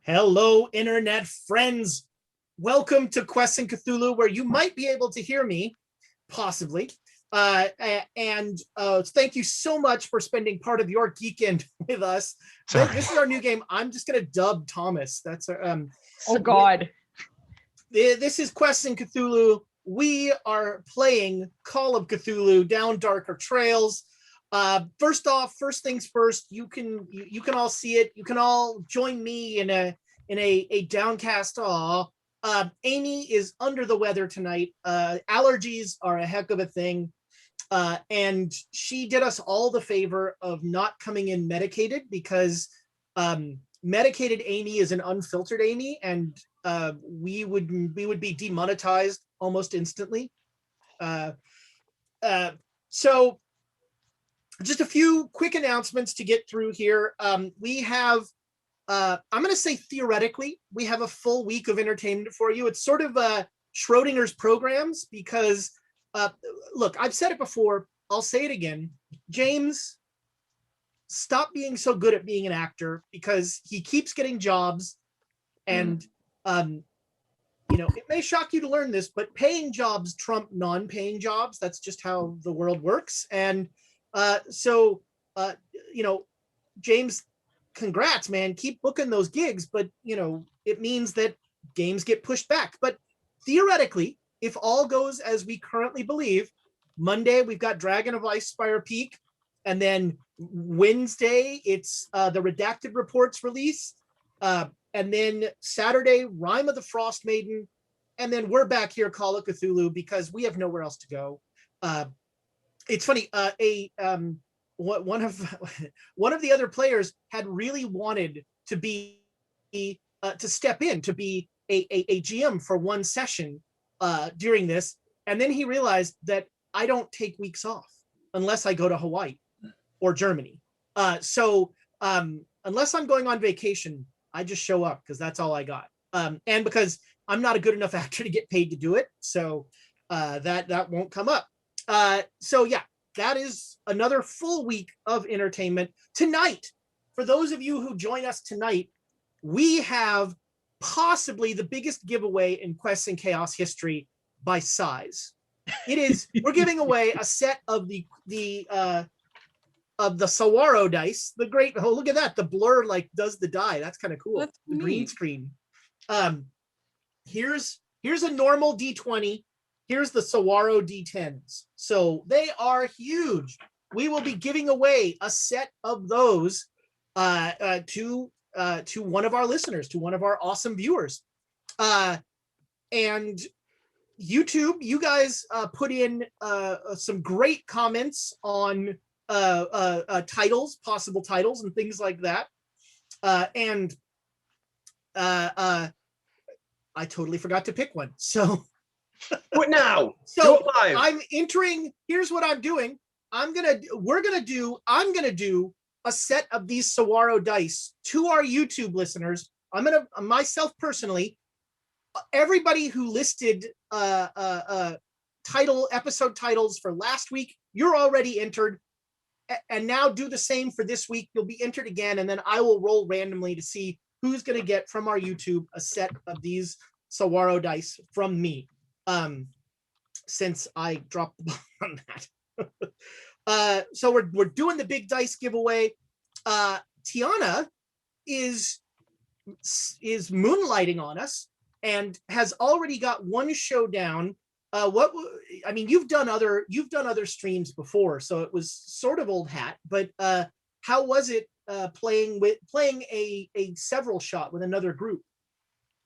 Hello, internet friends. Welcome to Quests and Cthulhu, where you might be able to hear me, possibly. Thank you so much for spending part of your geekend with us. This is our new game. I'm just going to dub Thomas. That's oh God. This is Quests and Cthulhu. We are playing Call of Cthulhu: Down Darker Trails. First things first, you can all see it. You can all join me in a downcast awe. Amy is under the weather tonight. Allergies are a heck of a thing. And she did us all the favor of not coming in medicated, because medicated Amy is an unfiltered Amy, and we would be demonetized almost instantly. So just a few quick announcements to get through here. We have, I'm going to say theoretically, we have a full week of entertainment for you. It's sort of Schrodinger's programs, because, look, I've said it before, I'll say it again. James, stop being so good at being an actor, because he keeps getting jobs. And, it may shock you to learn this, but paying jobs trump non-paying jobs. That's just how the world works. And James, congrats, man. Keep booking those gigs, but it means that games get pushed back. But theoretically, if all goes as we currently believe, Monday we've got Dragon of Icespire Peak, and then Wednesday it's the Redacted Reports release, and then Saturday Rime of the Frost Maiden, and then we're back here, Call of Cthulhu, because we have nowhere else to go. It's funny, one of the other players had really wanted to be to step in to be a GM for one session during this, and then he realized that I don't take weeks off unless I go to Hawaii or Germany. So unless I'm going on vacation, I just show up, because that's all I got, and because I'm not a good enough actor to get paid to do it, so that won't come up. So yeah, that is another full week of entertainment. Tonight, for those of you who join us tonight, we have possibly the biggest giveaway in Quests and Chaos history by size. It is, we're giving away a set of the Saguaro dice. The great, oh, look at that. The blur does the die. That's kind of cool. That's the neat. Green screen. Here's a normal D20. Here's the Saguaro D10s. So they are huge. We will be giving away a set of those to one of our listeners, to one of our awesome viewers. And YouTube, you guys put in some great comments on titles, possible titles, and things like that. I totally forgot to pick one. So what now? So I'm entering. Here's what I'm doing. I'm gonna do a set of these Saguaro dice to our YouTube listeners. I'm gonna, myself personally, everybody who listed episode titles for last week, you're already entered, and now do the same for this week. You'll be entered again, and then I will roll randomly to see who's gonna get from our YouTube a set of these Saguaro dice from me. Since I dropped the ball on that. So we're doing the big dice giveaway. Tiana is moonlighting on us and has already got one show down. You've done other streams before, so it was sort of old hat, but how was it playing a several shot with another group?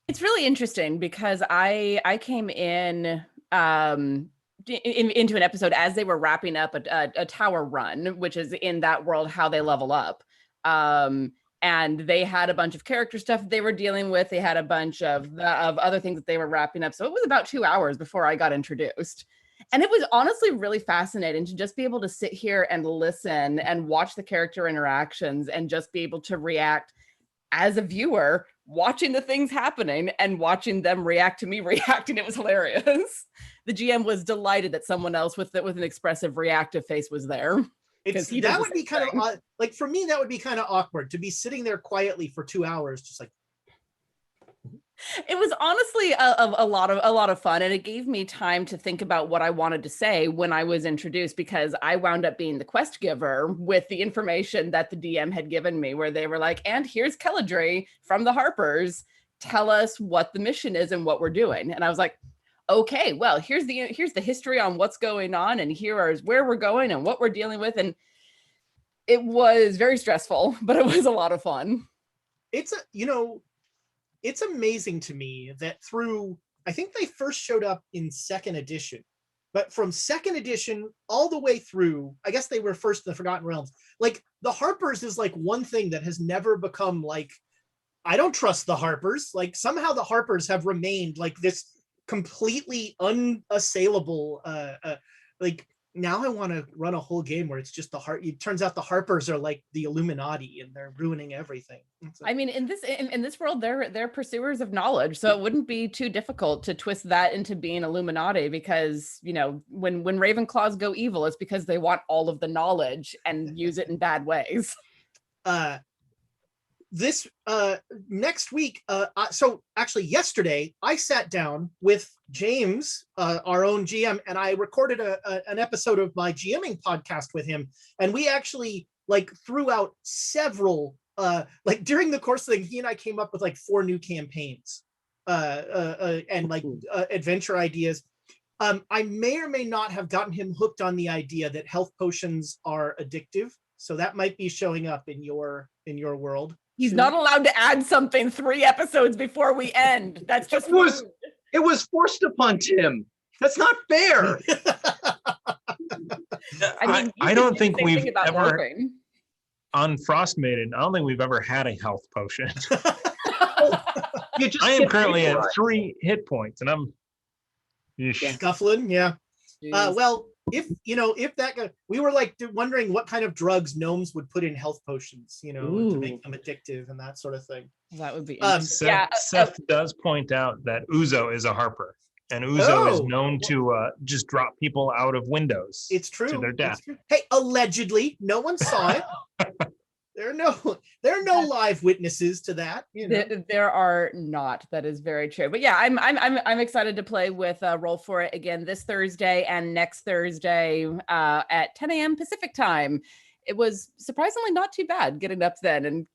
It's really interesting, because I came in into an episode as they were wrapping up a tower run, which is in that world how they level up. And they had a bunch of character stuff they were dealing with. They had a bunch of other things that they were wrapping up. So it was about 2 hours before I got introduced. And it was honestly really fascinating to just be able to sit here and listen and watch the character interactions and just be able to react as a viewer, watching the things happening and watching them react to me reacting. It was hilarious. The GM was delighted that someone else with an expressive reactive face was there. That would be kind of like, for me, that would be kind of awkward to be sitting there quietly for 2 hours, just like, It was honestly a lot of fun, and it gave me time to think about what I wanted to say when I was introduced, because I wound up being the quest giver with the information that the DM had given me, where they were like, and here's Kelladry from the Harpers, tell us what the mission is and what we're doing. And I was like, okay, well, here's the history on what's going on, and here is where we're going and what we're dealing with. And it was very stressful, but it was a lot of fun. It's amazing to me that I think they first showed up in second edition, but from second edition all the way through, I guess they were first in the Forgotten Realms. Like the Harpers is like one thing that has never become like, I don't trust the Harpers. Like somehow the Harpers have remained like this completely unassailable, like now I want to run a whole game where it's just it turns out the Harpers are like the Illuminati and they're ruining everything. I mean, in this world, they're pursuers of knowledge, so it wouldn't be too difficult to twist that into being Illuminati, because when Ravenclaws go evil, it's because they want all of the knowledge and use it in bad ways. This next week, so actually yesterday I sat down with James, our own GM, and I recorded an episode of my GMing podcast with him, and we actually like threw out several like during the course of the thing, he and I came up with like 4 new campaigns and like adventure ideas. I may or may not have gotten him hooked on the idea that health potions are addictive, so that might be showing up in your world. He's not allowed to add something 3 episodes before we end. That's just it was forced upon Tim. That's not fair. I don't think we've ever on Frostmaiden. I don't think we've ever had a health potion. I am currently at 3 hit points, and I'm scuffling. Yeah. Well, if that guy, we were like wondering what kind of drugs gnomes would put in health potions, to make them addictive and that sort of thing. That would be Seth does point out that Uzo is a Harper, and Uzo is known to just drop people out of windows. It's true. To their death. Hey, allegedly, no one saw it. There are no live witnesses to that. There are not. That is very true. But yeah, I'm excited to play with Roll For It again this Thursday and next Thursday at 10 a.m. Pacific time. It was surprisingly not too bad getting up then and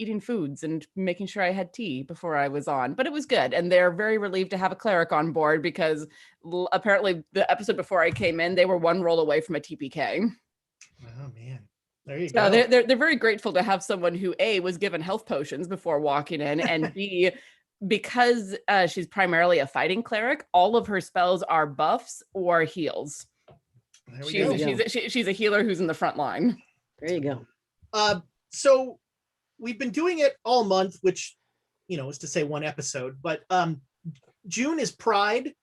eating foods and making sure I had tea before I was on. But it was good, and they're very relieved to have a cleric on board, because apparently the episode before I came in, they were 1 roll away from a TPK. Oh man. There you go. They're very grateful to have someone who A, was given health potions before walking in, and B, because she's primarily a fighting cleric, all of her spells are buffs or heals. She's a healer who's in the front line. There you go. So we've been doing it all month, which is to say 1 episode, but June is Pride,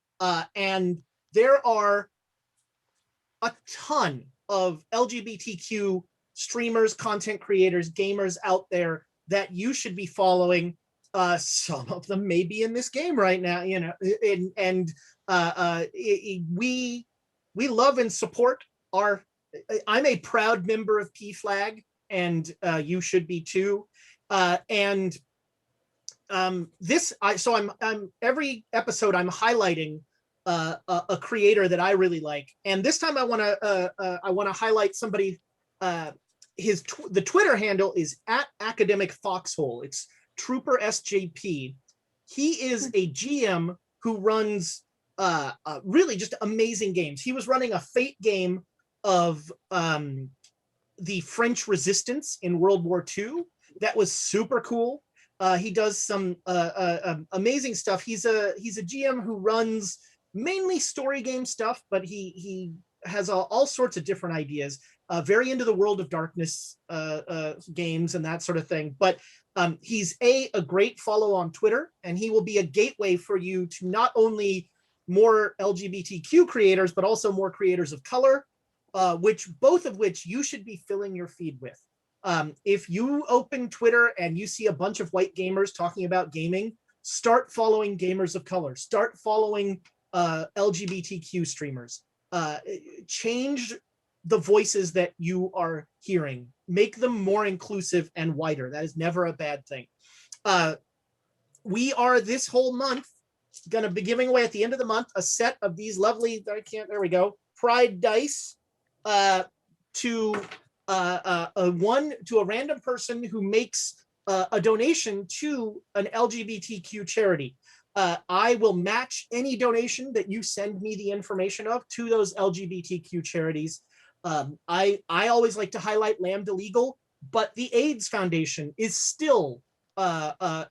and there are a ton of LGBTQ streamers, content creators, gamers out there that you should be following. Some of them may be in this game right now, we love and support I'm a proud member of PFLAG, and you should be too. I'm every episode I'm highlighting a creator that I really like, and this time I want to highlight somebody. The Twitter handle is @academic foxhole. It's Trooper SJP. He is a GM who runs really just amazing games. He was running a Fate game of the French resistance in World War II. That was super cool. He does some amazing stuff. He's a GM who runs mainly story game stuff, but he has all sorts of different ideas. Very into the World of Darkness games and that sort of thing. But he's a great follow on Twitter, and he will be a gateway for you to not only more LGBTQ creators, but also more creators of color, both of which you should be filling your feed with. If you open Twitter and you see a bunch of white gamers talking about gaming, start following gamers of color. Start following LGBTQ streamers. Change the voices that you are hearing. Make them more inclusive and wider. That is never a bad thing. we are this whole month going to be giving away at the end of the month a set of these lovely, there we go, Pride dice to a random person who makes a donation to an LGBTQ charity. I will match any donation that you send me the information of to those LGBTQ charities. I always like to highlight Lambda Legal, but the AIDS Foundation is still a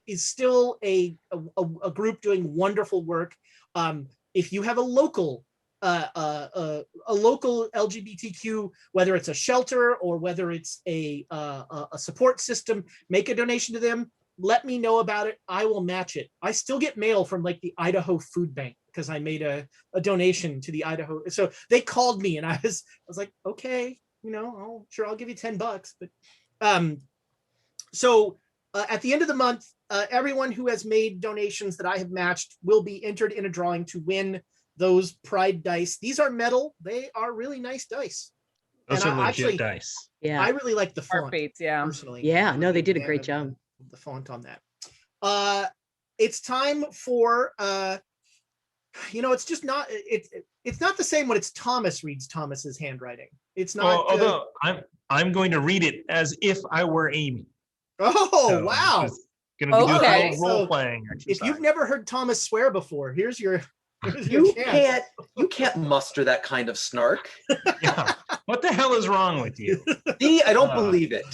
group doing wonderful work. If you have a local LGBTQ, whether it's a shelter or whether it's a support system, make a donation to them. Let me know about it. I will match it. I still get mail from like the Idaho Food Bank because I made a donation to the Idaho. So they called me and I was like, okay, I'll give you $10. But at the end of the month, everyone who has made donations that I have matched will be entered in a drawing to win those Pride dice. These are metal. They are really nice dice. Those are legit dice. Yeah. I really like the font. Heartbeats, yeah. Personally. Yeah, no, they did a great job. The font on that. It's time for it's just not it's not the same when it's Thomas reads Thomas's handwriting. It's not although I'm going to read it as if I were Amy. Oh, so wow. Gonna be doing a So, role playing exercise. If you've never heard Thomas swear before, here's your You chance. can't muster that kind of snark. Yeah. What the hell is wrong with you? See, I don't believe it.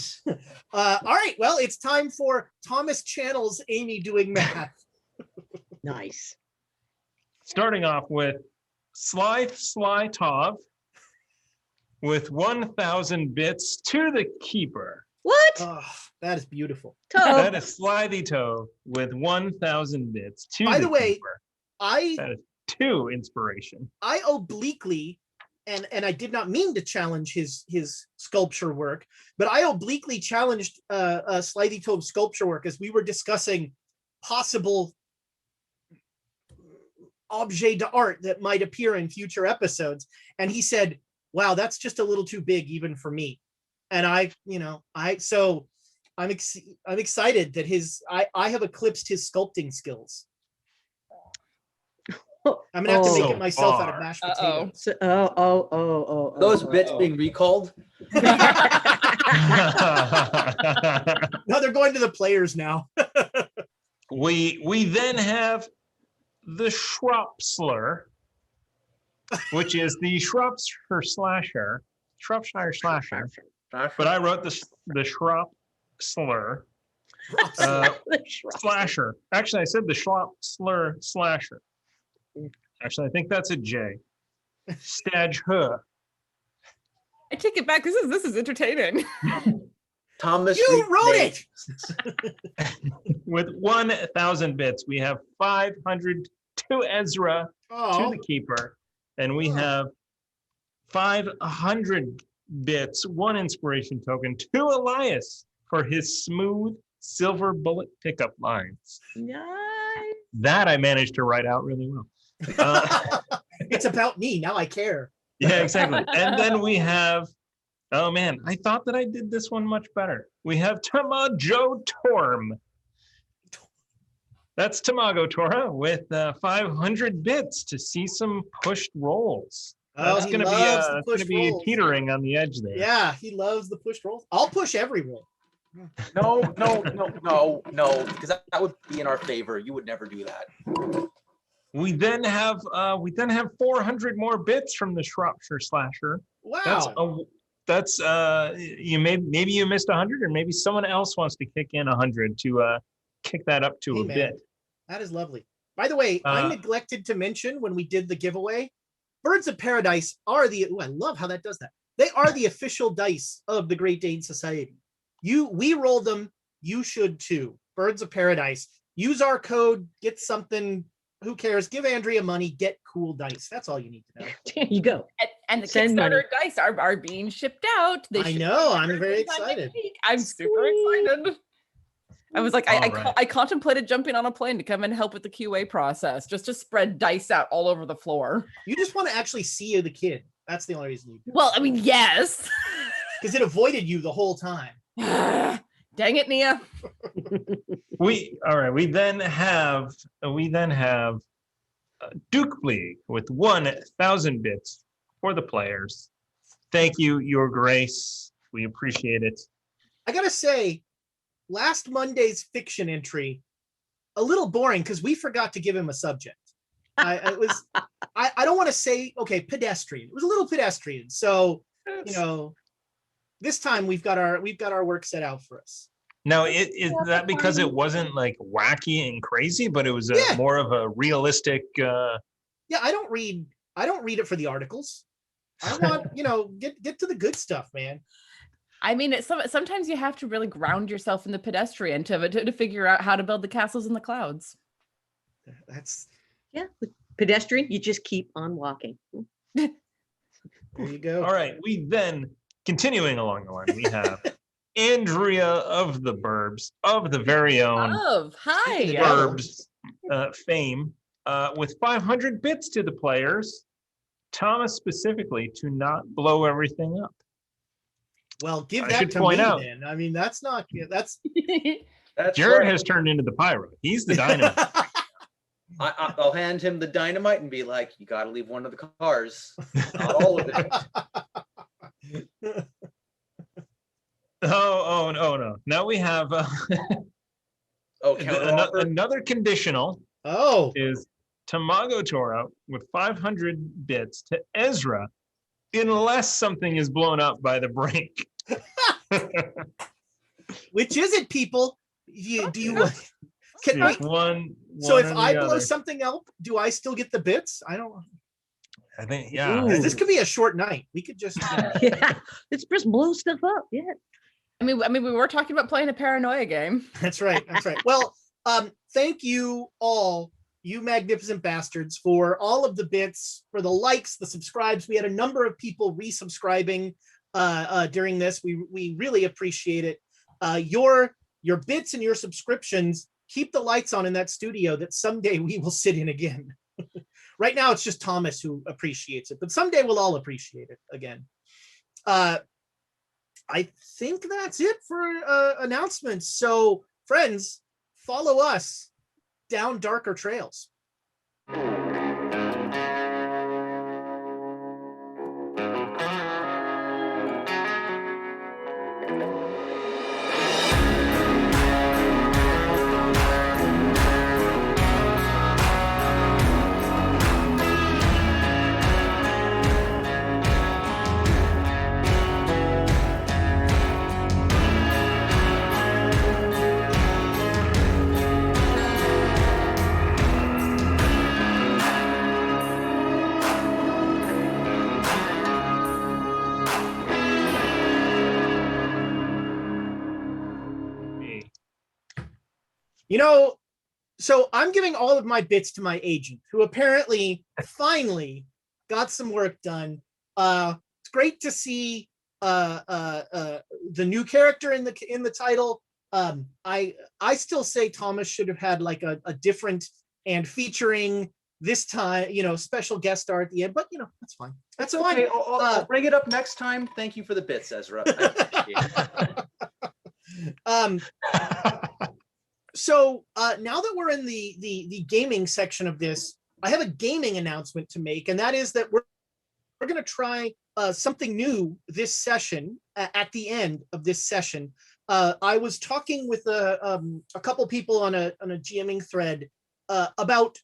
All right, well, it's time for Thomas Channel's Amy Doing Math. Nice. Starting off with Sly Tov with 1,000 bits to the keeper. What? Oh, that is beautiful. That is Slithy Tove with 1,000 bits to By the way, keeper. I 2 inspiration. I obliquely, and I did not mean to challenge his sculpture work, but I obliquely challenged Slithy Tove's sculpture work as we were discussing possible objet d'art that might appear in future episodes, and he said, "Wow, that's just a little too big even for me." And I'm excited that I have eclipsed his sculpting skills. I'm gonna have to make it myself out of mashed potatoes. Those bits being recalled. No, they're going to the players now. We then have the Shropshire, which is the Shropshire Slasher. But I wrote the Shropshire Slasher. Actually, I said the Shropshire Slasher. Actually, I think that's a J. Stadge Huh. I take it back. This is entertaining. Thomas, you wrote it. With 1,000 bits, we have 500 to Ezra to the keeper, and we have 500 bits, 1 inspiration token to Elias for his smooth silver bullet pickup lines. Nice. That I managed to write out really well. It's about me now. I care. Yeah, exactly. And then we have, oh man, I thought that I did this one much better. We have Tamago Torm. That's Tamago Tora with 500 bits to see some pushed rolls. That's going to be teetering on the edge there. Yeah, he loves the pushed rolls. I'll push every roll. No, because that would be in our favor. You would never do that. We then have 400 more bits from the Shropshire Slasher. Wow. That's maybe you missed 100, or maybe someone else wants to kick in 100 to kick that up to a bit. That is lovely. By the way, I neglected to mention when we did the giveaway, Birds of Paradise are I love how that does that. They are the official dice of the Great Dane Society. We roll them, you should too. Birds of Paradise. Use our code, get something. Who cares? Give Andrea money, get cool dice. That's all you need to know. There you go. And the Kickstarter dice are being shipped out. I know. I'm very excited. I'm super excited. I was like, I contemplated jumping on a plane to come and help with the QA process, just to spread dice out all over the floor. You just want to actually see the kid. That's the only reason you do. Well, I mean, yes. Because it avoided you the whole time. Dang it, Nia. We then have Duke League with 1,000 bits for the players. Thank you, Your Grace. We appreciate it. I gotta say, last Monday's fiction entry, a little boring because we forgot to give him a subject. I don't want to say, okay, pedestrian. It was a little pedestrian. So, this time we've got our work set out for us. Now, is that because it wasn't like wacky and crazy, but it was more of a realistic? Yeah, I don't read it for the articles. I want get to the good stuff, man. I mean, sometimes you have to really ground yourself in the pedestrian to figure out how to build the castles in the clouds. That's with pedestrian. You just keep on walking. There you go. All right, we then continuing along the line, we have Andrea of the Burbs, of the very own Hi Burbs fame, with 500 bits to the players. Thomas specifically to not blow everything up. Well, give I that should to point me out- then. I mean, that's That's Jared right. has turned into the pyro. He's the dynamite. I'll hand him the dynamite and be like, you got to leave one of the cars, not all of it. Oh no. Now we have another conditional Oh, is Tamago Toro with 500 bits to Ezra unless something is blown up by the brink. which is it, people? Do you can It's I? one So if or the I blow other. something up, do I still get the bits? I don't. I think, yeah. Ooh. This could be a short night. We could just. Yeah, let's just blow stuff up. Yeah. I mean, we were talking about playing a paranoia game. That's right. That's right. Well, thank you all, you magnificent bastards, for all of the bits, for the likes, the subscribes. We had a number of people resubscribing during this. We really appreciate it. Your bits and your subscriptions keep the lights on in that studio that someday we will sit in again. Right now, it's just Thomas who appreciates it, but someday we'll all appreciate it again. I think that's it for announcements. So, friends, follow us down darker trails. So I'm giving all of my bits to my agent, who apparently finally got some work done. It's great to see the new character in the title. I still say Thomas should have had like a different and featuring this time, special guest star at the end, but that's fine. That's fine. Okay, I'll bring it up next time. Thank you for the bits, Ezra. I appreciate it. So now that we're in the gaming section of this, I have a gaming announcement to make, and that is that we're going to try something new this session at the end of this session. I was talking with a couple people on a GMing thread about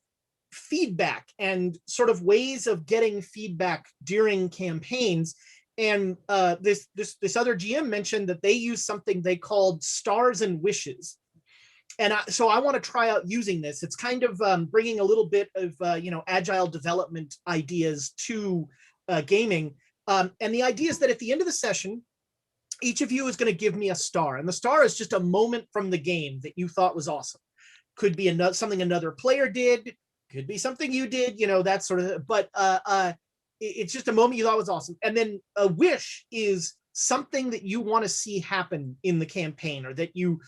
feedback and sort of ways of getting feedback during campaigns. And this other GM mentioned that they use something they called stars and wishes. And so I want to try out using this. It's kind of bringing a little bit of, agile development ideas to gaming. And the idea is that at the end of the session, each of you is going to give me a star. And the star is just a moment from the game that you thought was awesome. Could be something another player did. Could be something you did, that sort of, but it's just a moment you thought was awesome. And then a wish is something that you want to see happen in the campaign, or that you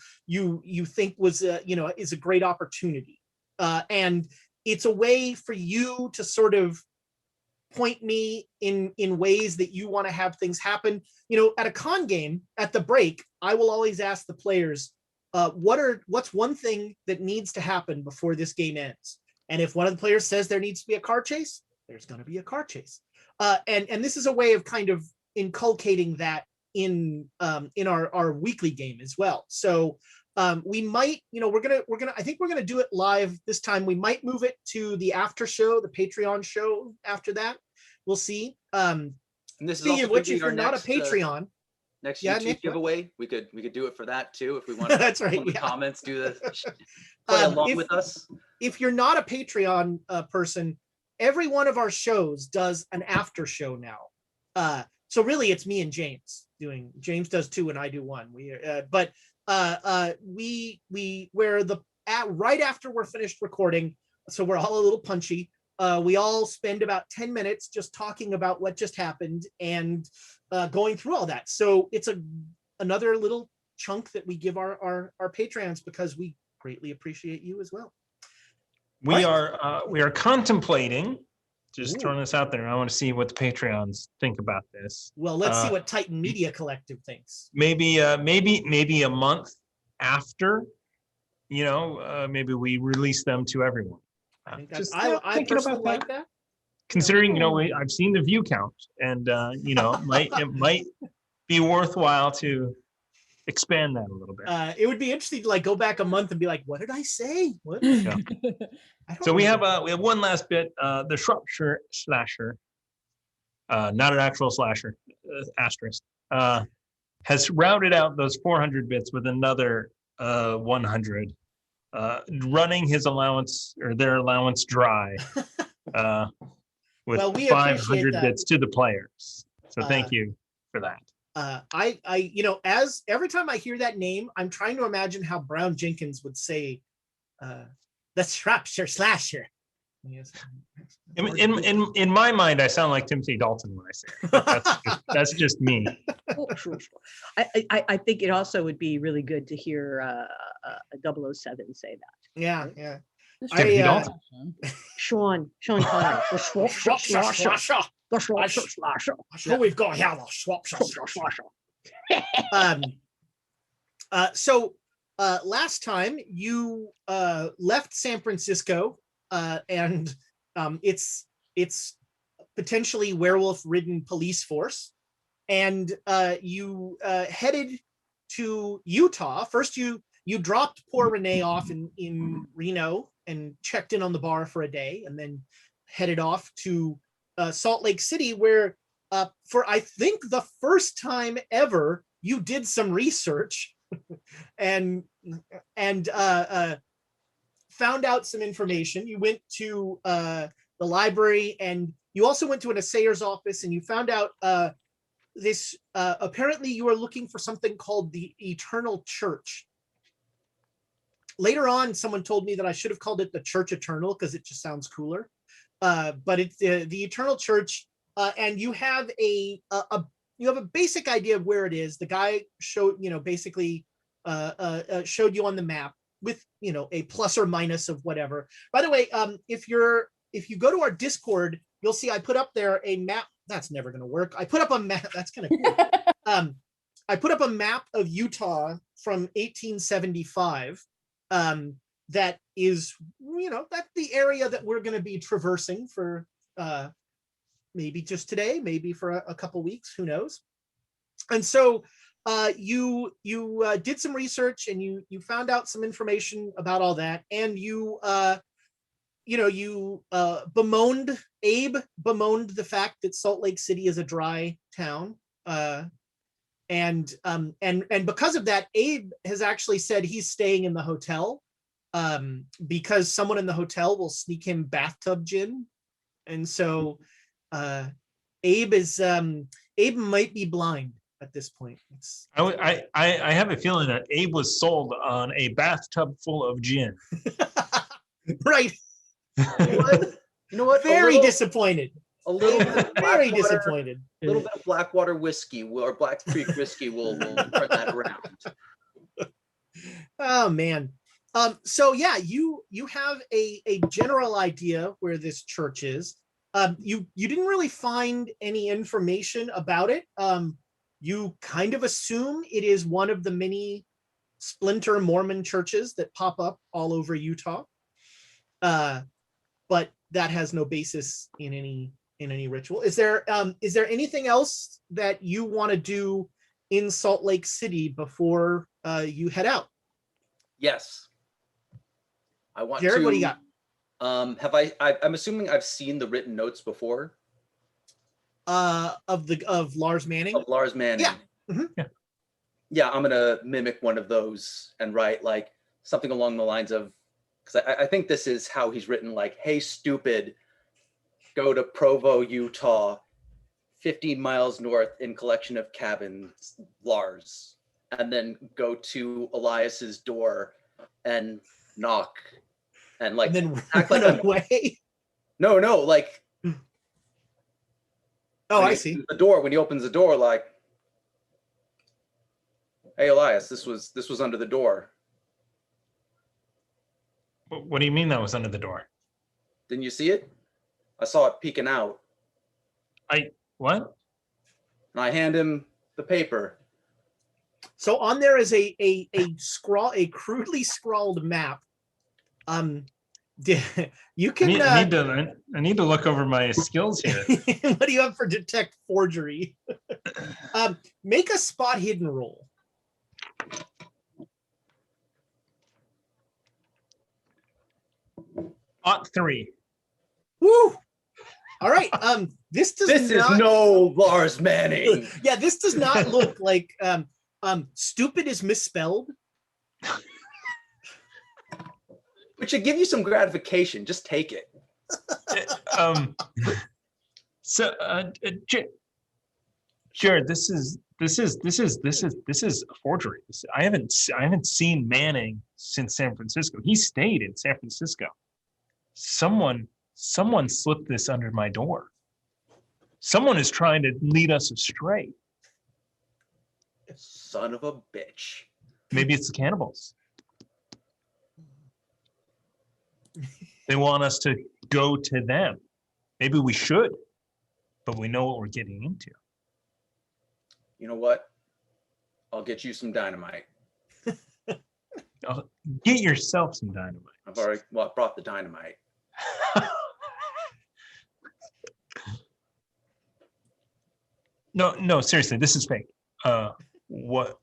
think was is a great opportunity, and it's a way for you to sort of point me in ways that you want to have things happen. You know, at a con game, at the break, I will always ask the players, what's one thing that needs to happen before this game ends? And if one of the players says there needs to be a car chase, there's going to be a car chase. And this is a way of kind of inculcating that in our weekly game as well. So we might, you know, I think we're gonna do it live this time. We might move it to the after show, the Patreon show after that. We'll see. And this is Speaking also of which, gonna if be you're our not a next, Patreon, next Yeah, YouTube Nick, what? giveaway. We could do it for that too if we want to. That's right, In the yeah. comments, do this. Play along with us. if you're not a Patreon person, every one of our shows does an after show now. So really, it's me and James doing. James does 2 and I do 1. Right after we're finished recording, so we're all a little punchy. We all spend about 10 minutes just talking about what just happened and going through all that. So it's another little chunk that we give our Patreons because we greatly appreciate you as well. We Right. are contemplating, just Ooh. throwing this out there. I want to see what the Patreons think about this. Well, let's see what Titan Media Collective thinks. Maybe a month after, you know, maybe we release them to everyone. I think Just, I thinking personally about like that. Considering, you know, I've seen the view count, and you know, it might be worthwhile to expand that a little bit. It would be interesting to like go back a month and be like, what did I say? What? Yeah. I don't So we have remember. one last bit. The Shropshire slasher, not an actual slasher, asterisk, has routed out those 400 bits with another 100, running his allowance or their allowance dry, with Well, we appreciate 500 that. bits to the players. So thank you for that. I you know, as every time I hear that name, I'm trying to imagine how Brown Jenkins would say the Shropshire slasher. Yes. In my mind, I sound like Timothy Dalton when I say it. But that's just me. I think it also would be really good to hear a 007 say that. Yeah, yeah. Timothy Dalton. Sean Connery. The Shropshire slasher. The Shropshire slasher. So we've got here the Shropshire Slasher. So last time you left San Francisco and it's potentially werewolf-ridden police force, and you headed to Utah. First, you dropped poor Renee off in Reno and checked in on the bar for a day, and then headed off to Salt Lake City, where for I think the first time ever you did some research and found out some information. You went to the library, and you also went to an assayer's office, and you found out this apparently you are looking for something called the Eternal Church. Later on, someone told me that I should have called it the Church Eternal because it just sounds cooler. But it's the Eternal Church, and you have a basic idea of where it is. The guy showed, you know, basically showed you on the map with, you know, a plus or minus of whatever. By the way, if you go to our Discord, you'll see I put up there a map. That's never going to work. I put up a map. That's kind of cool. I put up a map of Utah from 1875. That is, you know, that's the area that we're going to be traversing for maybe just today, maybe for a couple weeks, who knows. And so you did some research, and you found out some information about all that, and you bemoaned the fact that Salt Lake City is a dry town, and because of that, Abe has actually said he's staying in the hotel because someone in the hotel will sneak him bathtub gin, and so Abe might be blind at this point. I have a feeling that Abe was sold on a bathtub full of gin. Right. You know what? Very disappointed. A little bit very disappointed. A little bit of Blackwater whiskey or Black Creek whiskey will turn that around. Oh man. So yeah, you have a general idea where this church is. You didn't really find any information about it. You kind of assume it is one of the many splinter Mormon churches that pop up all over Utah. But that has no basis in any ritual. Is there anything else that you want to do in Salt Lake City before you head out? Yes. I want Jared, to. what do you got? I'm assuming I've seen the written notes before. Of Lars Manning? Of Lars Manning. Yeah. Mhm. Yeah. Yeah, I'm gonna mimic one of those and write like something along the lines of, because I think this is how he's written, like, "Hey, stupid, go to Provo, Utah, 15 miles north in collection of cabins, Lars, and then go to Elias's door and knock and like And then act run like away. no, like Oh, when I he see. opens the door, when he opens the door, like, hey, Elias, this was under the door. What do you mean that was under the door? Didn't you see it? I saw it peeking out. What? And I hand him the paper. So on there is a crudely scrawled map. You can. I need to look over my skills here. What do you have for detect forgery? Make a spot hidden roll. Spot 3. Woo! All right. This This not, is no Lars Manning. Yeah, this does not look like stupid is misspelled. Which should give you some gratification. Just take it. Jared, this is a forgery. I haven't seen Manning since San Francisco. He stayed in San Francisco. Someone slipped this under my door. Someone is trying to lead us astray. Son of a bitch. Maybe it's the cannibals. They want us to go to them. Maybe we should, but we know what we're getting into. You know what? I'll get you some dynamite. Get yourself some dynamite. I brought the dynamite. No, seriously, this is fake. What?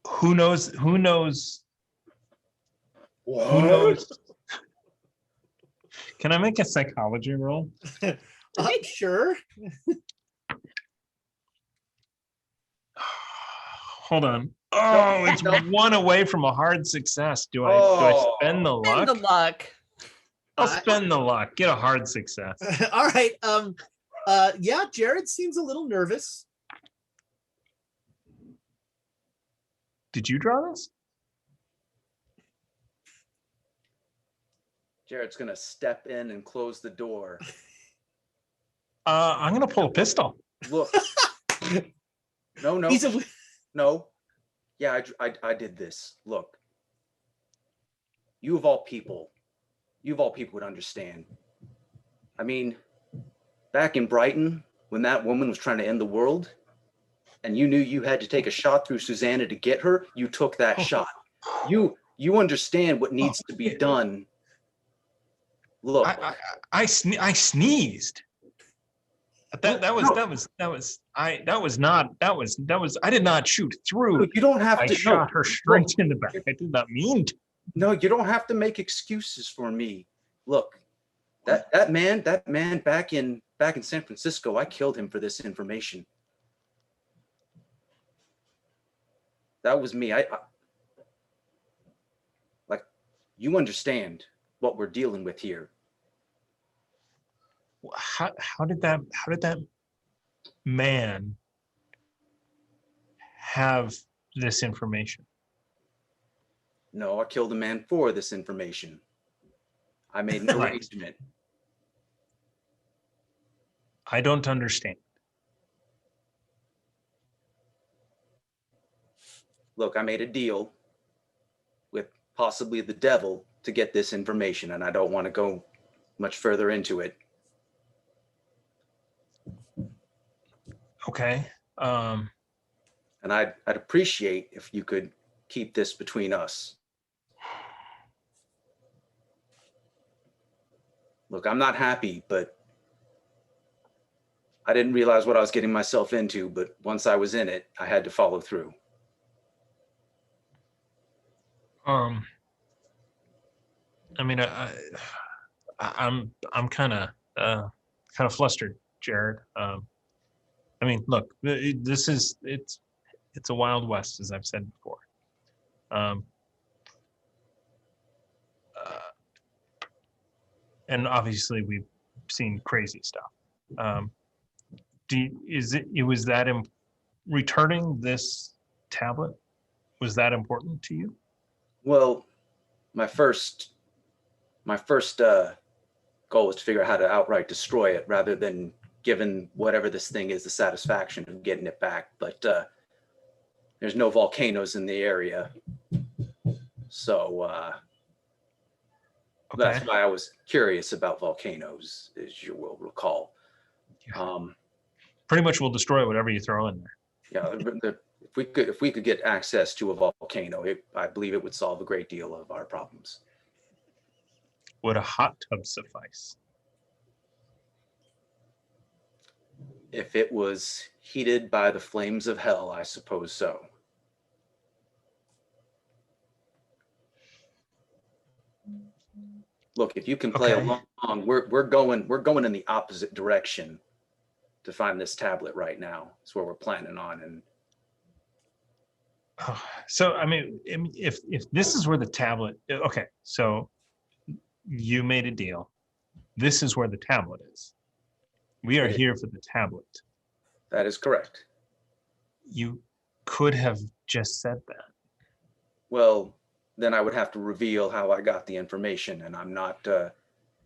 Who knows? Who knows? What? Who knows? Can I make a psychology roll? Sure. Hold on. Oh, it's one away from a hard success. Do I spend the luck? Spend the luck. I'll spend the luck. Get a hard success. All right. Yeah, Jared seems a little nervous. Did you draw this? Jared's gonna step in and close the door. I'm gonna pull a pistol. Look. No. No. Yeah, I did this. Look. You of all people would understand. I mean, back in Brighton, when that woman was trying to end the world, and you knew you had to take a shot through Susanna to get her, you took that shot. You understand what needs to be done. Look, I sneezed. I did not shoot through. Look, you don't have I to. shot her straight in the back. I did not mean to. No, you don't have to make excuses for me. Look, that man back in San Francisco, I killed him for this information. That was me. I like, you understand what we're dealing with here. How did that man have this information? No, I killed a man for this information. I made an arrangement. I don't understand. Look, I made a deal with possibly the devil to get this information, and I don't want to go much further into it. Okay. And I'd appreciate if you could keep this between us. Look, I'm not happy, but I didn't realize what I was getting myself into, but once I was in it, I had to follow through. I mean, I'm kind of flustered, Jared. I mean, look, this is it's a wild west, as I've said before. And obviously we've seen crazy stuff. Was that returning this tablet? Was that important to you? Well, my first goal was to figure out how to outright destroy it rather than giving whatever this thing is the satisfaction of getting it back. But there's no volcanoes in the area. So Okay. that's why I was curious about volcanoes, as you will recall. Yeah. Pretty much we'll destroy whatever you throw in there. Yeah, if we could get access to a volcano, I believe it would solve a great deal of our problems. Would a hot tub suffice? If it was heated by the flames of hell, I suppose so. Look, if you can play along, we're going in the opposite direction to find this tablet right now. That's where we're planning on. And so, I mean, if this is where the tablet, okay, so you made a deal. This is where the tablet is. We are here for the tablet. That is correct. You could have just said that. Well, then I would have to reveal how I got the information, and I'm not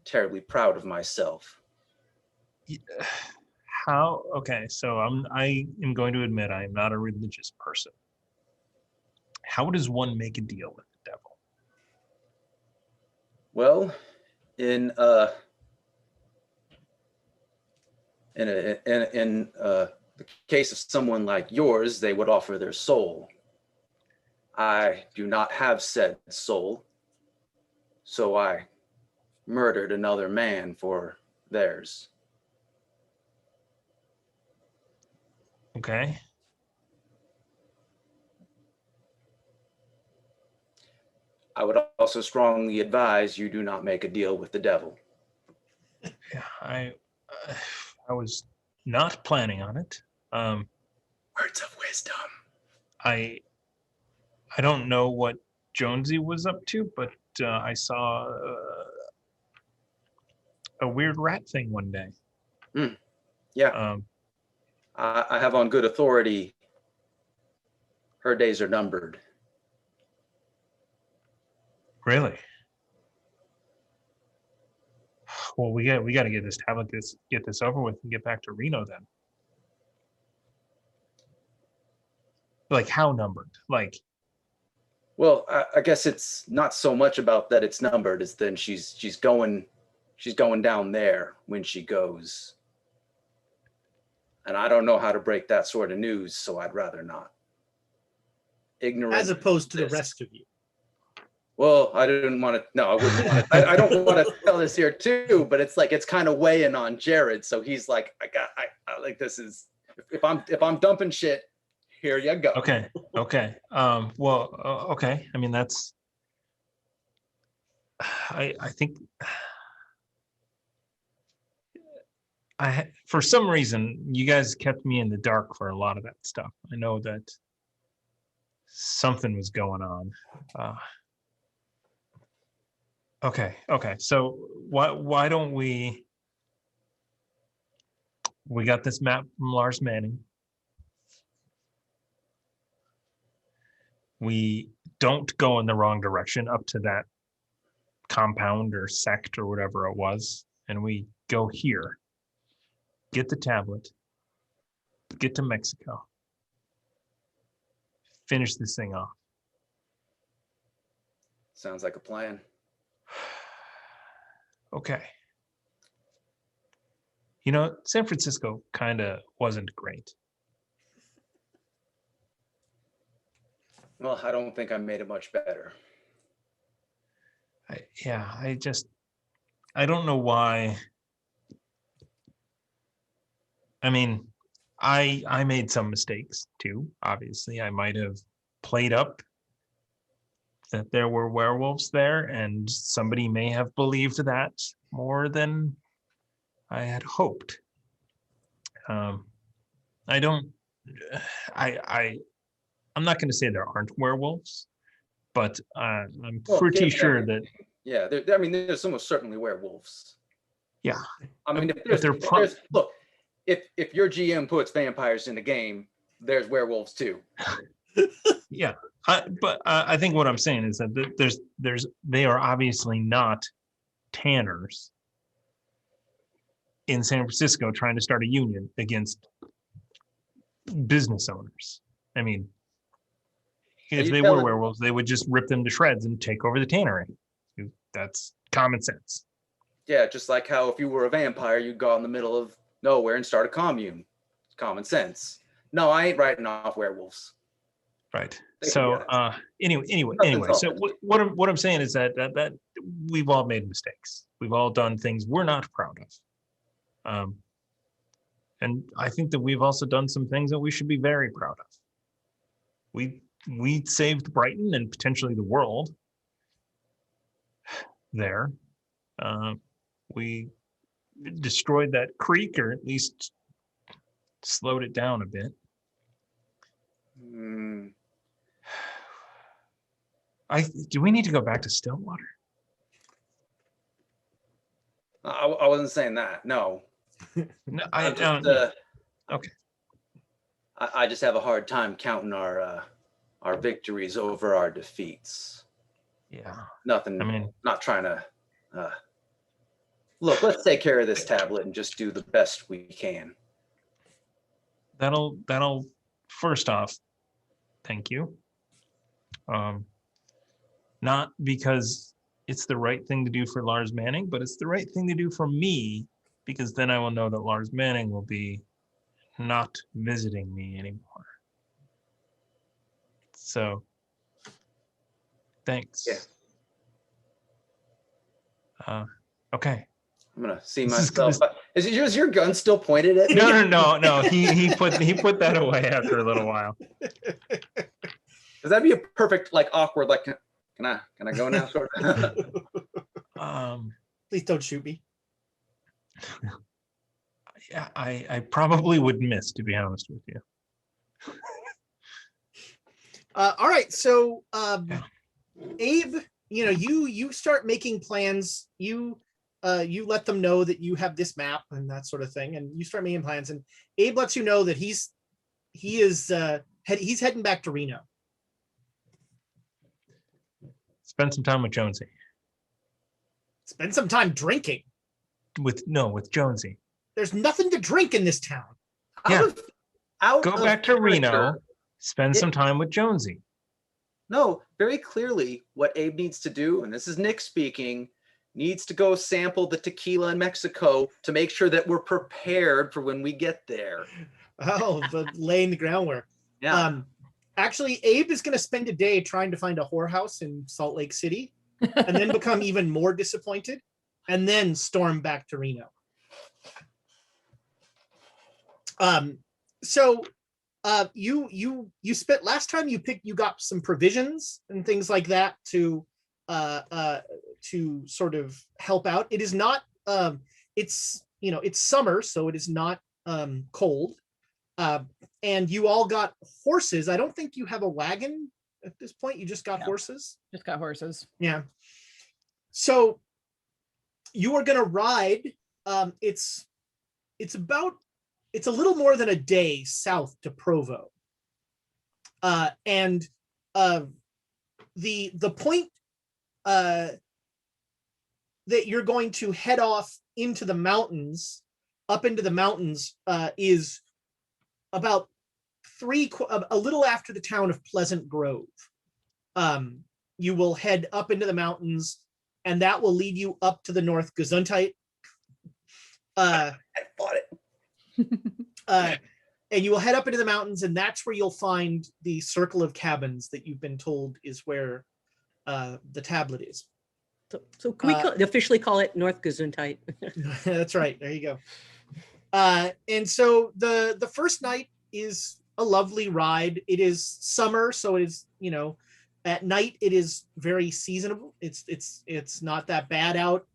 terribly proud of myself. How? Okay, so I am going to admit I am not a religious person. How does one make a deal with the devil? Well, in the case of someone like yours, they would offer their soul. I do not have said soul, so I murdered another man for theirs. Okay. I would also strongly advise you do not make a deal with the devil. Yeah, I was not planning on it. Words of wisdom. I don't know what Jonesy was up to, but I saw a weird rat thing one day. Yeah. I have on good authority her days are numbered. Really? Well, we got to get this tablet, get this over with, and get back to Reno then. Like how numbered? Like. Well, I guess it's not so much about that it's numbered as then she's going down there when she goes. And I don't know how to break that sort of news, so I'd rather not. Ignorant. As opposed to the rest of you. Well, I didn't want to. No, I wouldn't want to. I don't want to tell this here too, but it's like it's kind of weighing on Jared. So he's like, I like this is if I'm dumping shit, here you go. Okay. Well, okay. I mean, that's. I think. For some reason, you guys kept me in the dark for a lot of that stuff. I know that something was going on. Okay. So why don't we got this map from Lars Manning. We don't go in the wrong direction up to that compound or sect or whatever it was, and we go here. Get the tablet, get to Mexico, finish this thing off. Sounds like a plan. Okay. You know, San Francisco kind of wasn't great. Well, I don't think I made it much better. I don't know why. I mean, I made some mistakes too. Obviously, I might have played up that there were werewolves there, and somebody may have believed that more than I had hoped. I don't. I'm not going to say there aren't werewolves, but I'm pretty sure that. Yeah, there's almost certainly werewolves. Yeah, I mean, look, if your GM puts vampires in the game, there's werewolves too. Yeah, but I think what I'm saying is that they are obviously not tanners in San Francisco trying to start a union against business owners. I mean, if they were werewolves, they would just rip them to shreds and take over the tannery. That's common sense. Yeah, just like how if you were a vampire, you'd go out in the middle of nowhere and start a commune. It's common sense. No, I ain't writing off werewolves. Right. So anyway. So what I'm saying is that we've all made mistakes. We've all done things we're not proud of. And I think that we've also done some things that we should be very proud of. We saved Brighton and potentially the world there. We destroyed that creek, or at least slowed it down a bit. Do we need to go back to Stillwater? I wasn't saying that. No. No, okay. I just have a hard time counting our victories over our defeats. Yeah. Nothing. I mean, not trying to. Look, let's take care of this tablet and just do the best we can. That'll first off, thank you. Not because it's the right thing to do for Lars Manning, but it's the right thing to do for me, because then I will know that Lars Manning will be not visiting me anymore. So, thanks. Yeah. Okay. I'm gonna see myself. Is your gun still pointed at me? No. He put that away after a little while. Does that be a perfect, like, awkward, like, can I go now? Sort of. Please don't shoot me. Yeah, I probably would miss, to be honest with you. All right, so Abe, you start making plans. You let them know that you have this map and that sort of thing, and you start making plans. And Abe lets you know that he's heading back to Reno. Spend some time with Jonesy. Spend some time drinking. With Jonesy. There's nothing to drink in this town. Go back to Reno. Spend some time with Jonesy. No, very clearly what Abe needs to do, and this is Nick speaking, needs to go sample the tequila in Mexico to make sure that we're prepared for when we get there. Oh, but laying the groundwork. Yeah. Actually, Abe is going to spend a day trying to find a whorehouse in Salt Lake City, and then become even more disappointed, and then storm back to Reno. So you spent last time you got some provisions and things like that to sort of help out. It is not it's summer, so it is not cold. And you all got horses. I don't think you have a wagon at this point. You just got horses. Just got horses. Yeah. So you are going to ride. It's a little more than a day south to Provo. And the point that you're going to head off into the mountains, up into the mountains, is about a little after the town of Pleasant Grove. You will head up into the mountains, and that will lead you up to the North Gesundheit. I bought it. and you will head up into the mountains, and that's where you'll find the circle of cabins that you've been told is where the tablet is. So can we officially call it North Gesundheit? That's right. There you go. And so the first night is a lovely ride. It is summer, so it is, at night it is very seasonable. It's not that bad out.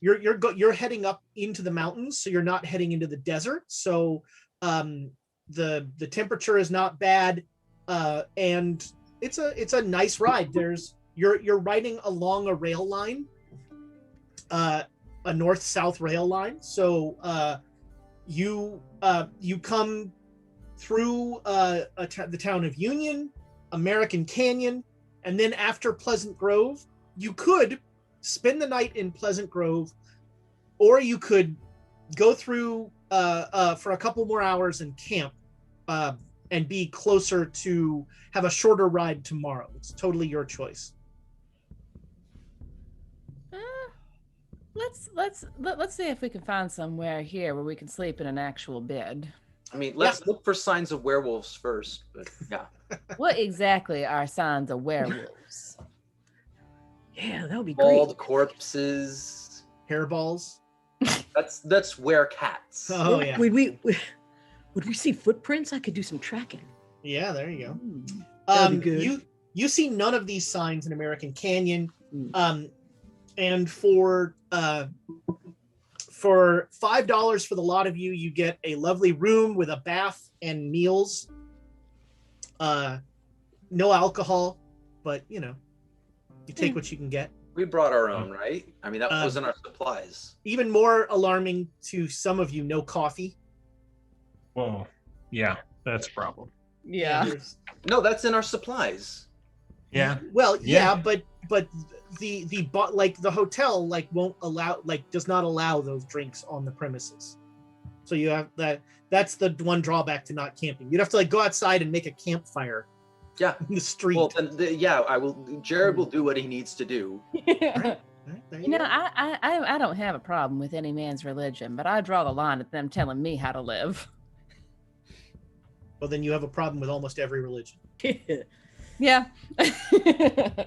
You're heading up into the mountains, so you're not heading into the desert. So the temperature is not bad, and it's a nice ride. You're riding along a rail line, a north-south rail line. So you come through the town of Union, American Canyon, and then after Pleasant Grove, you could spend the night in Pleasant Grove, or you could go through for a couple more hours and camp and be closer to have a shorter ride tomorrow. It's totally your choice. Let's see if we can find somewhere here where we can sleep in an actual bed. I mean, let's look for signs of werewolves first, but yeah. What exactly are signs of werewolves? Yeah, that would be great. Bald corpses, hairballs. That's werecats. Oh yeah. Would we see footprints? I could do some tracking. Yeah, there you go. That'd be good. You see none of these signs in American Canyon. And for $5 for the lot of you, you get a lovely room with a bath and meals. No alcohol, but you take what you can get. We brought our own, right? I mean, that wasn't our supplies. Even more alarming to some of you, no coffee. Well, yeah, that's a problem. Yeah. No, that's in our supplies. Yeah. Well, yeah, but the hotel won't allow does not allow those drinks on the premises. So you have that's the one drawback to not camping. You'd have to go outside and make a campfire. Yeah. In the street. Well, then, I will. Jared will do what he needs to do. Right, I don't have a problem with any man's religion, but I draw the line at them telling me how to live. Well, then you have a problem with almost every religion. Yeah.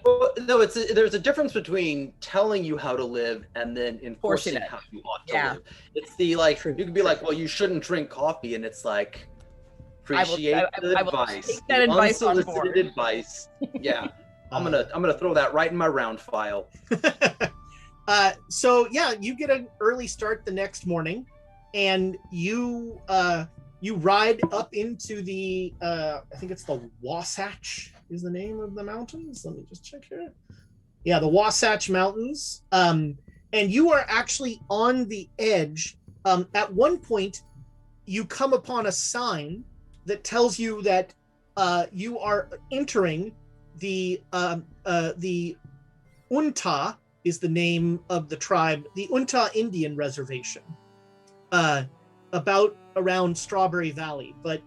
Well, no, there's a difference between telling you how to live and then enforcing how you ought to live. It's the you could be like, well, you shouldn't drink coffee, and it's like, appreciate the advice, take that advice on board. Unsolicited advice. Yeah, I'm gonna throw that right in my round file. So yeah, you get an early start the next morning, and you ride up into the I think it's the Wasatch is the name of the mountains. Let me just check here. Yeah, the Wasatch Mountains. And you are actually on the edge. At one point, you come upon a sign that tells you that you are entering the Unta is the name of the tribe, the Unta Indian Reservation, around Strawberry Valley. But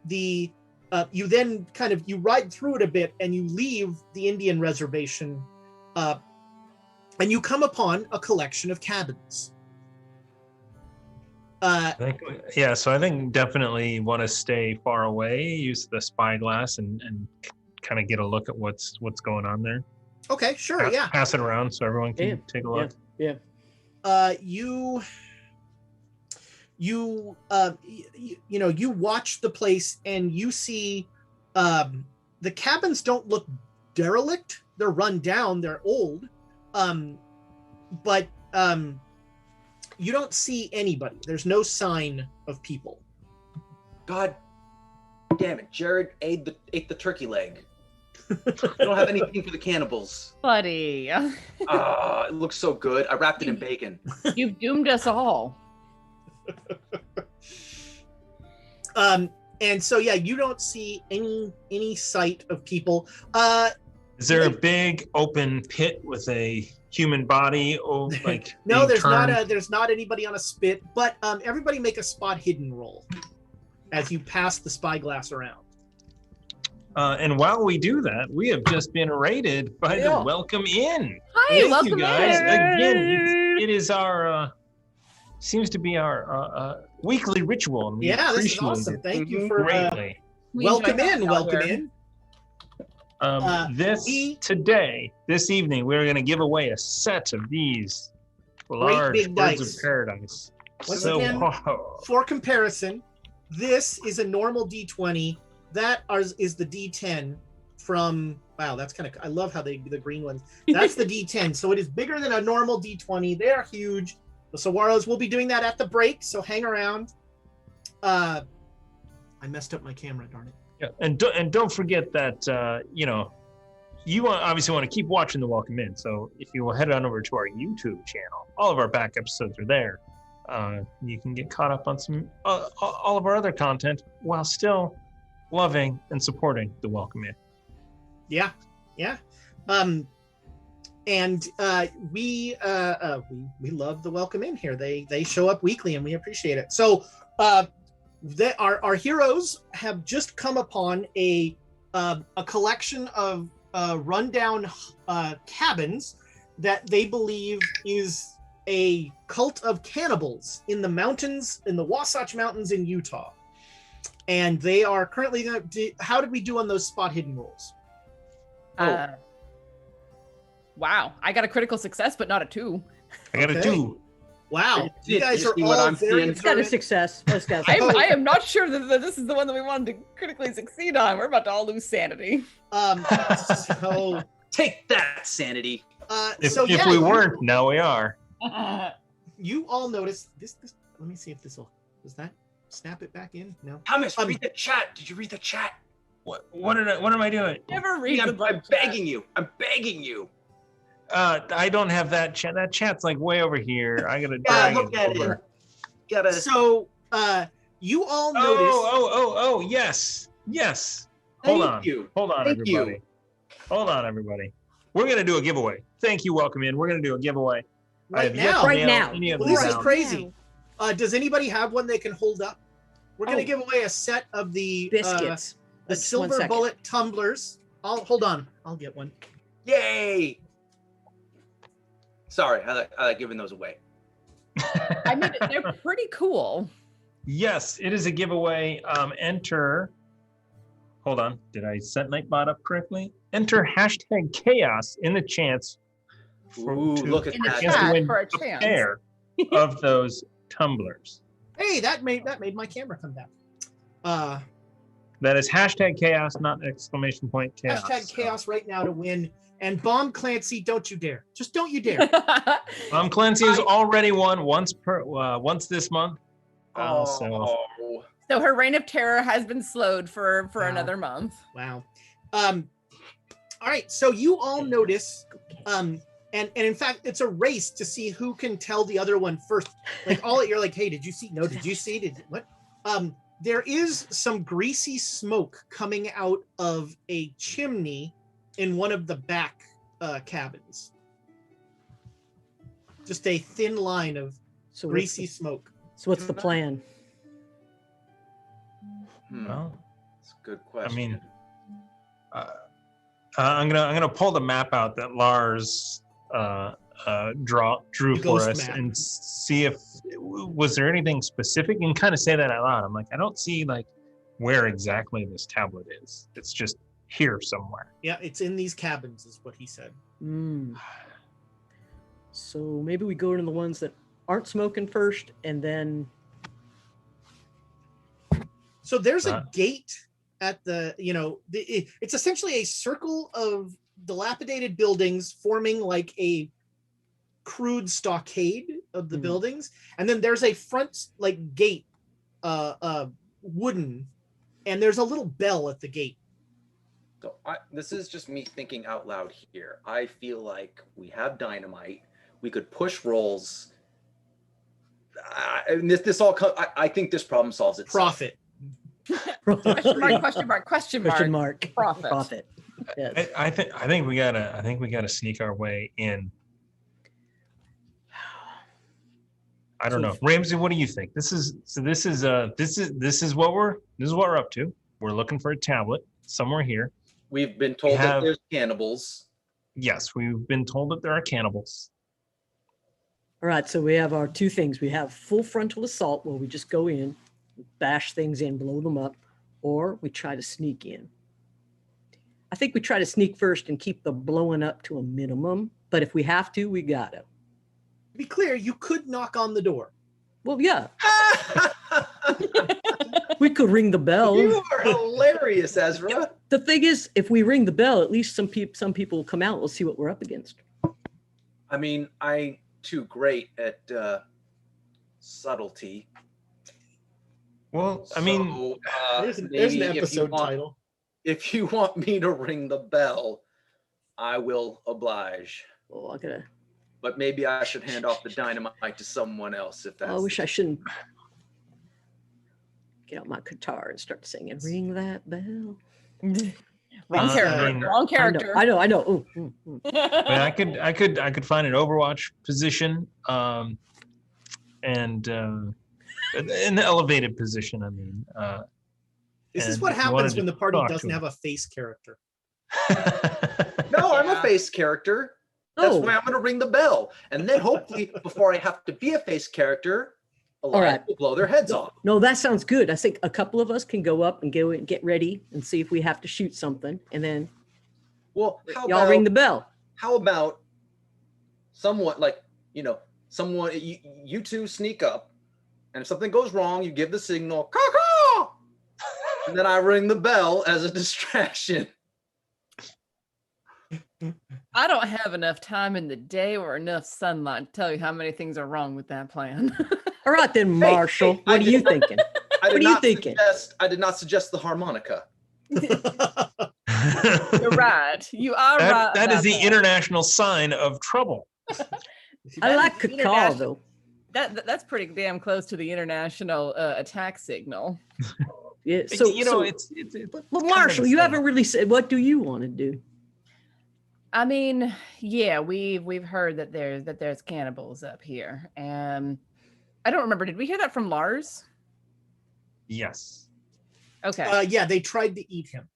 the you then you ride through it a bit, and you leave the Indian reservation, and you come upon a collection of cabins. So I think definitely want to stay far away, use the spyglass, and kind of get a look at what's going on there. Okay, sure, yeah. Pass it around so everyone can take a look. Yeah. You watch the place, and you see the cabins don't look derelict. They're run down, they're old, but you don't see anybody. There's no sign of people. God damn it, Jared ate the turkey leg. I don't have anything for the cannibals. Buddy. It looks so good. I wrapped it in bacon. You've doomed us all. And so you don't see any sight of people. Is there a big open pit with a human body? No, there's not anybody on a spit, but everybody make a spot hidden roll as you pass the spyglass around. And while we do that, we have just been raided by the Welcome Inn. Hi, Thank welcome you guys. in. Again, it is our seems to be our weekly ritual, and we Yeah, this is appreciate awesome. it Thank you for greatly. welcome in. Welcome in. This evening, we're going to give away a set of these large big birds dice. of paradise. Once again, for comparison, this is a normal D20. That is the D10 from. Wow, that's kind of. I love how the green ones. That's the D10. So it is bigger than a normal D20. They are huge. The Saguaros will be doing that at the break, so hang around. I messed up my camera, darn it. Yeah, and don't forget that you obviously want to keep watching the Welcome In. So if you will head on over to our YouTube channel, all of our back episodes are there. You can get caught up on some all of our other content while still loving and supporting the Welcome In. Yeah. And we love the Welcome In here. They show up weekly, and we appreciate it. So our heroes have just come upon a collection of rundown cabins that they believe is a cult of cannibals in the mountains, in the Wasatch Mountains in Utah. And they are currently how did we do on those spot hidden rolls? Wow, I got a critical success, but not a 2. I got a 2. Wow, you guys are see what all I'm very seeing? It's got a success. Let's go. I am not sure that this is the one that we wanted to critically succeed on. We're about to all lose sanity. So Take that, sanity. If we weren't, now we are. You all notice this. Let me see if this will. Does that snap it back in? No. Thomas, read the chat. Did you read the chat? What am I doing? Never read I'm the begging you. I'm begging you. I don't have that chat. That chat's like way over here. I gotta drag look it at over. it. Gotta. So you all notice. Oh, yes. Hold on, everybody. Hold on, everybody. We're gonna do a giveaway. Thank you, Welcome In. We're gonna do a giveaway. Right now. Well, this is crazy. Does anybody have one they can hold up? We're gonna give away a set of the biscuits. The silver bullet tumblers. Hold on. I'll get one. Yay! Sorry, I like giving those away. I mean, they're pretty cool. Yes, it is a giveaway. Enter. Hold on. Did I set Nightbot up correctly? Enter #chaos in the chance look at that. to win a pair of those tumblers. Hey, that made my camera come back. That is #chaos, not #chaos. #chaos right now to win. And Bomb Clancy, don't you dare! Just don't you dare! Bomb Clancy has already won once this month. So her reign of terror has been slowed for another month. Wow. All right. So you all notice, and in fact, it's a race to see who can tell the other one first. Like you're like, hey, did you see? No, did you see? What? There is some greasy smoke coming out of a chimney in one of the back cabins. Just a thin line of greasy smoke. So what's the plan? Well, that's a good question. I mean, I'm gonna pull the map out that Lars drew for us map. And see if was there anything specific, and kind of say that out loud. I'm like, I don't see like where exactly this tablet is. It's just here somewhere. Yeah, it's in these cabins, is what he said. So maybe we go into the ones that aren't smoking first, and then. So there's a gate at the, it's essentially a circle of dilapidated buildings forming like a crude stockade of the buildings. And then there's a front like gate, wooden, and there's a little bell at the gate. So this is just me thinking out loud here. I feel like we have dynamite. We could push rolls. And this all. I think this problem solves itself. Profit. Question mark. Profit. Yes. I think we gotta sneak our way in. I don't know, Ramsey. What do you think? This is what we're up to. We're looking for a tablet somewhere here. We've been told that there's cannibals. Yes, we've been told that there are cannibals. All right, so we have our two things. We have full frontal assault where we just go in, bash things in, blow them up, or we try to sneak in. I think we try to sneak first and keep the blowing up to a minimum, but if we have to, we gotta. To be clear, you could knock on the door. Well, yeah. We could ring the bell. You are hilarious, Ezra. The thing is, if we ring the bell, at least some people will come out. We'll see what we're up against. I mean, I too great at subtlety. Well, I mean, There's an maybe episode title. If you want me to ring the bell, I will oblige. Oh, I gotta. But maybe I should hand off the dynamite to someone else if that's. I wish I shouldn't get out my guitar and start singing. Ring that bell. Wrong character. Wrong character. I know. Ooh, I mean, I could find an Overwatch position, and an elevated position. I mean, This is what happens when the party doesn't have a face character. No, I'm a face character. That's why I'm going to ring the bell. And then hopefully before I have to be a face character, Elias will blow their heads off. No, that sounds good. I think a couple of us can go up and get ready and see if we have to shoot something. And then y'all ring the bell. How about someone you two sneak up, and if something goes wrong, you give the signal, caw-caw! And then I ring the bell as a distraction. I don't have enough time in the day or enough sunlight to tell you how many things are wrong with that plan. All right then, Marshall. What are you thinking? What are you thinking? I did not suggest the harmonica. You're right. You are right. That is the international sign of trouble. I like cacao though. That's pretty damn close to the international attack signal. Yeah. So it's well, Marshall, you haven't really said what do you want to do? I mean, yeah, we've heard that there's cannibals up here. I don't remember. Did we hear that from Lars? Yes. Okay. Yeah, they tried to eat him,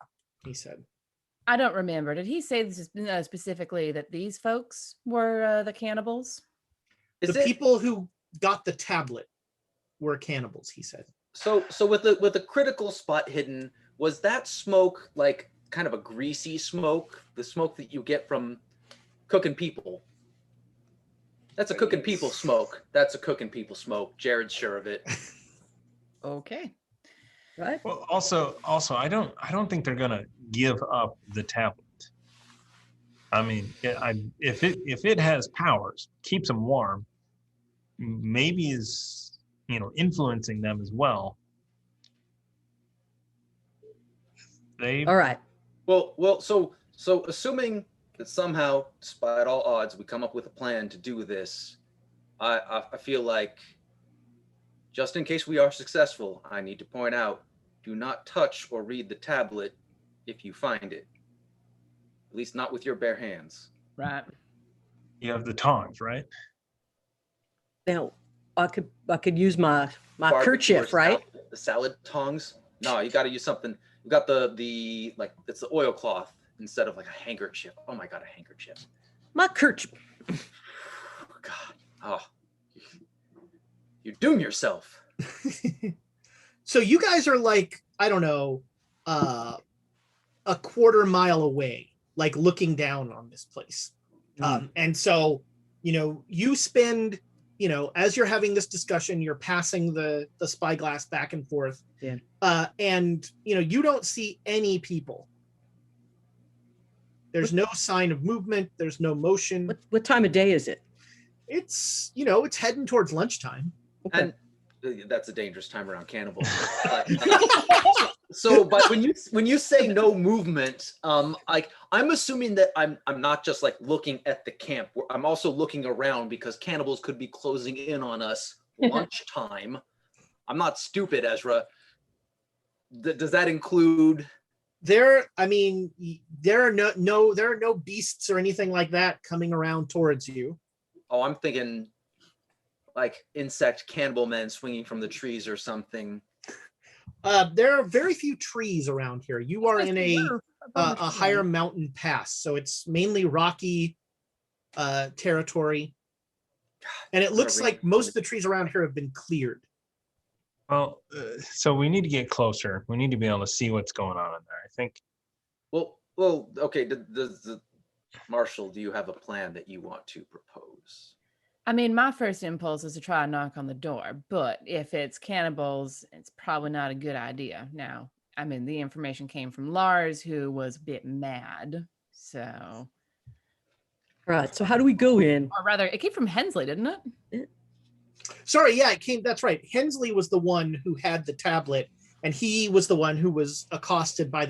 he said. I don't remember. Did he say this specifically that these folks were the cannibals? People who got the tablet were cannibals, he said. So with the critical spot hidden, was that smoke like kind of a greasy smoke, the smoke that you get from cooking people? That's a cooking people smoke. That's a cooking people smoke. Jared's sure of it. Okay. Right. Well, also, I don't think they're gonna give up the tablet. I mean, if it has powers, keeps them warm, maybe is influencing them as well. All right. Well, so assuming that somehow, despite all odds, we come up with a plan to do this, I feel like, just in case we are successful, I need to point out, do not touch or read the tablet if you find it. At least not with your bare hands. Right. You have the tongs, right? Now, I could use my kerchief, right? The salad tongs? No, you got to use something. You got the it's the oilcloth instead of like a handkerchief. Oh my God, a handkerchief. My kerchief. God. Oh. You doom yourself. So you guys are like, I don't know, a quarter mile away, like looking down on this place. And so, you spend, as you're having this discussion, you're passing the spyglass back and forth. Yeah. And, you don't see any people. There's no sign of movement. There's no motion. What time of day is it? It's, it's heading towards lunchtime. Okay. And that's a dangerous time around cannibals. But when you say no movement, I'm assuming that I'm not just like looking at the camp. I'm also looking around because cannibals could be closing in on us lunchtime. I'm not stupid, Ezra. Does that include? There are no beasts or anything like that coming around towards you. Oh, I'm thinking like insect cannibal men swinging from the trees or something. There are very few trees around here. You are in a higher mountain pass, so it's mainly rocky territory. And it looks like most of the trees around here have been cleared. Well, so we need to get closer. We need to be able to see what's going on in there. I think. Well, okay. The Marshall, do you have a plan that you want to propose? I mean, my first impulse is to try and knock on the door, but if it's cannibals, it's probably not a good idea. Now, I mean, the information came from Lars, who was a bit mad, so. Right. So how do we go in? Or rather, it came from Hensley, didn't it? Sorry, yeah, it came. That's right. Hensley was the one who had the tablet, and he was the one who was accosted by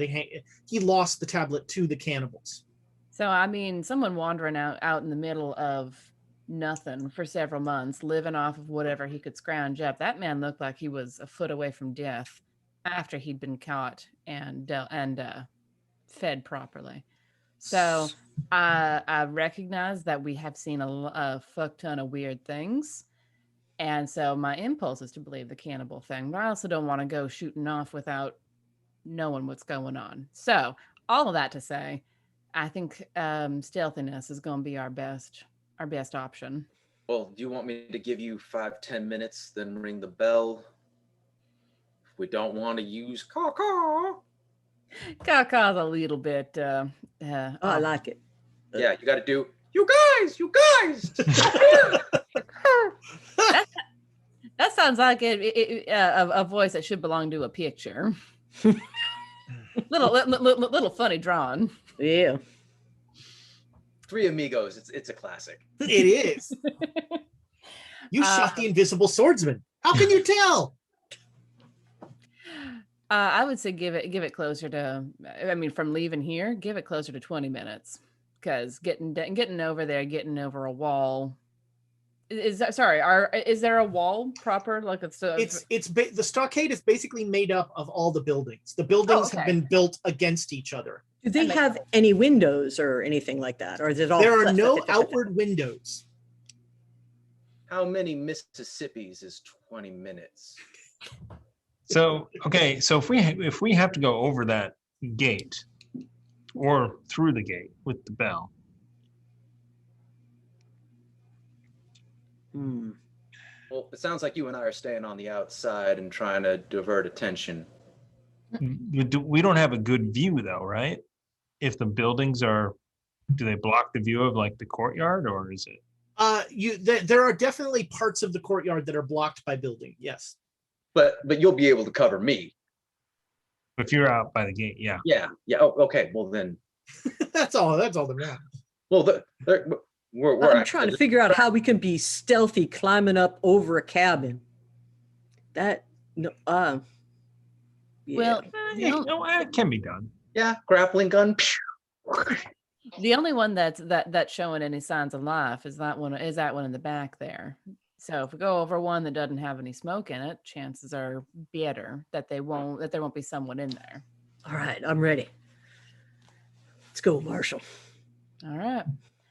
he lost the tablet to the cannibals. So, I mean, someone wandering out in the middle of nothing for several months, living off of whatever he could scrounge up. That man looked like he was a foot away from death after he'd been caught and fed properly. So I recognize that we have seen a fuck ton of weird things. And so my impulse is to believe the cannibal thing, but I also don't want to go shooting off without knowing what's going on. So all of that to say, I think stealthiness is going to be our best option. Well, do you want me to give you 5-10 minutes, then ring the bell? If we don't want to use caw-caw. Caw-caw's a little bit. I like it. Yeah, you got to do, you guys. That sounds like a voice that should belong to a picture. little funny drawn. Yeah. Three Amigos. It's a classic. It is. You shot the invisible swordsman. How can you tell? I would say give it closer to. I mean, from leaving here, give it closer to 20 minutes, because getting over there, getting over a wall. Is there a wall proper? Like the stockade is basically made up of all the buildings. The buildings have been built against each other. Do they have any windows or anything like that, or is it all? There are no outward windows. How many Mississippis is 20 minutes? So okay, so if we have to go over that gate or through the gate with the bell. Well, it sounds like you and I are staying on the outside and trying to divert attention. We don't have a good view though, right? If the buildings do they block the view of like the courtyard, or is it? There are definitely parts of the courtyard that are blocked by building. Yes. But you'll be able to cover me. If you're out by the gate, yeah. Yeah. Oh, okay. Well then. that's all that matters. Well, I'm trying to figure out how we can be stealthy climbing up over a cabin. Yeah. Well, it can be done. Yeah, grappling gun. The only one that's showing any signs of life is that one in the back there. So if we go over one that doesn't have any smoke in it, chances are better that there won't be someone in there. All right, I'm ready. Let's go, Marshall. All right.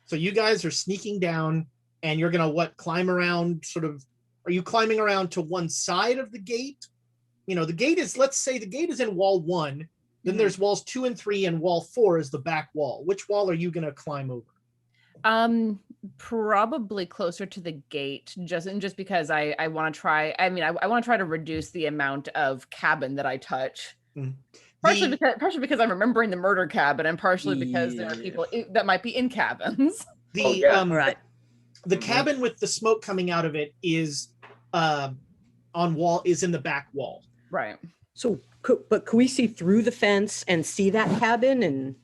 So you guys are sneaking down, and you're gonna climb around sort of. Are you climbing around to one side of the gate? You know, the gate is, let's say the gate is in wall 1, then there's walls 2 and 3, and wall 4 is the back wall. Which wall are you gonna climb over? Probably closer to the gate, just because I want to try. I mean, I want to try to reduce the amount of cabin that I touch. Partially because I'm remembering the murder cabin, and partially because there are people that might be in cabins. Right. The cabin with the smoke coming out of it is in the back wall. Right. So, but can we see through the fence and see that cabin? And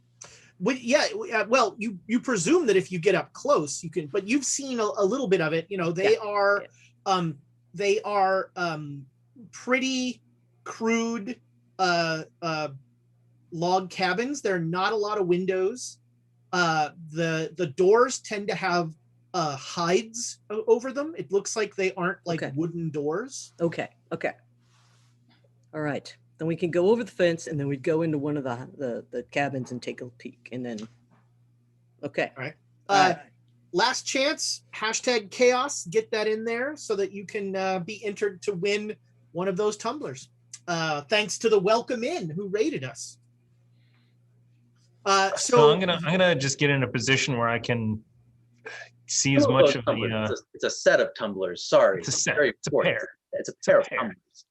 well, you presume that if you get up close, you can. But you've seen a little bit of it. You know, they are pretty crude log cabins. There are not a lot of windows. The doors tend to have hides over them. It looks like they aren't wooden doors. Okay. All right. Then we can go over the fence, and then we'd go into one of the cabins and take a peek, and then. Okay. All right. Last chance. #chaos. Get that in there so that you can be entered to win one of those tumblers. Thanks to the Welcome Inn who rated us. So I'm gonna just get in a position where I can see as Oh, much of tumblers. the. It's a set of tumblers. Sorry, It's a set. Very It's a important. pair. It's a pair of pair. tumblers.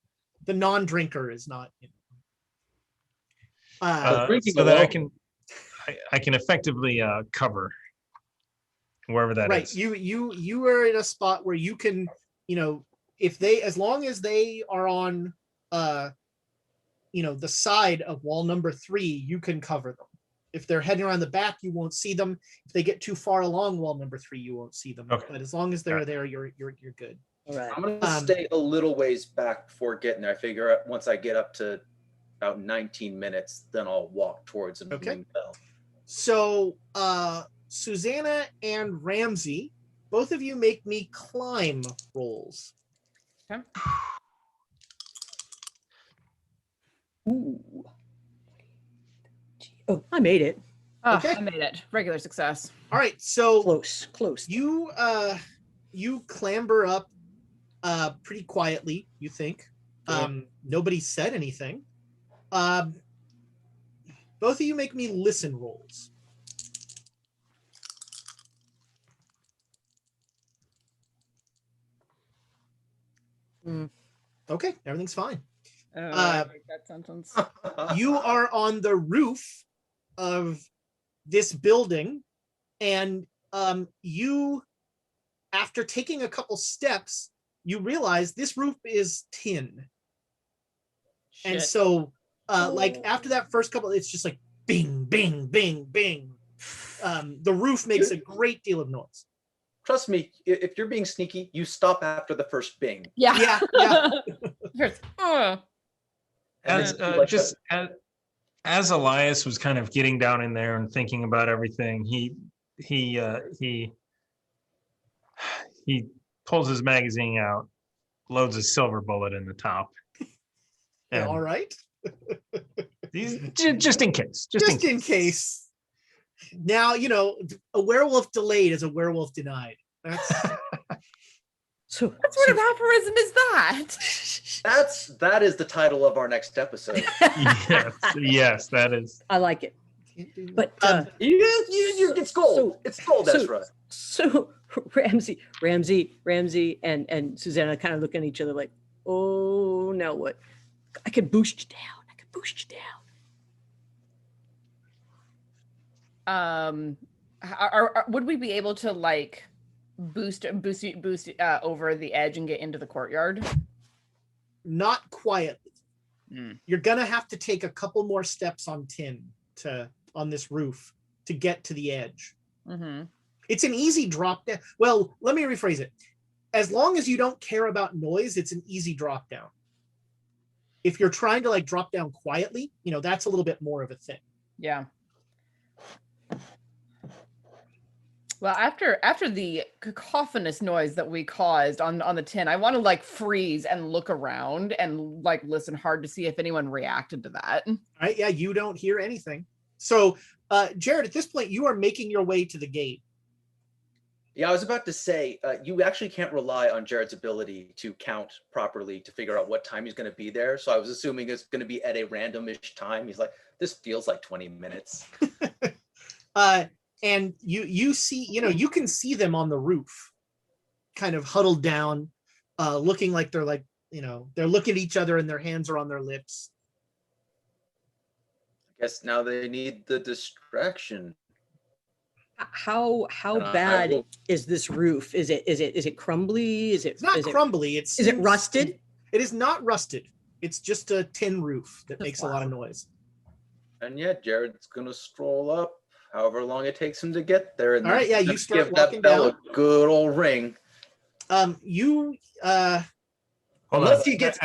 The non-drinker is not. Drinking So that alone. I can effectively cover wherever that is. Right. You are in a spot where you can, if they, as long as they are on, the side of wall number 3, you can cover them. If they're heading around the back, you won't see them. If they get too far along wall number 3, you won't see them. Okay. But as long as they're there, you're good. All right. I'm gonna stay a little ways back before getting there. I figure once I get up to about 19 minutes, then I'll walk towards them. Okay. So Susanna and Ramsey, both of you make me climb rolls. Okay. Ooh. Oh, I made it. Oh, Okay. I made it. Regular success. All right, so Close. you clamber up pretty quietly, you think. Nobody said anything. Both of you make me listen rolls. Okay, everything's fine. I hate that sentence. You are on the roof of this building, and you, after taking a couple steps, you realize this roof is tin. And Shit. so like after that first couple, it's just like bing, bing, bing, bing. The roof makes a great deal of noise. Trust me, if you're being sneaky, you stop after the first bing. Yeah. Yeah. Here's, As as Elias was kind of getting down in there and thinking about everything, he pulls his magazine out, loads a silver bullet in the top. Yeah, And all right. just in case. Just in case. Now, a werewolf delayed is a werewolf denied. That's So what sort of aphorism is that? That is the title of our next episode. yes, that is. I like it. But It's gold. It's gold, Ezra. So Ramsey and Susanna kind of look at each other like, oh, now what? I could boost you down. Would we be able to like boost over the edge and get into the courtyard? not quietly. Mm. You're gonna have to take a couple more steps on on this roof to get to the edge. Mm-hmm. It's an easy drop down. Well, let me rephrase it. As long as you don't care about noise, it's an easy drop down. If you're trying to like drop down quietly, that's a little bit more of a thing. Yeah. Well, after the cacophonous noise that we caused on the tin, I want to like freeze and look around and like listen hard to see if anyone reacted to that. All right, yeah, you don't hear anything. So, Jared, at this point, you are making your way to the gate. Yeah, I was about to say, you actually can't rely on Jared's ability to count properly to figure out what time he's going to be there. So I was assuming it's going to be at a randomish time. He's like, this feels like 20 minutes. And you see, you can see them on the roof, kind of huddled down, looking like they're like, they're looking at each other and their hands are on their lips. I guess now they need the distraction. How bad is this roof? Is it crumbly? It's not crumbly. Is it rusted? It is not rusted. It's just a tin roof that makes a lot of noise. And yet Jared's gonna stroll up, however long it takes him to get there. And all right, yeah, you start give walking that bell down. a good old ring. Hold Unless on. he gets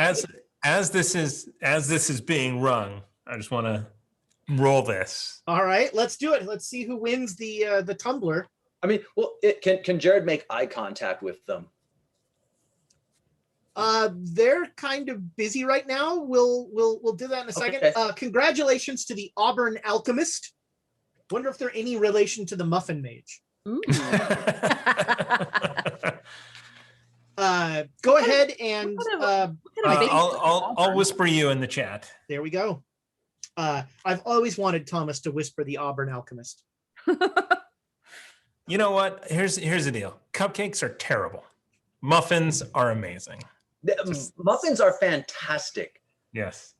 as this is being rung, I just want to roll this. All right, let's do it. Let's see who wins the tumbler. I mean, well, can Jared make eye contact with them? They're kind of busy right now. We'll do that in a second. Okay. Congratulations to the Auburn Alchemist. Wonder if they're any relation to the Muffin Mage. Ooh. Go ahead and I'll whisper you in the chat. there we go. I've always wanted Thomas to whisper the Auburn Alchemist. You know what? Here's the deal. Cupcakes are terrible. Muffins are amazing. Muffins are fantastic. Yes.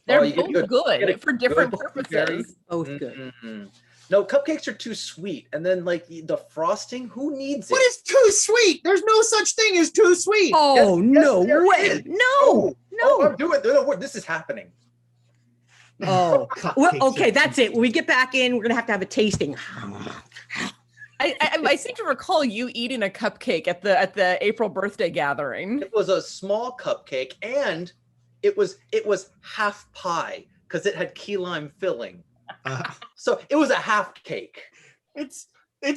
They're you both get good for different good purposes. Both good. No, cupcakes are too sweet, and then like the frosting, who needs it? What is too sweet? There's no such thing as too sweet. Oh, Yes, no there way. is. No. I'm doing. No, this is happening. Oh, well, Cupcakes okay, are that's too it. When we get back in, we're going to have a tasting. I seem to recall you eating a cupcake at the April birthday gathering. It was a small cupcake, and it was half pie because it had key lime filling. So it was a half cake. It's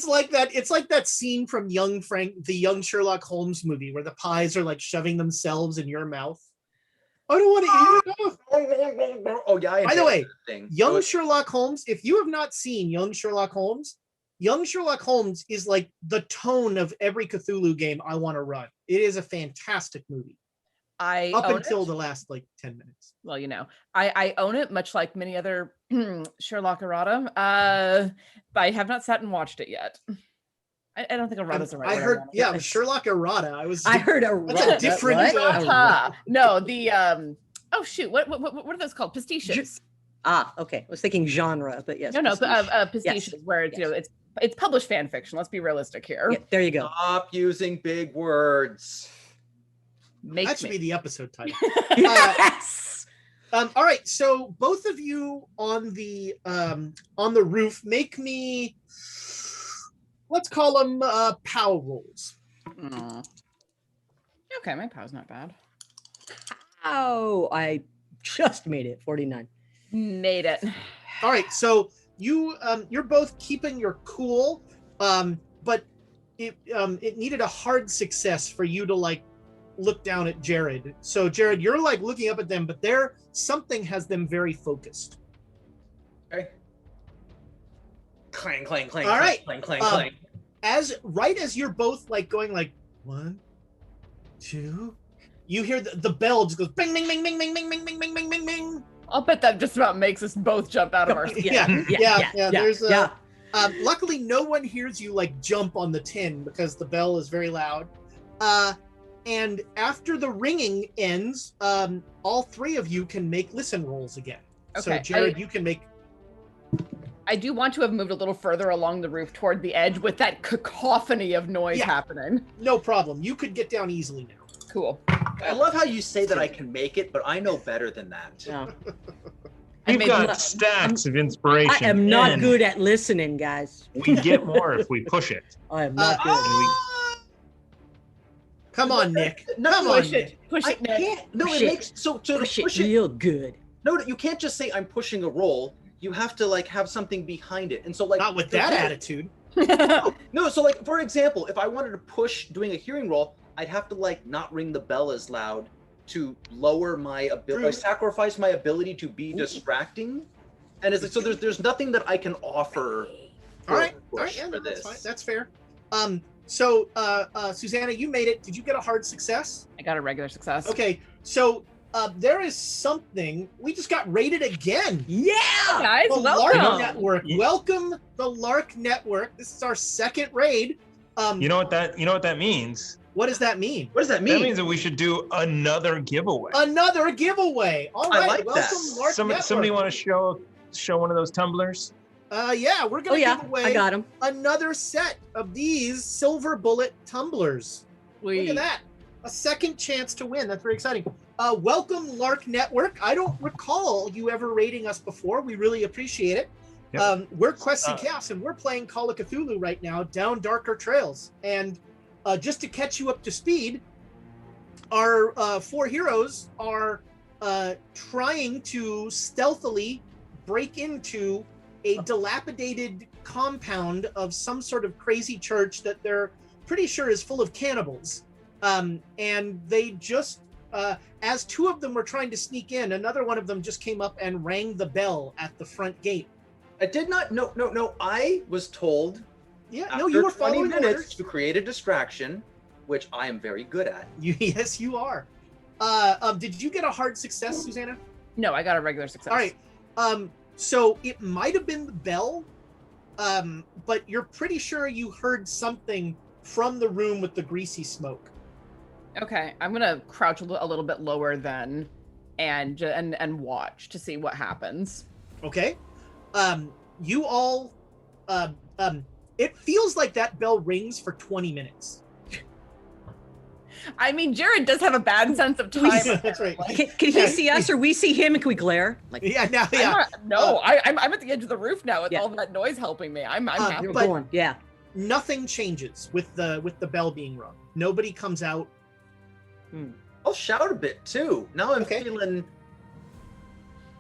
like that. It's like that scene from the young Sherlock Holmes movie where the pies are like shoving themselves in your mouth. I don't want to eat it. Oh yeah. By the way, young Sherlock Holmes. If you have not seen Young Sherlock Holmes is like the tone of every Cthulhu game I want to run. It is a fantastic movie. Up until the last like 10 minutes. Well, you know, I own it, much like many other Sherlock errata. But I have not sat and watched it yet. I don't think errata's the right word. I heard, yeah, Sherlock errata. I heard errata. That's a different. No, the oh shoot, what are those called? Pastiches. Okay. I was thinking genre, but yes. No, pastiches, Yes. where it's, you know, it's published fan fiction. Let's be realistic here. Yeah, there you go. Stop using big words. That should be the episode title. Yes. All right, so both of you on the roof, make me, let's call them POW rolls. Okay, my POW's not bad. Oh, I just made it. 49. Made it. All right, so you're both keeping your cool, but it needed a hard success for you to like look down at Jared. So Jared, you're like looking up at them, but something has them very focused. Okay. Clang, clang, clang. All right. Clang, clang, clang. As you're both like going like 1, 2, you hear the bell just goes bing, bing, bing, bing, bing, bing, bing, bing, bing, bing, bing, bing. I'll bet that just about makes us both jump out of our skin. Yeah. There's luckily no one hears you like jump on the tin because the bell is very loud. And after the ringing ends, all three of you can make listen rolls again. Okay. So Jared, you can make. I do want to have moved a little further along the roof toward the edge with that cacophony of noise happening. No problem. You could get down easily now. Cool. I love how you say that I can make it, but I know better than that. Yeah. We've got stacks of inspiration. I am not good at listening, guys. We get more if we push it. I am not good. Come on, Nick. Push it, Nick. No, Push it it. makes so to Push push it it. real good. No, you can't just say I'm pushing a roll. You have to like have something behind it, and so like not with that attitude. No, so like for example, if I wanted to push doing a hearing roll, I'd have to like not ring the bell as loud to lower my ability, sacrifice my ability to be distracting, and it's like, so there's nothing that I can offer. All right, yeah, no, that's fine. That's fair. So Susanna, you made it. Did you get a hard success? I got a regular success. Okay, so there is something. We just got rated again. Yeah, guys, the welcome. Lark Network. Welcome the Lark Network. This is our second raid. You know what that means? What does that mean? What does that mean? That means that we should do another giveaway. Another giveaway. All right, like welcome that. Lark Network. Somebody want to show one of those tumblers? Yeah, we're gonna give away I got him. another set of these silver bullet tumblers. Look at that. A second chance to win. That's very exciting. Welcome, Lark Network. I don't recall you ever rating us before. We really appreciate it. Yep. We're Quests and Chaos, and we're playing Call of Cthulhu right now, Down Darker Trails. And just to catch you up to speed, our 4 heroes are trying to stealthily break into a dilapidated compound of some sort of crazy church that they're pretty sure is full of cannibals. And they just, as 2 of them were trying to sneak in, another one of them just came up and rang the bell at the front gate. I did not. No. I was told. Yeah. No, you were following 20 minutes orders to create a distraction, which I am very good at. Yes, you are. Did you get a hard success, Susanna? No, I got a regular success. All right. So it might have been the bell, but you're pretty sure you heard something from the room with the greasy smoke. Okay, I'm gonna crouch a little bit lower then, and watch to see what happens. Okay. You all, it feels like that bell rings for 20 minutes. I mean, Jared does have a bad sense of time. That's right. Can he see us or we see him and can we glare? Like, Yeah, now, yeah. I'm at the edge of the roof now with all that noise helping me. I'm happy. we're going. Yeah. Nothing changes with the bell being rung. Nobody comes out. I'll shout a bit too. Now I'm feeling.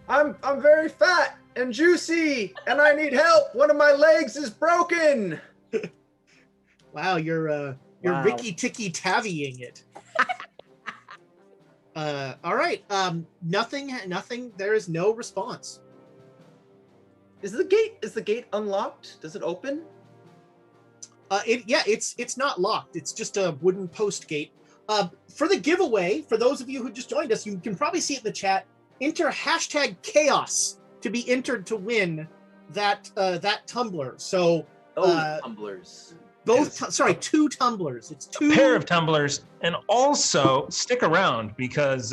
I'm very fat and juicy, and I need help. One of my legs is broken. Wow, you're Ricky Ticky Tavying it. All right. Nothing. There is no response. Is the gate unlocked? Does it open? It's not locked. It's just a wooden post gate. For the giveaway, for those of you who just joined us, you can probably see it in the chat. Enter #chaos to be entered to win that tumbler. So tumblers. Two tumblers. It's two. A pair of tumblers, and also stick around because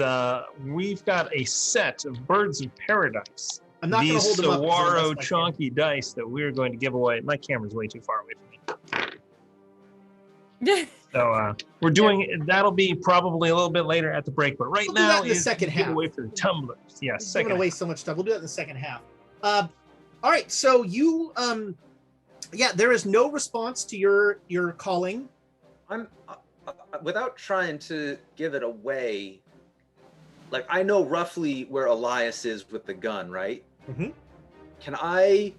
we've got a set of Birds of Paradise. I'm not going to hold them up. Saguaro chonky dice that we're going to give away. My camera's way too far away from me. So we're doing that'll be probably a little bit later at the break, but right now is the second half. Giveaway for the tumblers. Yeah, I'm going to waste so much time. We'll do that in the second half. All right, so you there is no response to your calling. I'm without trying to give it away. Like, I know roughly where Elias is with the gun, right? Mm-hmm. Can I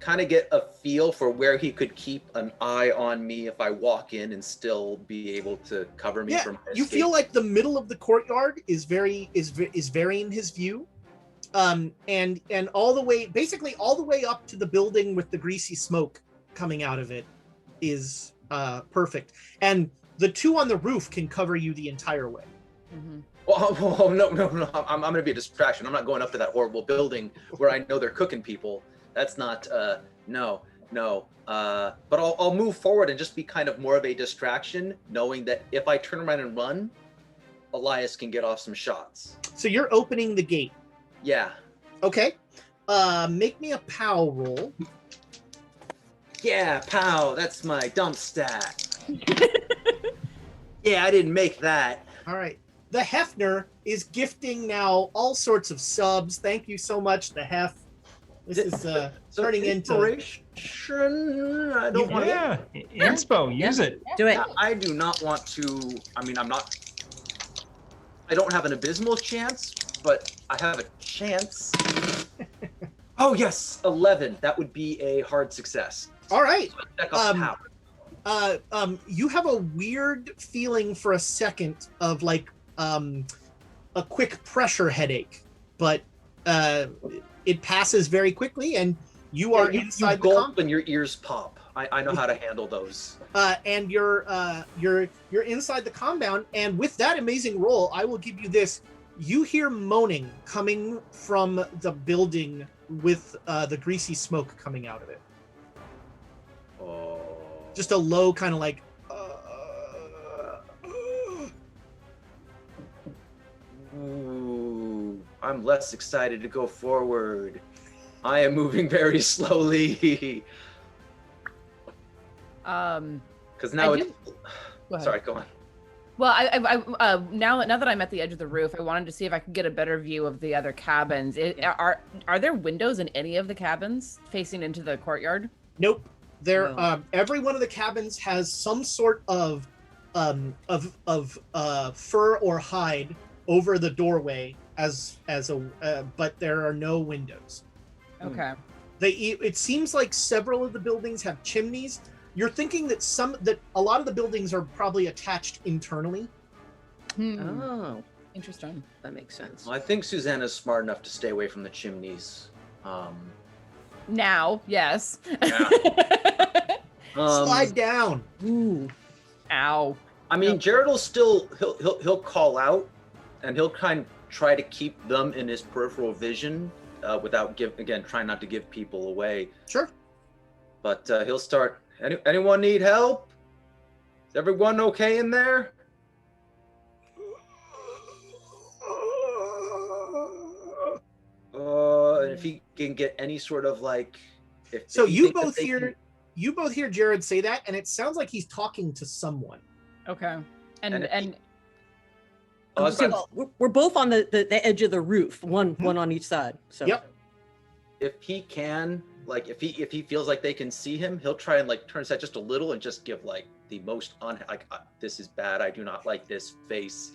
kind of get a feel for where he could keep an eye on me if I walk in and still be able to cover me from escape? You feel like the middle of the courtyard is very in his view, and all the way up to the building with the greasy smoke coming out of it is perfect, and the two on the roof can cover you the entire way. Mm-hmm. Oh, no. I'm going to be a distraction. I'm not going up to that horrible building where I know they're cooking people. That's not, no. But I'll move forward and just be kind of more of a distraction, knowing that if I turn around and run, Elias can get off some shots. So you're opening the gate. Yeah. Okay. Make me a POW roll. Yeah, POW. That's my dump stat. Yeah, I didn't make that. All right. The Hefner is gifting now all sorts of subs. Thank you so much, the Hef. This is turning into inspiration. I don't want to. Yeah, inspo. Use it. Do it. I do not want to. I mean, I don't have an abysmal chance, but I have a chance. Oh yes, 11. That would be a hard success. All right. So check out power. You have a weird feeling for a second of like a quick pressure headache, but it passes very quickly, and you are inside the compound. And your ears pop. I know how to handle those. And you're inside the compound, and with that amazing roll, I will give you this. You hear moaning coming from the building with the greasy smoke coming out of it. Oh. Just a low kind of like. Ooh, I'm less excited to go forward. I am moving very slowly. Because now sorry, go on. Well, I now that I'm at the edge of the roof, I wanted to see if I could get a better view of the other cabins. Are there windows in any of the cabins facing into the courtyard? Nope. Every one of the cabins has some sort of fur or hide over the doorway but there are no windows. Okay. It seems like several of the buildings have chimneys. You're thinking that a lot of the buildings are probably attached internally. Oh, interesting. That makes sense. Well, I think Susanna's smart enough to stay away from the chimneys. Now, yes. Yeah. Slide down. Ooh. Ow. I mean, Jared will still he'll call out, and he'll kind of try to keep them in his peripheral vision without trying not to give people away. Sure. But he'll start. Anyone need help? Is everyone okay in there? And if he can get any sort of like, so you both hear Jared say that, and it sounds like he's talking to someone. Okay. And we're both on the edge of the roof, one on each side. So yep. If he can, like, if he feels like they can see him, he'll try and like turn his head just a little and just give like the most this is bad. I do not like this face.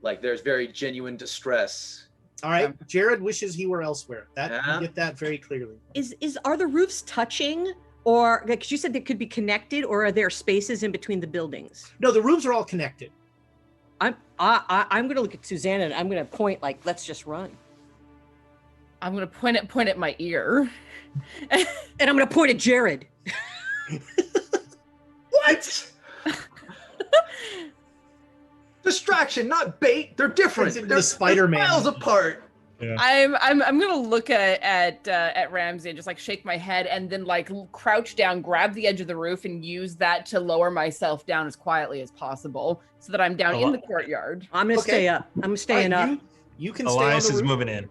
Like there's very genuine distress. All right. Jared wishes he were elsewhere. You get that very clearly. Are the roofs touching, or because you said they could be connected, or are there spaces in between the buildings? No, the roofs are all connected. I'm going to look at Susanna and I'm going to point like, let's just run. I'm going to point at my ear. And I'm going to point at Jared. What? Distraction, not bait. They're different. They're Spider-Man. Miles apart. Yeah. I'm gonna look at Ramsey and just like shake my head and then like crouch down, grab the edge of the roof, and use that to lower myself down as quietly as possible so that I'm down in the courtyard. I'm gonna stay up. I'm staying up. You can Elias stay on the roof. is moving in.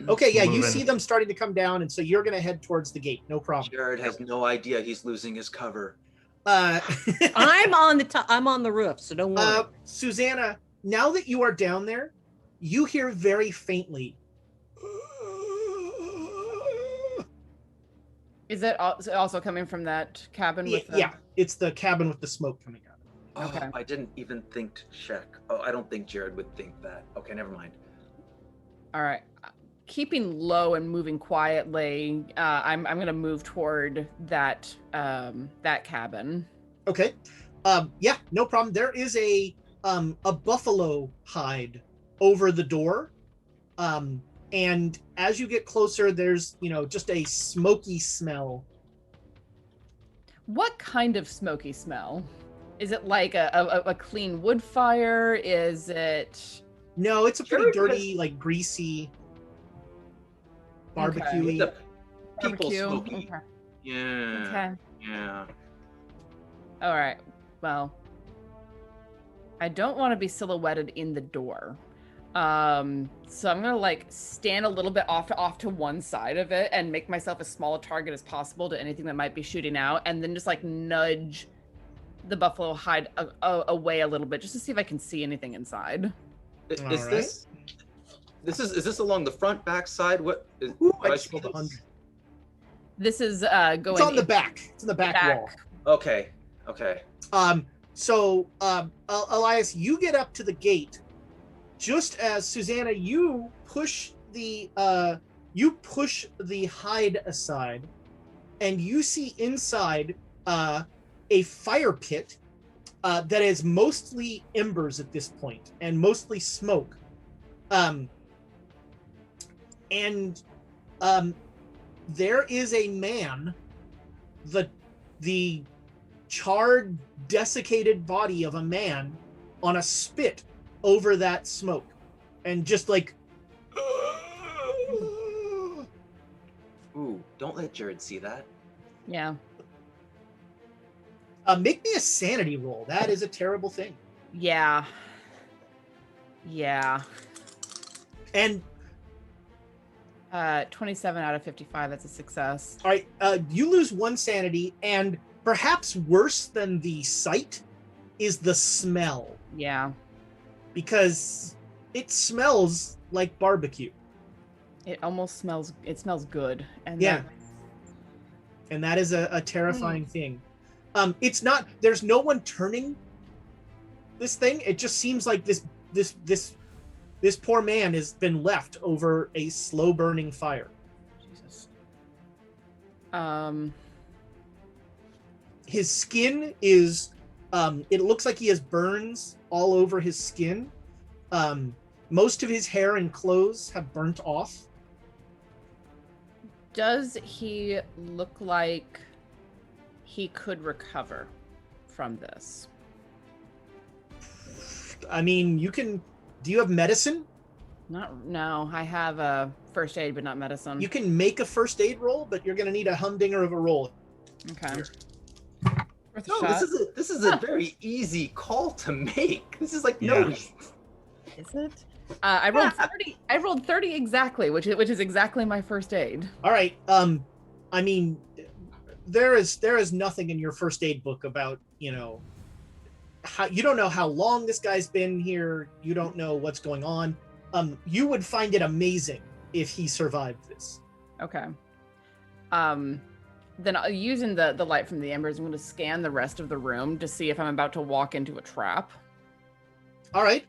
Okay, yeah, you see them starting to come down, and so you're gonna head towards the gate. No problem. Jared has no idea he's losing his cover. I'm on the top. I'm on the roof, so don't worry. Susanna, now that you are down there, you hear very faintly. Is it also coming from that cabin? Yeah, it's the cabin with the smoke coming out. Okay. I didn't even think to check. Oh, I don't think Jared would think that. Okay, never mind. All right. Keeping low and moving quietly, I'm gonna move toward that cabin. Okay. Yeah, no problem. There is a buffalo hide over the door. And as you get closer, there's, just a smoky smell. What kind of smoky smell? Is it like a clean wood fire? Is it? No, it's a pretty dirty, like greasy, barbecue-y. Okay. People smoky. Okay. Yeah. Okay. Yeah. All right. Well, I don't want to be silhouetted in the door. So I'm gonna like stand a little bit off to one side of it and make myself as small a target as possible to anything that might be shooting out, and then just like nudge the buffalo hide away a little bit just to see if I can see anything inside. Is this along the front, back side? What is? I just rolled 100. This is going. It's on the back. It's in the back wall. Okay. So Elias, you get up to the gate. Just as Susanna, you push the hide aside, and you see inside a fire pit that is mostly embers at this point and mostly smoke. There is a man, the charred, desiccated body of a man on a spit over that smoke, and just like ooh, don't let Jared see that. Yeah. Make me a sanity roll. That is a terrible thing. Yeah. And 27 out of 55, that's a success. All right, you lose 1 sanity, and perhaps worse than the sight is the smell. Yeah. Because it smells like barbecue. It almost smells, it smells good. And yeah. And that is a terrifying thing. It's not, there's no one turning this thing. It just seems like this poor man has been left over a slow burning fire. Jesus. His skin is, it looks like he has burns all over his skin. Most of his hair and clothes have burnt off. Does he look like he could recover from this? I mean, do you have medicine? No, I have a first aid, but not medicine. You can make a first aid roll, but you're going to need a humdinger of a roll. Okay. Worth a No, shot. this is a very easy call to make. This is like Yeah. no. Is it? I rolled 30. I rolled 30 exactly, which is exactly my first aid. All right. I mean, there is nothing in your first aid book about, you know, how you don't know how long this guy's been here. You don't know what's going on. You would find it amazing if he survived this. Okay. Then using the light from the embers, I'm going to scan the rest of the room to see if I'm about to walk into a trap. All right.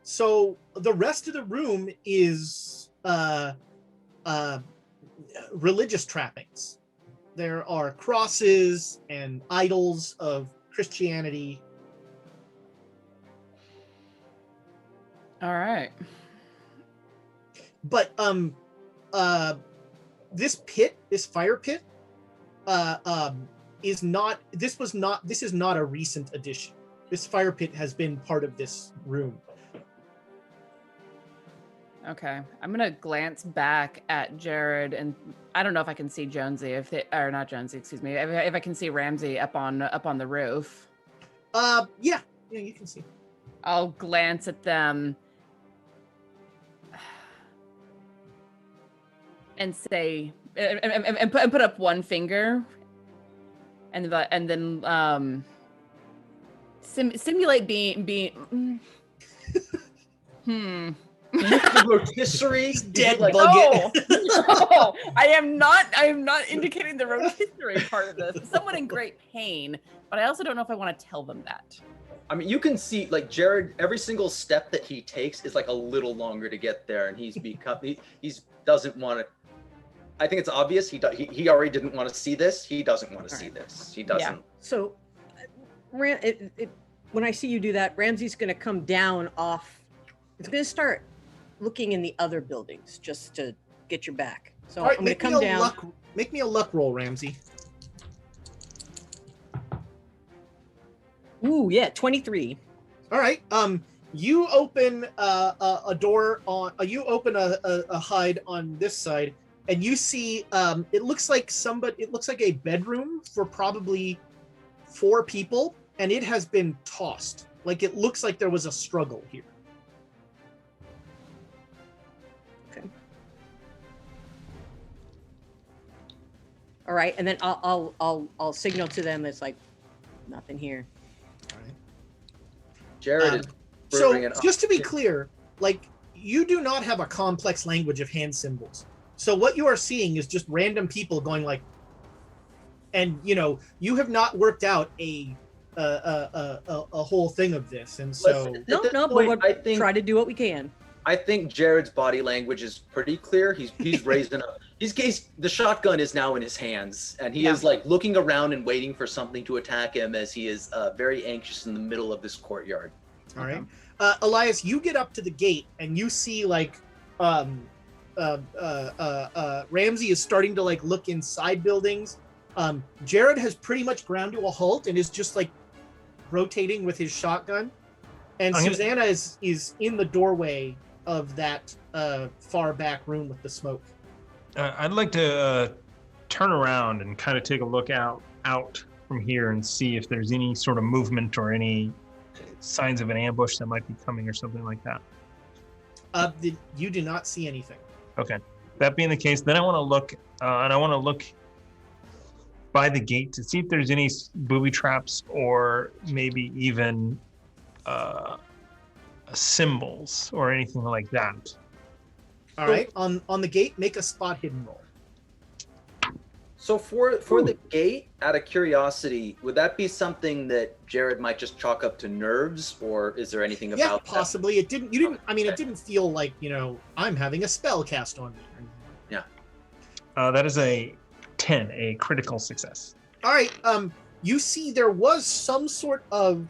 So the rest of the room is religious trappings. There are crosses and idols of Christianity. All right. But this fire pit is not this is not a recent addition. This fire pit has been part of this room. Okay. I'm going to glance back at Jared, and I don't know if I can see Jonesy or not Jonesy, excuse me. If I can see Ramsey up on the roof. Yeah, you can see. I'll glance at them and say, and put up one finger, and then simulate being. Rotisserie Dead like, bug. No, I am not indicating the rotisserie part of this. Someone in great pain, but I also don't know if I want to tell them that. I mean, you can see like Jared. Every single step that he takes is like a little longer to get there, and he doesn't want to. I think it's obvious he already didn't want to see this. He doesn't want to see this. He doesn't. Yeah. So, when I see you do that, Ramsey's going to come down off. It's going to start looking in the other buildings just to get your back. So All right, I'm going to come down. Make me a luck roll, Ramsey. Ooh, yeah, 23. All right. You open a door on. You open a hide on this side, and you see. It looks like a bedroom for probably 4 people, and it has been tossed. Like it looks like there was a struggle here. Okay. All right, and then I'll signal to them. It's like nothing here. All right. Jared is So bringing it just to be up. clear, like you do not have a complex language of hand symbols. So what you are seeing is just random people going like, and you have not worked out a whole thing of this, and so Listen, No, At this but point, we'll I think- try to do what we can. I think Jared's body language is pretty clear. He's raising up. The shotgun is now in his hands, and he is like looking around and waiting for something to attack him as he is very anxious in the middle of this courtyard. all right. Elias, you get up to the gate and you see like Ramsey is starting to like look inside buildings. Jared has pretty much ground to a halt and is just like rotating with his shotgun, and Susanna is in the doorway of that far back room with the smoke. I'd like to turn around and kind of take a look out from here and see if there's any sort of movement or any signs of an ambush that might be coming or something like that. You do not see anything. Okay. That being the case, then I want to look, and I want to look by the gate to see if there's any booby traps or maybe even symbols or anything like that. All right. On the gate, make a spot hidden roll. So for the gate, out of curiosity, would that be something that Jared might just chalk up to nerves, or is there anything Yeah, about possibly. It didn't. It didn't feel like I'm having a spell cast on me. Yeah. That is a 10, a critical success. All right. You see, there was some sort of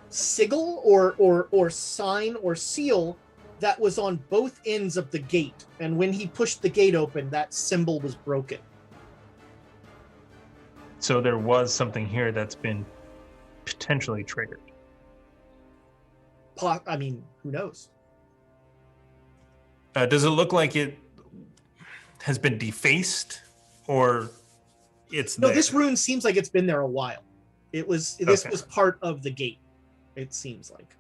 sigil or sign or seal that was on both ends of the gate, and when he pushed the gate open, that symbol was broken. So there was something here that's been potentially triggered. Who knows? Does it look like it has been defaced, or it's No, there? this rune seems like it's been there a while. This was part of the gate. It seems like,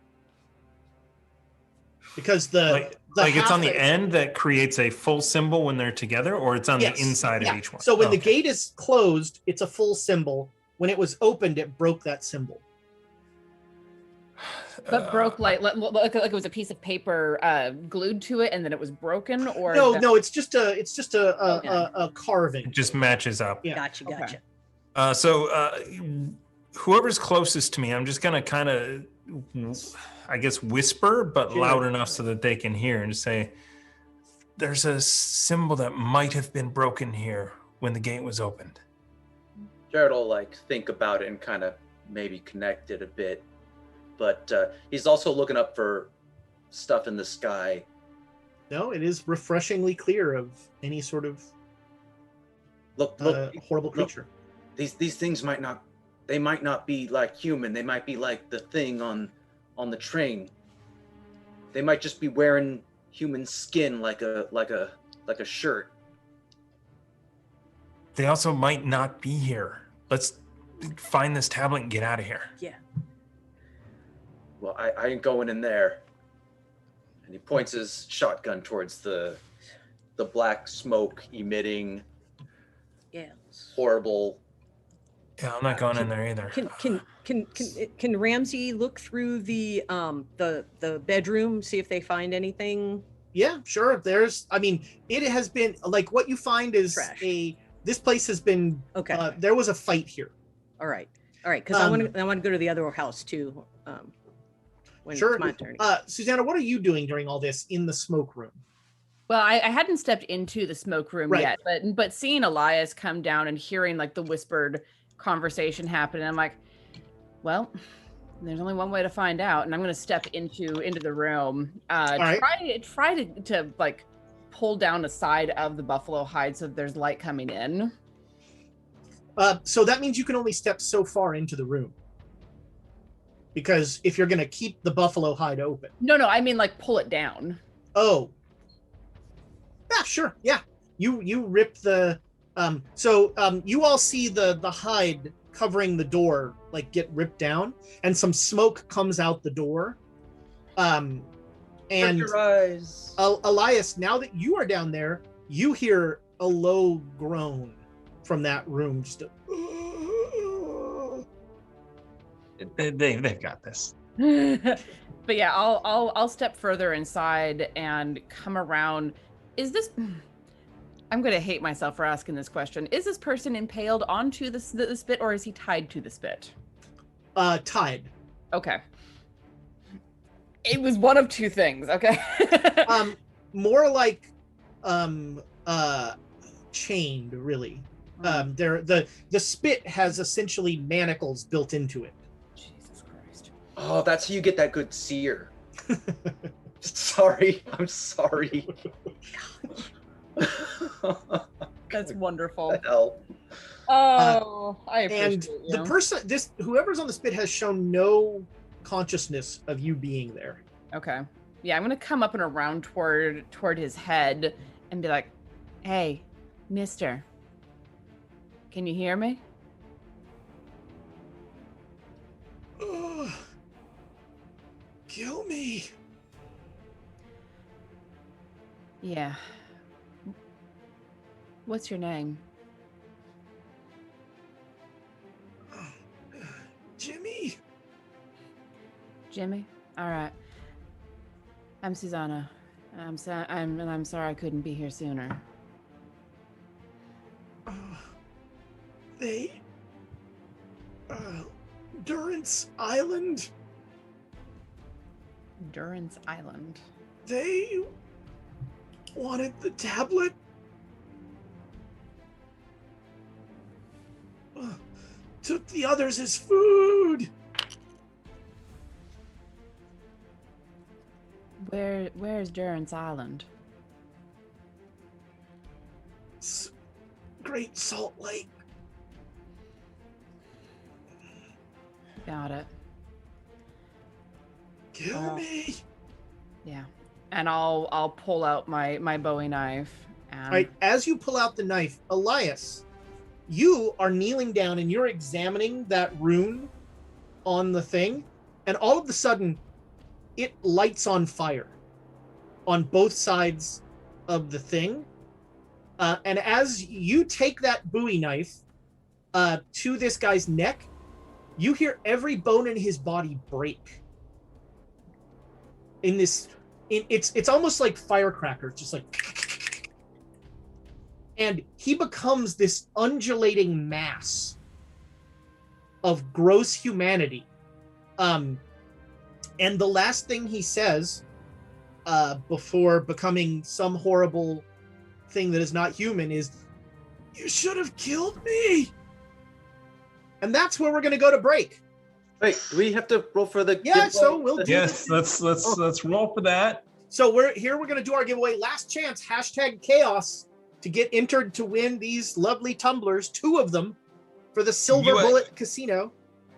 because it's on the end that creates a full symbol when they're together, or it's on the inside of each one. So when the gate is closed, it's a full symbol. When it was opened, it broke that symbol. But broke like it was a piece of paper glued to it, and then it was broken, or no, it's just a carving. It just matches up. Yeah. Gotcha. Whoever's closest to me, I'm just gonna kind of, I guess, whisper, but loud enough so that they can hear, and just say, "There's a symbol that might have been broken here when the gate was opened." Jared will like think about it and kind of maybe connect it a bit, but he's also looking up for stuff in the sky. No, it is refreshingly clear of any sort of look horrible creature. These things might not be like human. They might be like the thing on the train. They might just be wearing human skin like a shirt. They also might not be here. Let's find this tablet and get out of here. Yeah. Well, I ain't going in there. And he points his shotgun towards the black smoke emitting horrible. Yeah, I'm not going in there either. Can Ramsey look through the bedroom, see if they find anything? Yeah, sure. It has been like what you find is trash. This place has been there was a fight here. All right, because I want to go to the other house too. When Sure. it's my turn. Susanna, what are you doing during all this in the smoke room? Well, I hadn't stepped into the smoke room yet, but seeing Elias come down and hearing like the whispered conversation happen, I'm like, well, there's only one way to find out, and I'm going to step into the room. Try to like pull down the side of the buffalo hide so that there's light coming in. So that means you can only step so far into the room, because if you're going to keep the buffalo hide open. No, I mean like pull it down. Oh. Yeah, sure. Yeah. You rip the you all see the hide covering the door like get ripped down, and some smoke comes out the door. And your eyes. Elias, now that you are down there, you hear a low groan from that room. Just They've got this. But yeah, I'll step further inside and come around. Is this? I'm going to hate myself for asking this question. Is this person impaled onto the spit, or is he tied to the spit? Tied. Okay. It was one of two things. Okay. More like chained, really. The spit has essentially manacles built into it. Jesus Christ. Oh, that's how you get that good sear. Sorry, I'm sorry. That's wonderful. What the hell? Oh, I appreciate and you. the person, whoever's on the spit has shown no consciousness of you being there. Okay. Yeah, I'm gonna come up and around toward his head and be like, "Hey, mister, can you hear me?" Kill me. Yeah. What's your name? Jimmy. Jimmy? All right. I'm Susanna. I'm sorry I couldn't be here sooner. Durance Island. Durance Island. They wanted the tablet. Took the others as food. Where's Durance Island? Great Salt Lake. Got it. Kill me. Yeah. And I'll pull out my Bowie knife. And... All right, as you pull out the knife, Elias, you are kneeling down and you're examining that rune on the thing, and all of a sudden, it lights on fire on both sides of the thing. And as you take that Bowie knife to this guy's neck, you hear every bone in his body break. It's almost like firecrackers, just like, and he becomes this undulating mass of gross humanity. And the last thing he says before becoming some horrible thing that is not human is, "You should have killed me." And that's where we're going to go to break. Wait, do we have to roll for the Yeah, giveaway? so we'll do Yes, this. let's roll for that. So we're going to do our giveaway. Last chance, #chaos, to get entered to win these lovely tumblers, 2 of them, for the Silver Bullet Casino.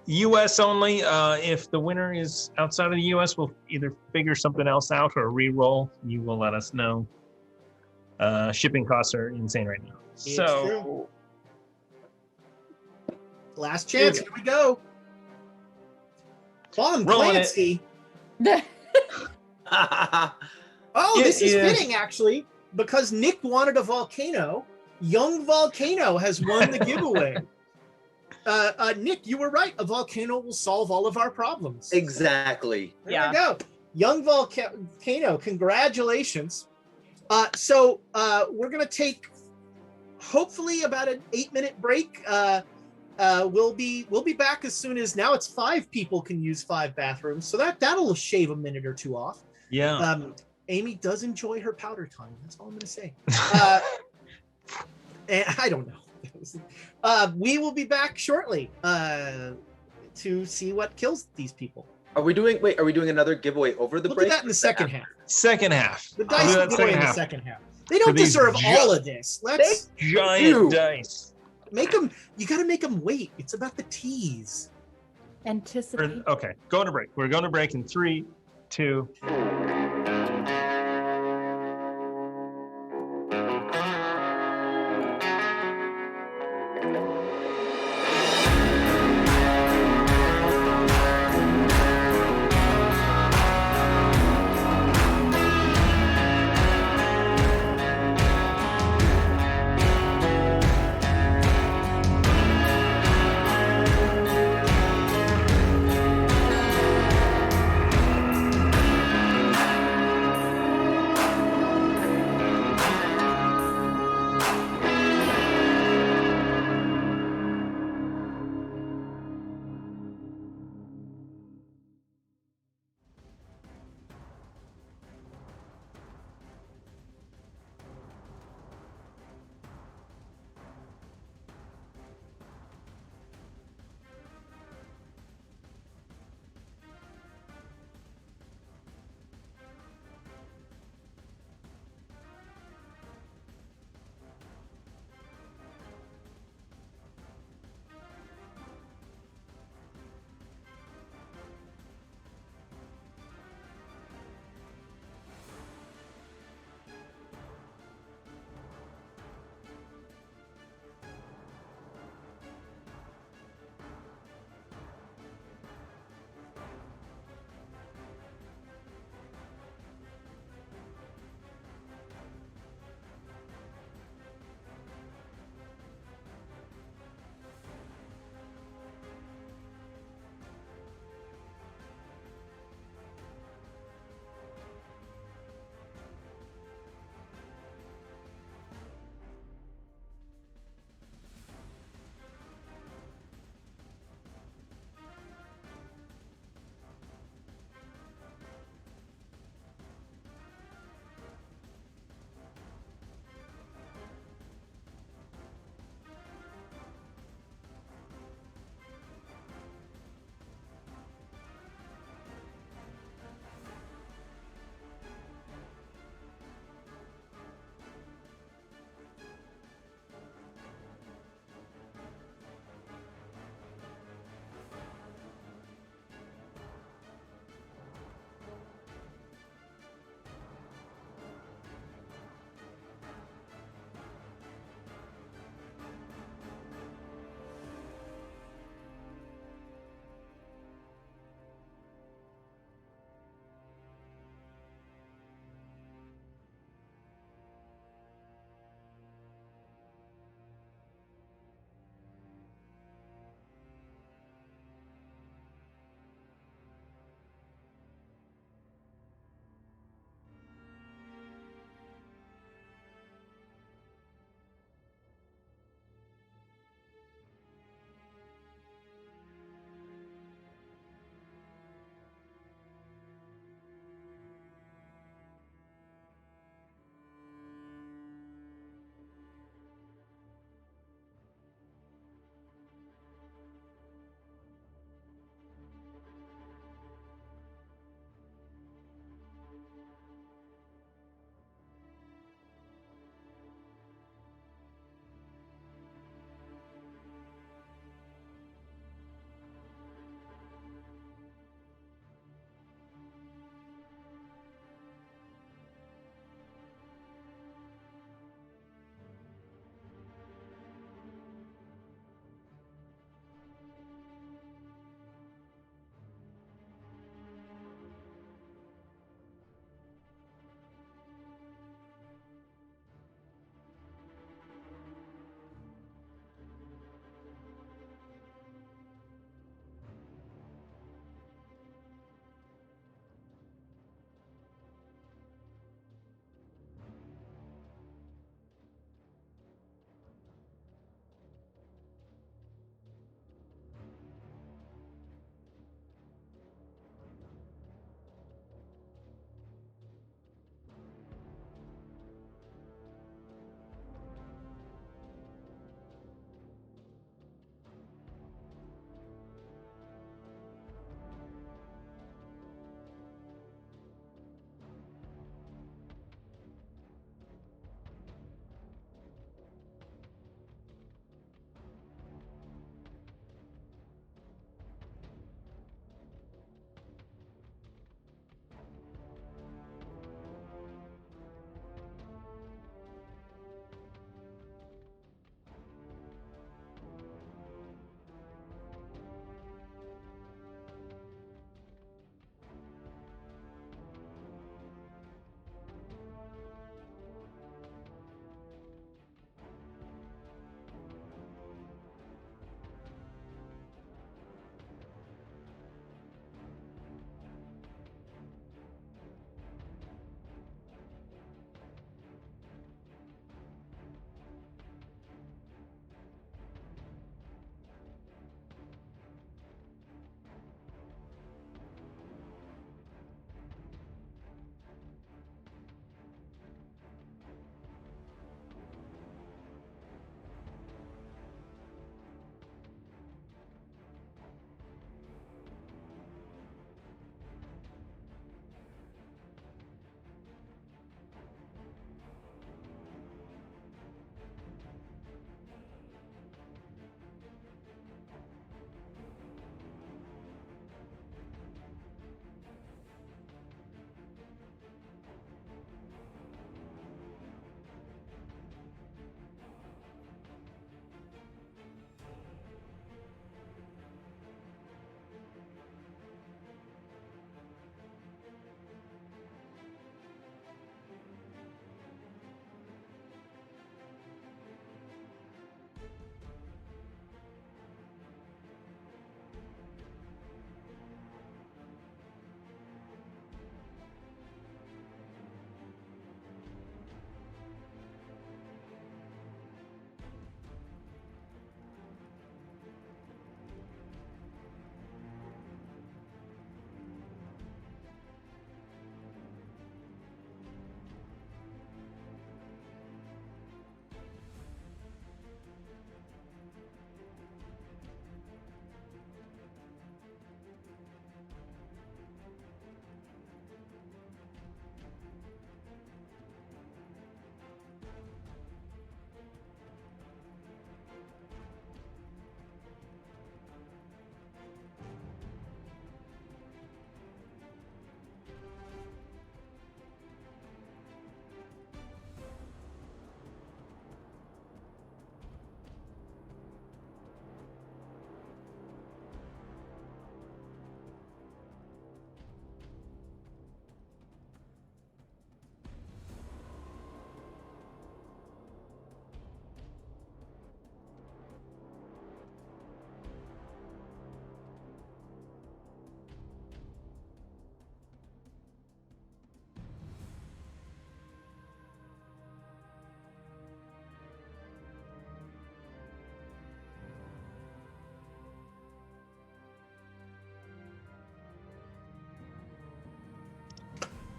US only. If the winner is outside of the US, we'll either figure something else out or re-roll. You will let us know. Shipping costs are insane right now. It's So true. Last chance, here we go. Tom Rolling Clancy. it. Oh, It this is is- fitting, actually, because Nick wanted a volcano. Young Volcano has won the giveaway. Nick, you were right. A volcano will solve all of our problems. Exactly. There we go. Young Volcano, congratulations. So we're going to take hopefully about an 8-minute break. We'll be back as soon as, now it's 5 people can use 5 bathrooms. So that'll shave a minute or 2 off. yeah. Amy does enjoy her powder time. That's all I'm going to say. And I don't know. We will be back shortly to see what kills these people. Are we doing another giveaway over the We'll break? do that in the second half. Second half. The We'll dice do will that go second in the half. second half. They don't these deserve ju- all of this. Let's Giant Ew. dice. make them. You got to make them wait. It's about the tease. Anticipate. Okay, going to break. We're going to break in 3, 2.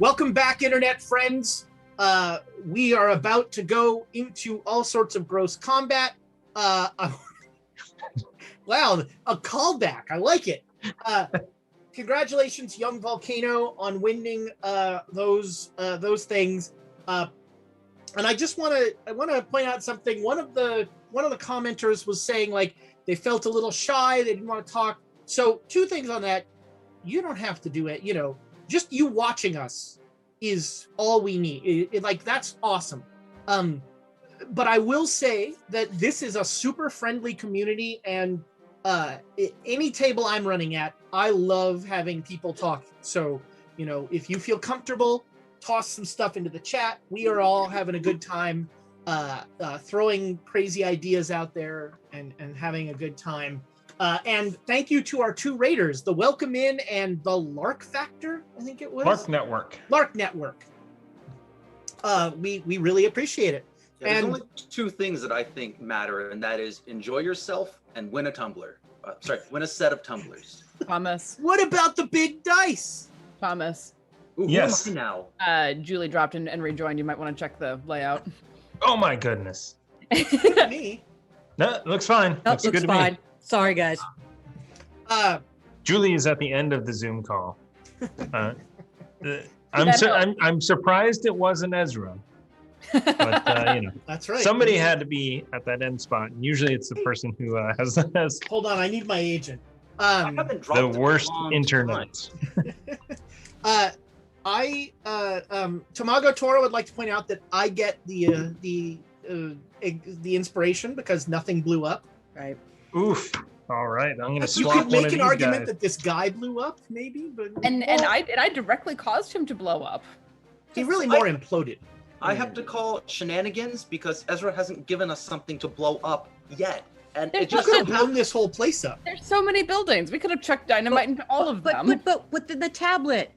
Welcome back, internet friends. We are about to go into all sorts of gross combat. Wow, a callback. I like it. Congratulations, Young Volcano, on winning those things. And I just want to point out something. One of the commenters was saying like they felt a little shy, they didn't want to talk. So 2 things on that. You don't have to do it, just you watching us is all we need. Like that's awesome. But I will say that this is a super friendly community, and any table I'm running at, I love having people talk. So, if you feel comfortable, toss some stuff into the chat. We are all having a good time throwing crazy ideas out there and having a good time. And thank you to our 2 raiders, the Welcome In and the Lark Factor, I think it was. Lark Network. Lark Network. We really appreciate it. Yeah, there's only 2 things that I think matter, and that is enjoy yourself and win a tumbler. Win a set of tumblers. Thomas. What about the big dice? Thomas. Ooh, Yes. Who am I now? Julie dropped in and rejoined. You might want to check the layout. Oh my goodness. Me. No, it looks fine. Nope, Looks looks good to fine. me. Sorry, guys. Julie is at the end of the Zoom call. I'm surprised it wasn't Ezra. But That's right. somebody had to be at that end spot. And usually it's the person who has Hold on, I need my agent. I haven't dropped the in a worst long internet. Tamago Toro would like to point out that I get the inspiration because nothing blew up. Right. Oof. All right, I'm gonna You swap could one make of an these argument guys. that this guy blew up, maybe, but And I directly caused him to blow up. he really more imploded. I have to call shenanigans because Ezra hasn't given us something to blow up yet. And There's it You just could so have blown this whole place up. There's so many buildings. We could have chucked dynamite into all of them. But the tablet.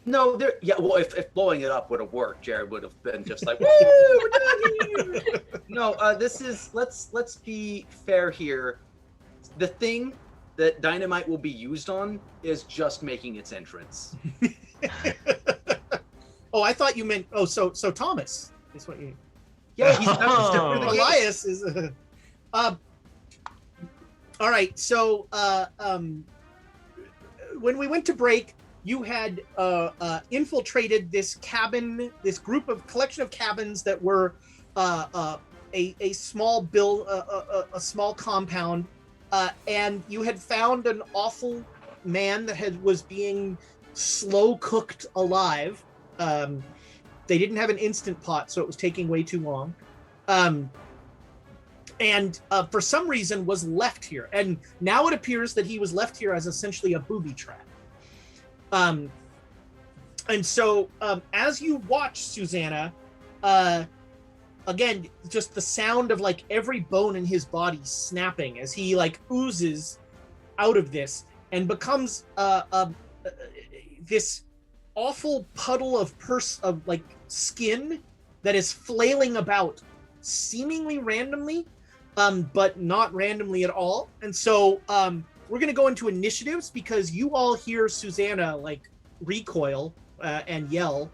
No, well, if blowing it up would have worked, Jared would have been just like, woo, we're done here. No, this is, let's be fair here. The thing that dynamite will be used on is just making its entrance. Oh, I thought you meant, so Thomas is what you, Yeah, he's Elias is, all right, so, when we went to break, you had infiltrated this cabin, this collection of cabins that were a small a small compound, and you had found an awful man that was being slow cooked alive. They didn't have an instant pot, so it was taking way too long. And for some reason was left here. And now it appears that he was left here as essentially a booby trap. And so as you watch Susanna, again, just the sound of like every bone in his body snapping as he like oozes out of this and becomes this awful puddle of like skin that is flailing about seemingly randomly, but not randomly at all. And so we're going to go into initiatives because you all hear Susanna like recoil and yell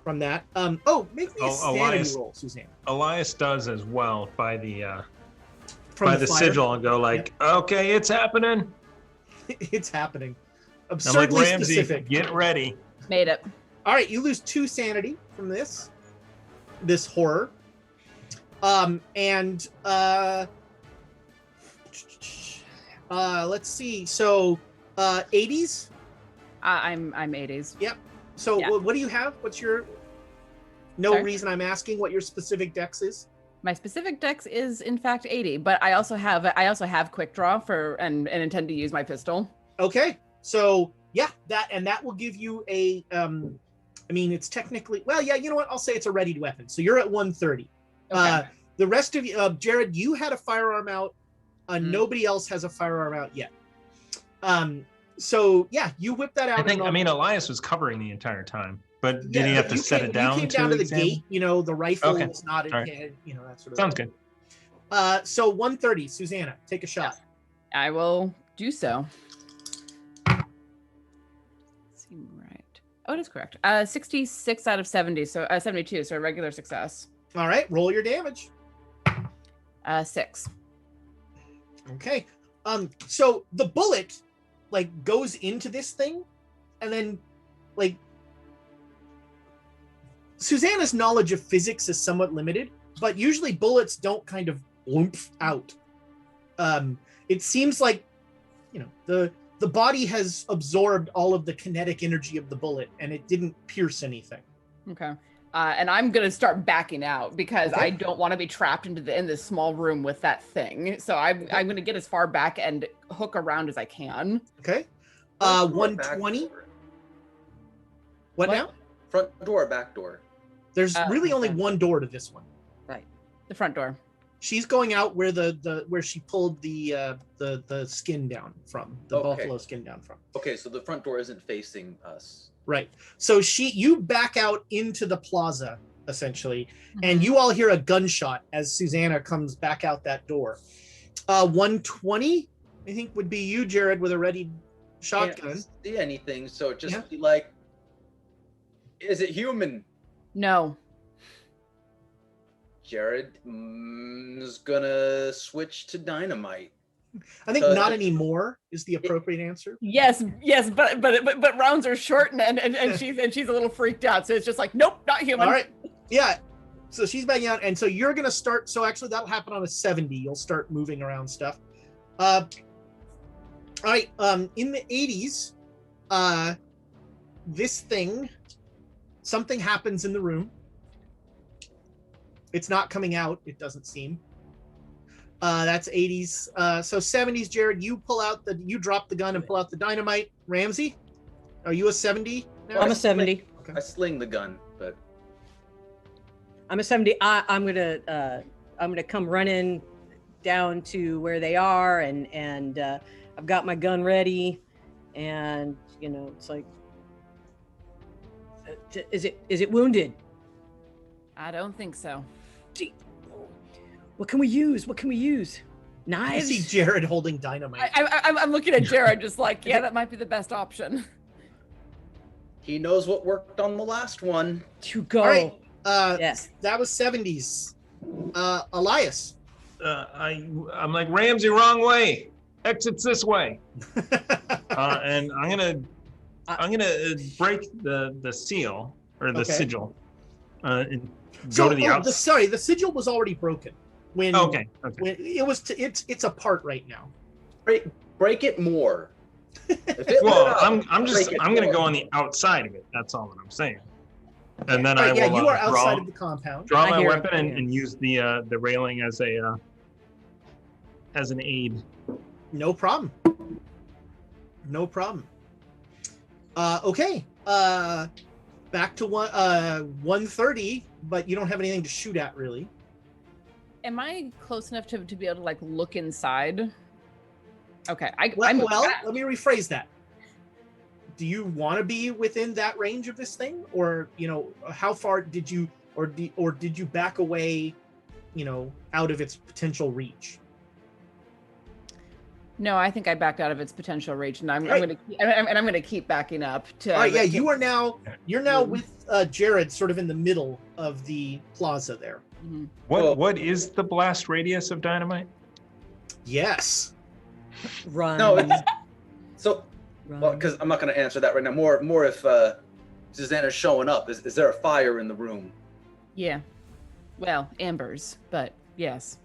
from that. Make me a sanity roll, Susanna. Elias does as well by the From the fire. sigil and go like, okay, it's happening. It's happening. I'm like, Absurdly Ramsey, specific. get ready. Made it. All right, you lose 2 sanity from this horror. Let's see. So 80s? I'm 80s. Yep. So Yeah. what do you have? What's your Sorry? reason I'm asking what your specific dex is? My specific dex is in fact 80, but I also have quick draw and intend to use my pistol. Okay. So yeah, that will give you a I mean it's technically, well, yeah, you know what? I'll say it's a readied weapon. So you're at 130. Okay. The rest of you, Jared, you had a firearm out. Nobody else has a firearm out yet. So yeah, you whip that out. I mean, Elias was covering the entire time, but did he have to set it down? You came down to the examine? gate. The rifle Okay. was not. All right. That sort of. Sounds good. So 130, Susanna, take a shot. I will do so. Seem right. Oh, it is correct. 66 out of 70, so 72, so a regular success. All right, roll your damage. 6. Okay. So the bullet like goes into this thing, and then like Susanna's knowledge of physics is somewhat limited, but usually bullets don't kind of oomph out. It seems like, you know, the body has absorbed all of the kinetic energy of the bullet, and it didn't pierce anything. Okay. And I'm gonna start backing out because Okay. I don't want to be trapped in this small room with that thing. So I'm gonna get as far back and hook around as I can. Okay. Front door, 120. back door. What What? now? Front door, back door. There's really only okay. one door to this one. Right. The front door. She's going out where where she pulled the skin down from, the Okay. buffalo skin down from. Okay, so the front door isn't facing us. Right. So you back out into the plaza essentially, and Mhm. you all hear a gunshot as Susanna comes back out that door. 120, I think, would be you, Jared, with a ready shotgun. Can't see anything, so just Yeah. be like, is it human? No. Jared is gonna switch to dynamite. I think So- not anymore is the appropriate answer. Yes, but rounds are short and she's a little freaked out. So it's just like, nope, not human. All right. Yeah. So she's backing out, and so you're gonna start. So actually, that'll happen on a 70. You'll start moving around stuff. All right. In the 80s, this thing, something happens in the room. It's not coming out. It doesn't seem. That's 80s. So 70s, Jared, you drop the gun and pull out the dynamite. Ramsey, are you a 70? now? I'm a 70. I sling the gun, but I'm a 70. I'm gonna come running down to where they are, and I've got my gun ready, and you know, it's like, is it wounded? I don't think so. What can we use? I Knives? see Jared holding dynamite. I'm looking at Jared just like, yeah, that might be the best option. he knows what worked on the last one. To go. All right. Yes. That was 70s. Elias. I'm like, Ramsey, wrong way. Exits this way. And I'm gonna break the seal or the Okay. sigil, and go to the outside. The sigil was already broken when Okay. when it was it's apart right now. Break it more. If it Well, lit up, I'm break it gonna more. go on the outside of it. That's all that I'm saying. And then All I right, yeah, will you are outside draw, of the compound. draw I my hear it, weapon yeah. and use the railing as a as an aid. No problem. No problem. Okay. Back to 130, but you don't have anything to shoot at really. Am I close enough to be able to like look inside? Okay, Well, let me rephrase that. Do you want to be within that range of this thing, or how far did you, or did you back away, out of its potential reach? No, I think I backed out of its potential reach, and I'm Right. gonna keep backing up to. All right, yeah, you're now with Jared, sort of in the middle of the plaza there. Mhm. What is the blast radius of dynamite? Yes. Run. No, it's so run. well because I'm not going to answer that right now. More if Susanna's showing up. Is there a fire in the room? Yeah. Well, embers, but yes.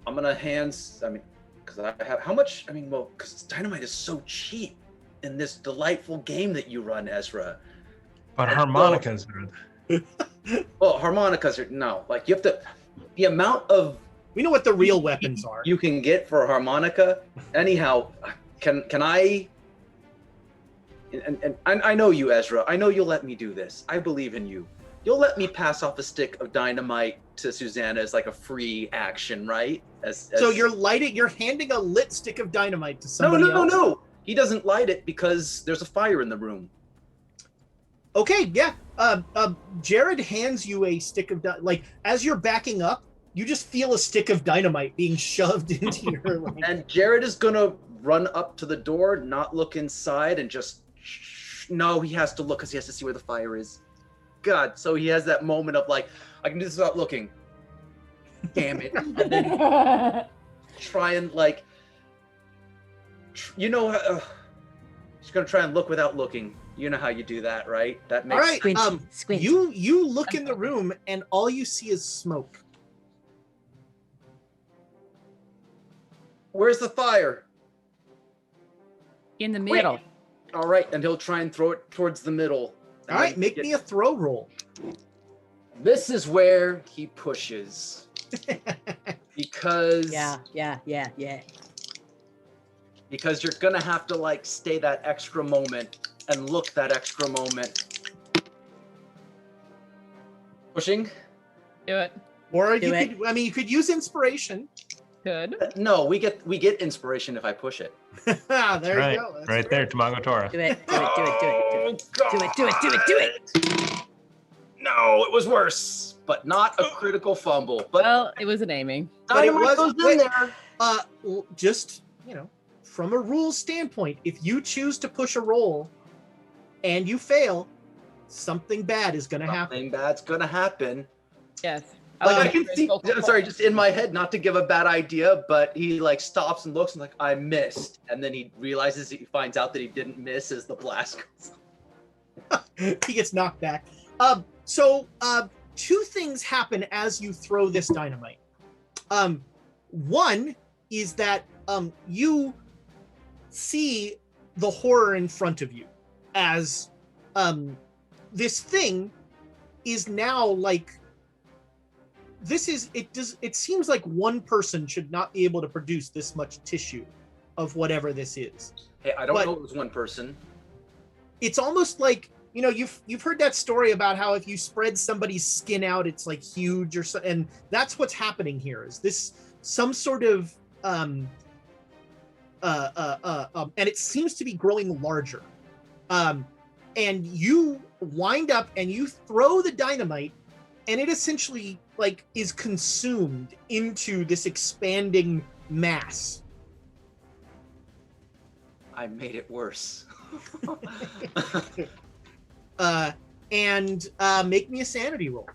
I'm gonna because I have how much? Because dynamite is so cheap in this delightful game that you run, Ezra. But harmonicas are. Well, harmonicas are you have to. The amount of We know what the real weapons are. you can get for a harmonica. Anyhow, can I? And I know you, Ezra. I know you'll let me do this. I believe in you. You'll let me pass off a stick of dynamite to Susanna as like a free action, right? So you're handing a lit stick of dynamite to somebody else? No. He doesn't light it because there's a fire in the room. Okay, yeah. Jared hands you a stick of as you're backing up, you just feel a stick of dynamite being shoved into your And Jared is gonna run up to the door, not look inside, and just No, he has to look because he has to see where the fire is. God, so he has that moment of like, I can do this without looking. Damn it. And then try and like, just gonna try and look without looking. You know how you do that, right? That makes All right. Squint. You look in the room and all you see is smoke. Where's the fire? In the middle. All right, and he'll try and throw it towards the middle. All right, make me a throw roll. This is where he pushes. Because Yeah. Because you're gonna have to like stay that extra moment and look that extra moment. Pushing? Do it. Or Do you it. could, you could use inspiration. Good. No, we get inspiration if I push it. There Right, you go. That's right there, Tamago Tora. Do it. No, it was worse, but not a critical fumble. But Well, it was an aiming. But it dynamite was- goes in there. Just, from a rules standpoint, if you choose to push a roll and you fail, something bad is going to happen. Something bad's gonna happen. Yes. Like I like can his see. vocal I'm sorry, cords. just in my head, not to give a bad idea, but he like stops and looks and like I missed, and then he realizes he finds out that he didn't miss as the blast goes. He gets knocked back. So two things happen as you throw this dynamite. One is that you see the horror in front of you as this thing is now like it seems like one person should not be able to produce this much tissue of whatever this is. Hey, I don't But- know it was one person. It's almost like, you've heard that story about how if you spread somebody's skin out, it's like huge or so, and that's what's happening here. Is this some sort of and it seems to be growing larger. And you wind up and you throw the dynamite, and it essentially like is consumed into this expanding mass. I made it worse. And make me a sanity roll.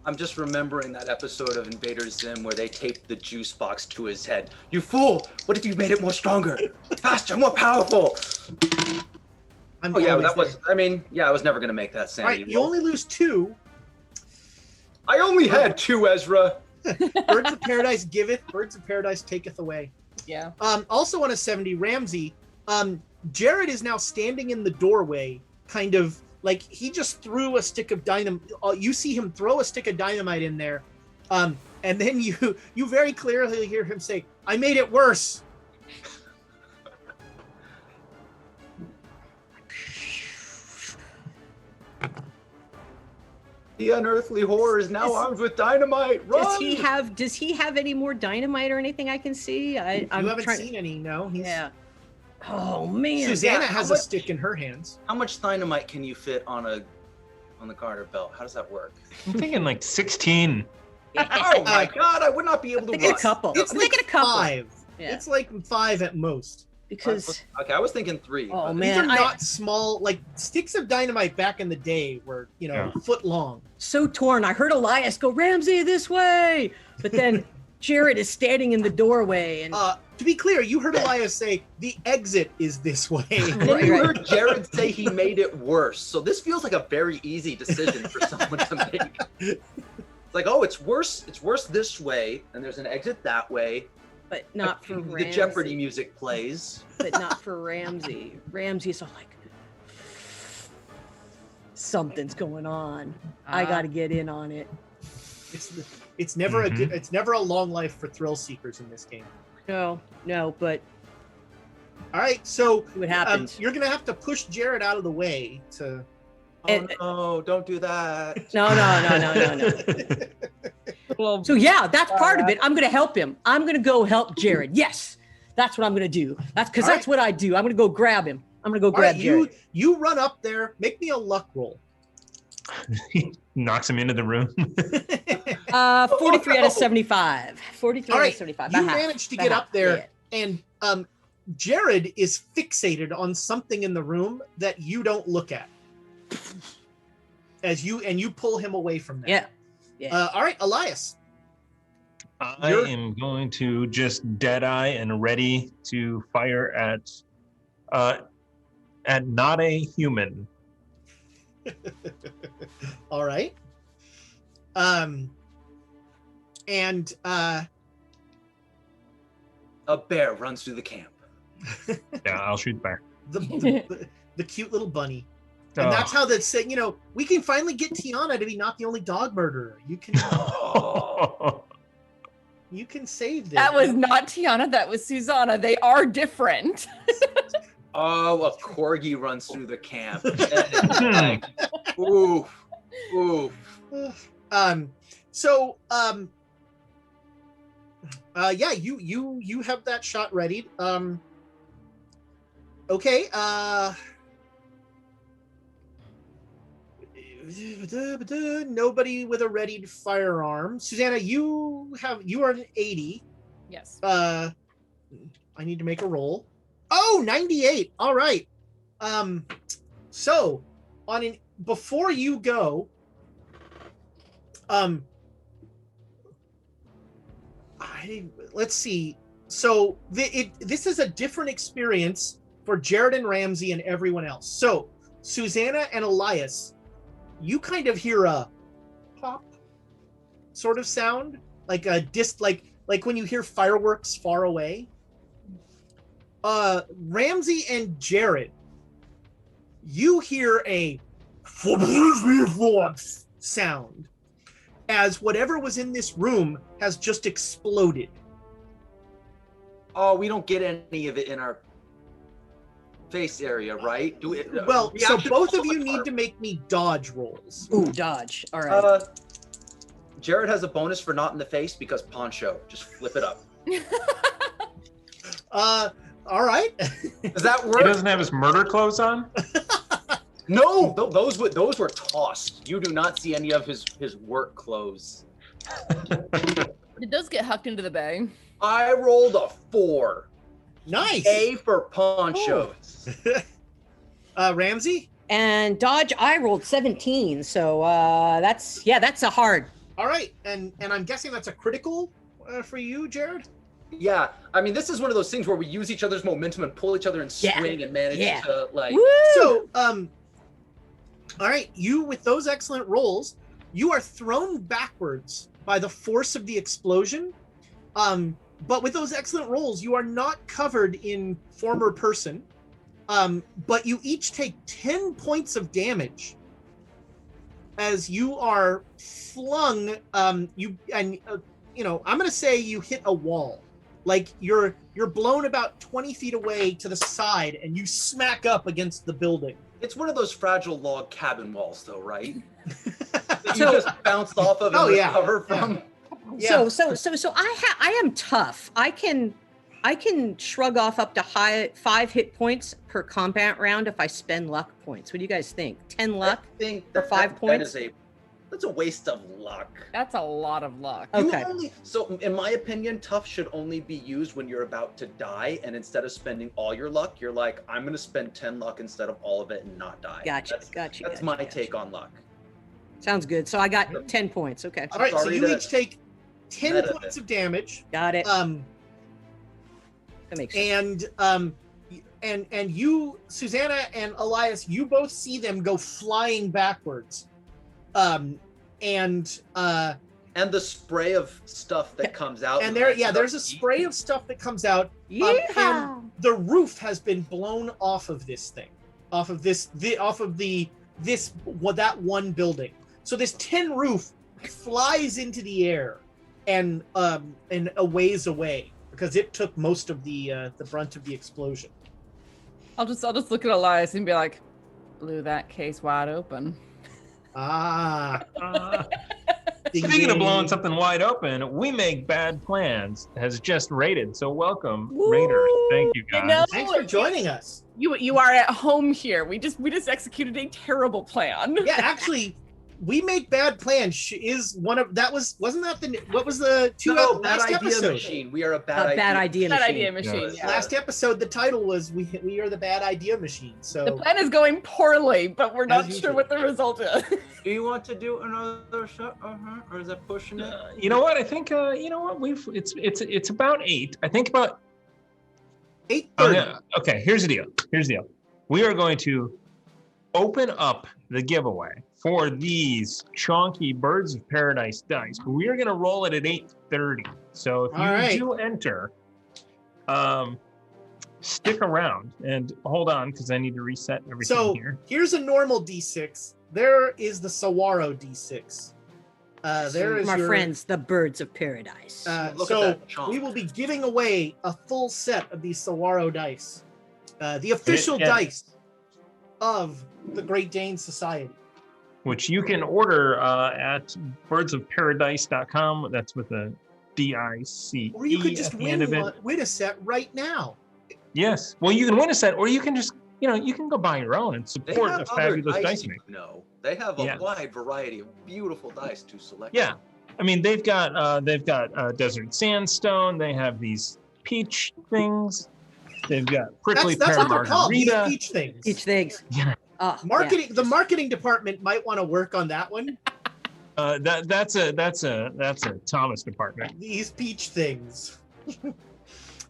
I'm just remembering that episode of Invader Zim where they taped the juice box to his head. You fool! What if you made it more stronger? Faster, more powerful! I'm Oh yeah, always that was, there. I was never gonna make that All sanity right. You roll. only lose 2. I only had 2, Ezra. Birds of Paradise giveth, Birds of Paradise taketh away. Yeah. Also on a 70, Ramsey, Jared is now standing in the doorway, kind of like he just threw a stick of dynamite. You see him throw a stick of dynamite in there, and then you very clearly hear him say, "I made it worse." The unearthly horror is now armed with dynamite. Run! Does he have any more dynamite or anything I can see? You haven't seen any, no? Yeah. Oh man. Susanna Yeah, has how a much- stick in her hands. How much dynamite can you fit on the garter belt? How does that work? I'm thinking like 16. Oh my god, I would not be able to Thinking a run. couple. It's I'm like thinking a couple. 5. Yeah. It's like 5 at most. Because Okay, I was thinking 3. Oh, but- man. These are not small. Like sticks of dynamite back in the day were, Yeah. foot long. so torn. I heard Elias go, Ramsey, this way. But then Jared is standing in the doorway and To be clear, you heard Elias say the exit is this way. Then Right, you right. heard Jared say he made it worse. So this feels like a very easy decision for someone to make. It's like, oh, it's worse. It's worse this way, and there's an exit that way. but not for The Ramsey. Jeopardy music plays. But not for Ramsey. Ramsey's all like, something's going on. I got to get in on it. It's never Mhm. a good. It's never a long life for thrill seekers in this game. No, but All right, so see what happens. you're gonna have to push Jared out of the way to. Oh And- no, don't do that. No. Well, So yeah, that's part of it. I'm going to help him. I'm going to go help Jared. Yes, that's what I'm going to do. That's because All that's what I do. I'm going to go grab him. I'm going to go All grab right, Jared. you run up there. Make me a luck roll. He knocks him into the room. 43 out of 75. 43 All out right, of 75. you About half. managed to About get half. up there, and Jared is fixated on something in the room that you don't look at. As you pull him away from that. Yeah. All right, Elias. I am going to just deadeye and ready to fire at not a human. All right. And a bear runs through the camp. Yeah, I'll shoot the bear. The cute little bunny. And that's how that's said, we can finally get Tiana to be not the only dog murderer. You can you can save this. That was not Tiana, that was Susanna. They are different. Oh, a corgi runs through the camp. Like, oof. Yeah, you have that shot readied. Okay, nobody with a readied firearm. Susanna, you are an 80. Yes. I need to make a roll. Oh, 98. All right. So before you go, let's see. So this is a different experience for Jared and Ramsey and everyone else. So Susanna and Elias, you kind of hear a pop sort of sound, like a like when you hear fireworks far away. Ramsey and Jared, you hear a sound as whatever was in this room has just exploded. Oh, we don't get any of it in our face area, right? Well, so both of you need to make me dodge rolls. Ooh, dodge. All right. Jared has a bonus for not in the face because poncho. Just flip it up. All right. Does that work? He doesn't have his murder clothes on? No, those were tossed. You do not see any of his work clothes. Did those get hucked into the bag? I rolled a 4. Nice. A for ponchos. Ramsey? And dodge, I rolled 17. So that's a hard. All right. And I'm guessing that's a critical for you, Jared? Yeah. I mean, this is one of those things where we use each other's momentum and pull each other and swing and manage to like. Woo! So, all right. You, with those excellent rolls, you are thrown backwards by the force of the explosion. But with those excellent rolls, you are not covered in former person. But you each take 10 points of damage as you are flung. I'm going to say you hit a wall. Like you're blown about 20 feet away to the side and you smack up against the building. It's one of those fragile log cabin walls though, right? That you just bounced off of and recover from. Yeah. So I am tough. I can shrug off up to 5 hit points per combat round if I spend luck points. What do you guys think? 10 luck for 5 points? That's a waste of luck. That's a lot of luck. Okay. So in my opinion, tough should only be used when you're about to die, and instead of spending all your luck, you're like, I'm going to spend 10 luck instead of all of it and not die. Gotcha. That's my take on luck. Sounds good. So I got 10 points. Okay. All right. So you each take 10 points of damage. Got it. That makes sense. And you, Susanna and Elias, you both see them go flying backwards. And the spray of stuff that comes out. And there's a spray of stuff that comes out. And the roof has been blown off of this thing, that one building. So this tin roof flies into the air and a ways away because it took most of the brunt of the explosion. I'll just look at Elias and be like, blew that case wide open. Speaking of blowing something wide open, We Make Bad Plans has just raided. So welcome, Raiders. Thank you guys. Thanks for joining us. You are at home here. We just executed a terrible plan. Yeah, actually, We make bad plans is one of that wasn't that the what was the bad last idea episode? machine. We are a bad Bad idea Bad machine. idea machine. Yes. Yeah. Last episode, the title was we are the bad idea machine. So The plan is going poorly, but we're not As sure usual. what the result is. Do you want to do another shot? Or is that pushing it? You know what? I think you know what it's about 8. I think about 8:30. okay, here's the deal. We are going to open up the giveaway for these chonky Birds of Paradise dice. We are going to roll it at 8:30. So if you All right. do enter, stick around and hold on because I need to reset everything So here. here's a normal D6. There is the Sawaro D6. There is Our your friends, the Birds of Paradise. Look so at that chonk. we will be giving away a full set of these Sawaro dice, the official Yeah. dice of the Great Dane Society. Which you can order at birdsofparadise.com. That's with a DICE. Or you could just at the end of it. win a set right now. Yes. Well, you can win a set, or you can just, you can go buy your own and They support have a other fabulous dice dice you maker. know. They have a Yeah. wide variety of beautiful dice to select. Yeah. I mean, they've got desert sandstone. They have these peach things. They've got prickly That's pear what they're called. These margarita. peach things. Each things. Yeah. Oh, Marketing. The marketing department might want to work on that one. That's a Thomas department. These peach things.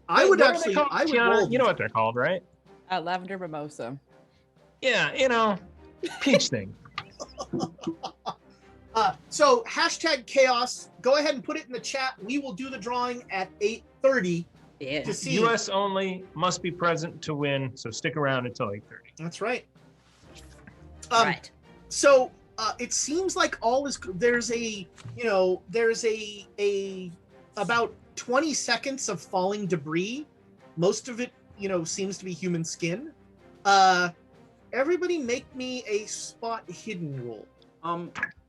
I Hey, would what are they actually. called, I would Tiana? roll. You know these. what they're called, right? Lavender mimosa. Yeah, peach thing. So hashtag chaos. Go ahead and put it in the chat. We will do the drawing at 8:30 Yeah. to see. U.S. only, must be present to win. So stick around until 8:30. That's right. Right. So it seems like all is. There's a about 20 seconds of falling debris. Most of it, seems to be human skin. Everybody make me a spot hidden roll.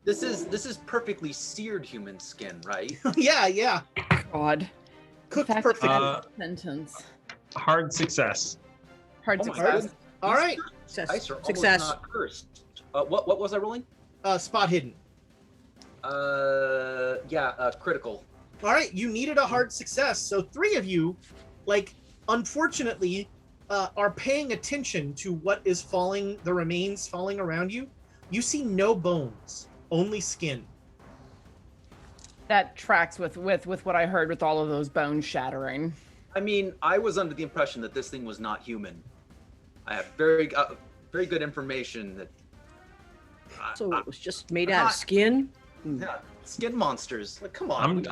This is perfectly seared human skin, right? yeah. God. Cooked Fact- perfectly. Sentence. Hard success. Hard Oh my success. God. All right. Dice are almost Success. not cursed. What was I rolling? Spot hidden. Critical. All right. You needed a hard success. So 3 of you, unfortunately, are paying attention to what is falling, the remains falling around you. You see no bones, only skin. That tracks with what I heard with all of those bones shattering. I mean, I was under the impression that this thing was not human. I have very good information that. So it was just made out of skin. Yeah, skin monsters. Like, come on.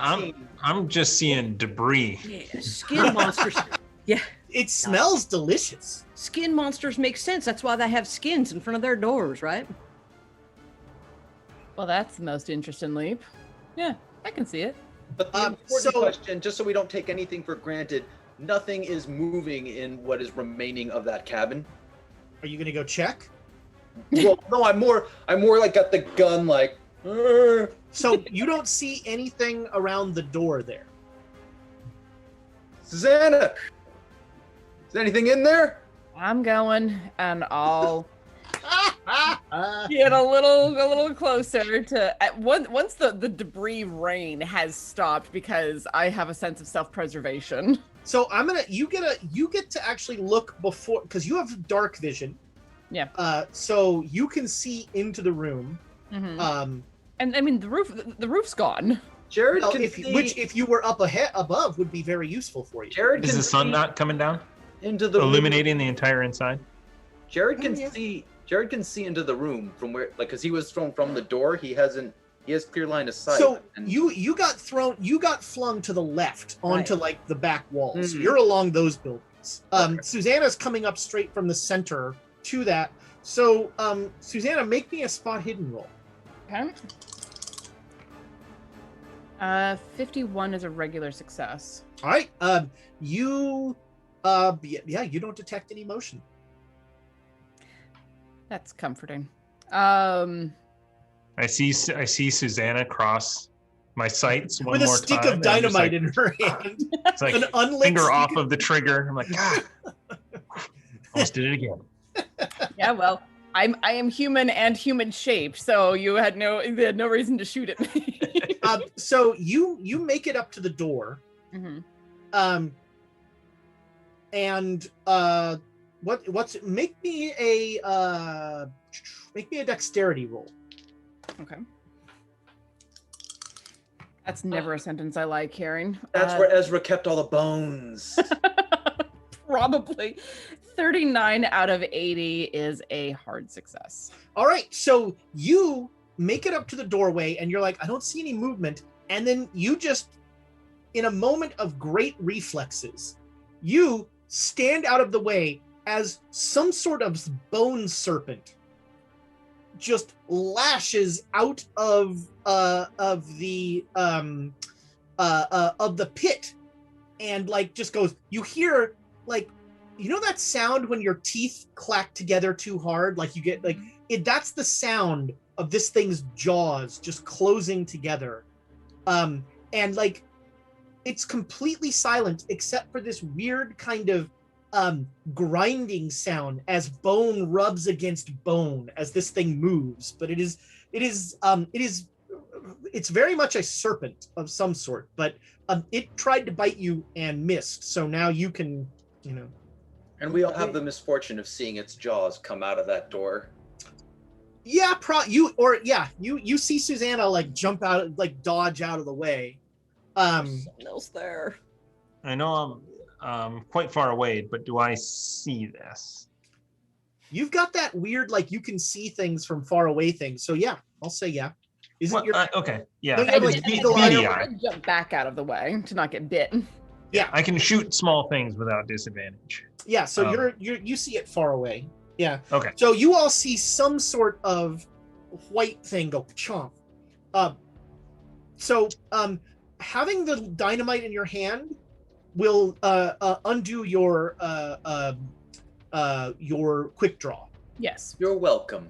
I'm just seeing debris. Yeah, skin monsters. Yeah, It smells delicious. skin monsters make sense. That's why they have skins in front of their doors, right? Well, that's the most interesting leap. Yeah, I can see it. But the important so- question, just so we don't take anything for granted, nothing is moving in what is remaining of that cabin. Are you gonna go check? Well, no, I'm more like got the gun like. "Arr." So you don't see anything around the door there. Susanna, is there anything in there? I'm going, and I'll get a little closer to once the debris rain has stopped, because I have a sense of self-preservation. So you get to actually look before, because you have dark vision. Yeah. So you can see into the room. Mhm. And I mean the roof's gone. Jared Well, can see. which if you were up above would be very useful for you. Jared Is can the sun see not coming down? into the room. Illuminating the entire inside? Jared can Oh, yeah. see. Jared can see into the room from where, because he was from the door. He has clear line of sight. So and you got flung to the left onto like the back wall. So Mhm. you're along those buildings. Okay. Susanna's coming up straight from the center to that. So Susanna, make me a spot hidden roll. Okay. 51 is a regular success. All right. You don't detect any motion. That's comforting. I see Susanna cross my sights one With a more stick time. of and I'm just dynamite like, in her hand. it's like An unlit finger stick off of- of the trigger. I'm like, God, almost did it again. Yeah, well, I am human and human shaped, so you had no reason to shoot at me. So you make it up to the door. Mm-hmm. And make me a dexterity roll. Okay. That's never a sentence I like hearing. That's where Ezra kept all the bones. Probably 39 out of 80 is a hard success. All right, so you make it up to the doorway and you're like, I don't see any movement. And then you just, in a moment of great reflexes, you stand out of the way as some sort of bone serpent just lashes out of the pit and like just goes. You hear like, you know that sound when your teeth clack together too hard, like you get like it. That's the sound of this thing's jaws just closing together, and like it's completely silent except for this weird kind of grinding sound as bone rubs against bone as this thing moves. But it's very much a serpent of some sort, but it tried to bite you and missed. So now you can, you know. And we all have the misfortune of seeing its jaws come out of that door. Yeah, you see Susanna like jump out, like dodge out of the way. Something else there. I know I'm quite far away, but do I see this? You've got that weird, like you can see things from far away things. So yeah, I'll say yeah. Well, okay, yeah. Don't you have, like, eagle eye? eye. Jump back out of the way to not get bit. Yeah, I can shoot small things without disadvantage. Yeah, so you see it far away. Yeah. Okay. So you all see some sort of white thing go chomp. Having the dynamite in your hand will undo your quick draw. Yes. You're welcome.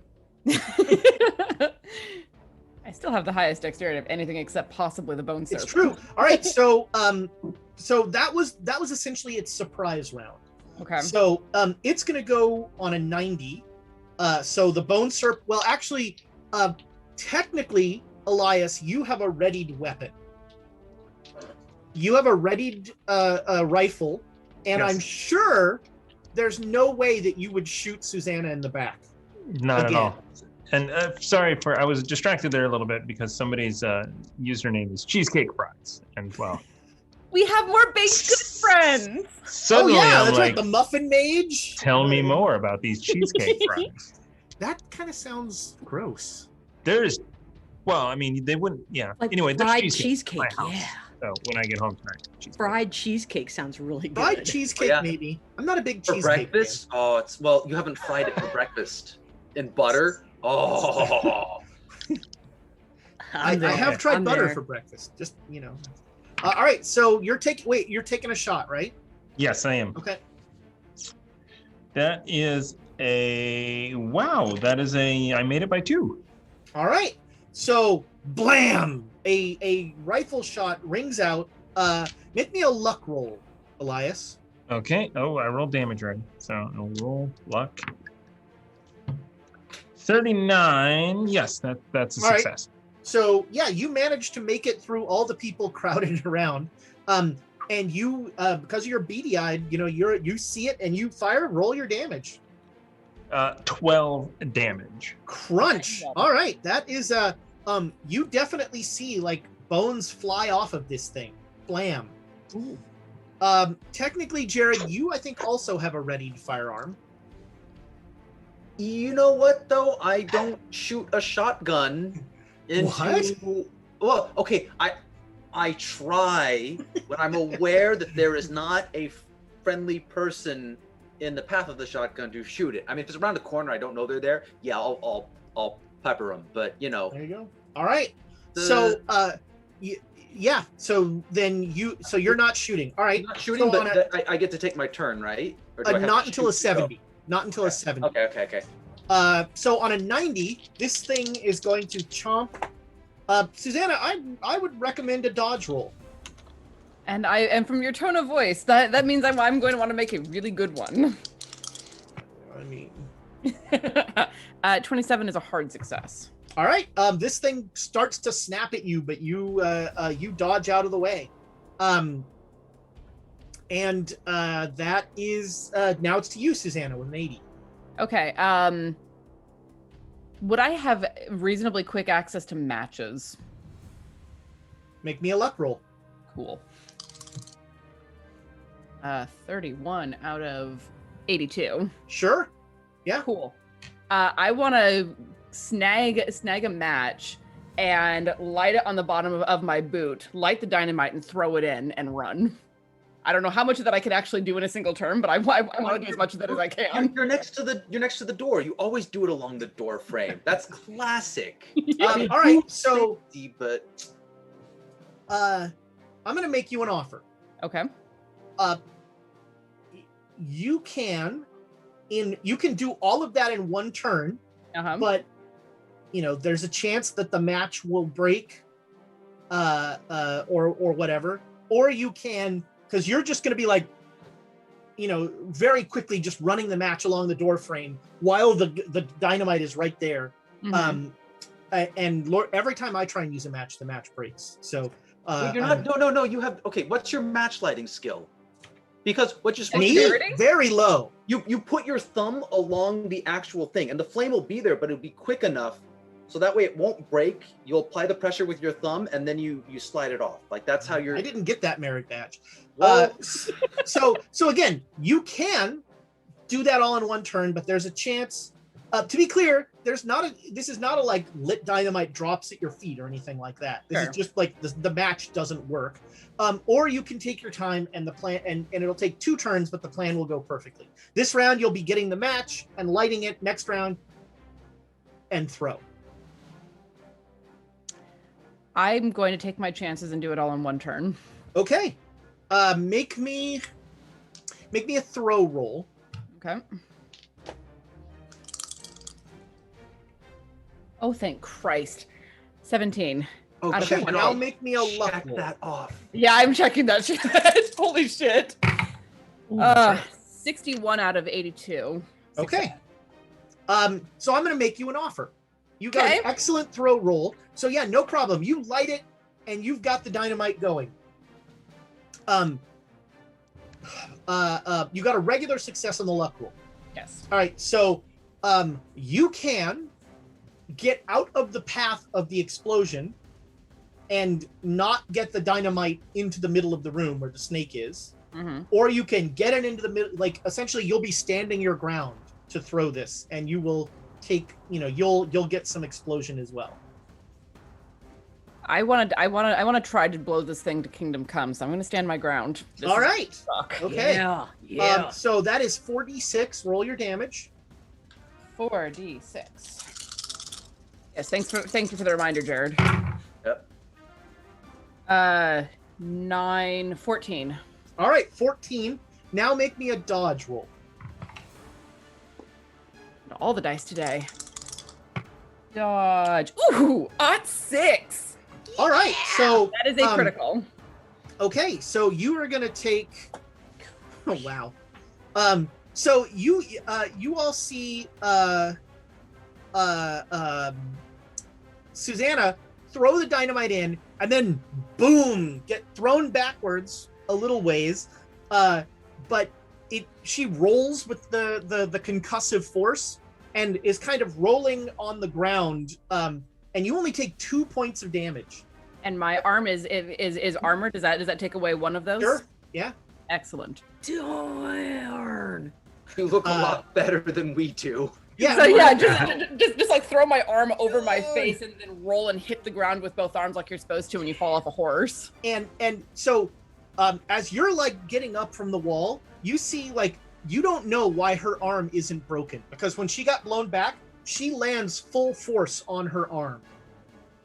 I still have the highest dexterity of anything except possibly the bone serpent. It's true. All right, so that was essentially its surprise round. Okay. So it's gonna go on a 90. So the bone serpent. Well, actually, technically, Elias, you have a readied weapon. You have a readied rifle, and Yes. I'm sure there's no way that you would shoot Susanna in the back. Not Again. at all. And sorry I was distracted there a little bit because somebody's username is Cheesecake Fries, and well, We have more baked good friends. suddenly oh yeah, I'm that's like, right. The muffin mage. tell me more about these cheesecake fries. That kind of sounds gross. There's, well, I mean, they wouldn't, yeah. Like Anyway, there's fried cheesecake cheesecake, at my house. yeah. So when I get home tonight, cheesecake. Fried cheesecake sounds really good. Fried cheesecake, Yeah. maybe. I'm not a big For cheesecake breakfast? Oh, it's well, you haven't fried it for breakfast. In butter? Oh. I I'm there. have tried I'm butter there. for breakfast. Just, you know. All right, so you're taking a shot, right? Yes, I am. Okay. That is wow. That is I made it by 2. All right. So, blam! A rifle shot rings out. Make me a luck roll, Elias. Okay. Oh, I rolled damage already. So I'll roll luck. 39. Yes, that's a All right. success. So, yeah, you managed to make it through all the people crowded around. And you, because you're beady-eyed, you know, you see it and you fire. Roll your damage. 12 damage. Crunch. All right, that is you definitely see like bones fly off of this thing. Blam. Ooh. Technically, Jared, you I think also have a readied firearm. You know what though? I don't shoot a shotgun into What? Well, okay, I try when I'm aware that there is not a friendly person in the path of the shotgun to shoot it. I mean, if it's around the corner, I don't know they're there. Yeah, I'll pepper them. But you know, There you go. All right. So yeah. So then you're not shooting. All right. I'm not shooting, So on but I get to take my turn, right? Or do I have not to until a shoot? 70. Not until a 70. Okay. So on a 90, this thing is going to chomp. Susanna, I would recommend a dodge roll. And from your tone of voice, that means I'm going to want to make a really good one. I mean, 27 is a hard success. All right. This thing starts to snap at you, but you dodge out of the way. And that is now it's to you, Susanna, with an 80. Okay. Would I have reasonably quick access to matches? Make me a luck roll. Cool. 31 out of 82. Sure. Yeah. Cool. I want to snag a match and light it on the bottom of my boot, light the dynamite and throw it in and run. I don't know how much of that I can actually do in a single turn, but I want to do as much of that as I can. You're next to the door. You always do it along the door frame. That's classic. All right. So, but I'm going to make you an offer. Okay. You can do all of that in one turn, but there's a chance that the match will break, or whatever, or you can, because you're just going to be like, very quickly just running the match along the door frame while the dynamite is right there. Mm-hmm. And every time I try and use a match, the match breaks. So you're not. No. You have. Okay. What's your match lighting skill? Because what you're supposed to do, very low. You put your thumb along the actual thing, and the flame will be there, but it'll be quick enough so that way it won't break. You'll apply the pressure with your thumb, and then you slide it off. Like that's how you're. I didn't get that merit badge. So again, you can do that all in one turn, but there's a chance. To be clear, this is not a like lit dynamite drops at your feet or anything like that. This is just like the match doesn't work. Or you can take your time and the plan, and it'll take 2 turns, but the plan will go perfectly. This round, you'll be getting the match and lighting it. Next round, and throw. I'm going to take my chances and do it all in one turn. Okay. Make me a throw roll. Okay. Oh, thank Christ. 17. Okay, now make me a luck roll. Check that off. Yeah, I'm checking that shit. Holy shit. 61 out of 82. Okay. So I'm going to make you an offer. You got an excellent throw roll. So yeah, no problem. You light it and you've got the dynamite going. You got a regular success on the luck roll. Yes. All right. So you can get out of the path of the explosion and not get the dynamite into the middle of the room where the snake is. Mm-hmm. Or you can get it into the middle, like essentially you'll be standing your ground to throw this, and you will take, you'll get some explosion as well. I want to try to blow this thing to Kingdom Come, so I'm going to stand my ground. All right. Okay. Yeah. So that is 4d6. Roll your damage. 4d6. Yes, thank you for the reminder, Jared. Yep. 9, 14. All right, 14. Now make me a dodge roll. All the dice today. Dodge. Ooh, 6. All right, so that is a critical. Okay, so you are gonna take. Oh wow. So you all see Susanna throw the dynamite in, and then boom, get thrown backwards a little ways. But she rolls with the concussive force and is kind of rolling on the ground. And you only take 2 points of damage. And my arm is armored. Does that take away one of those? Sure. Yeah. Excellent. Darn. You look a lot better than we do. Yeah. So yeah, just like throw my arm over my face and then roll and hit the ground with both arms like you're supposed to when you fall off a horse. And so as you're like getting up from the wall, you see like you don't know why her arm isn't broken, because when she got blown back, she lands full force on her arm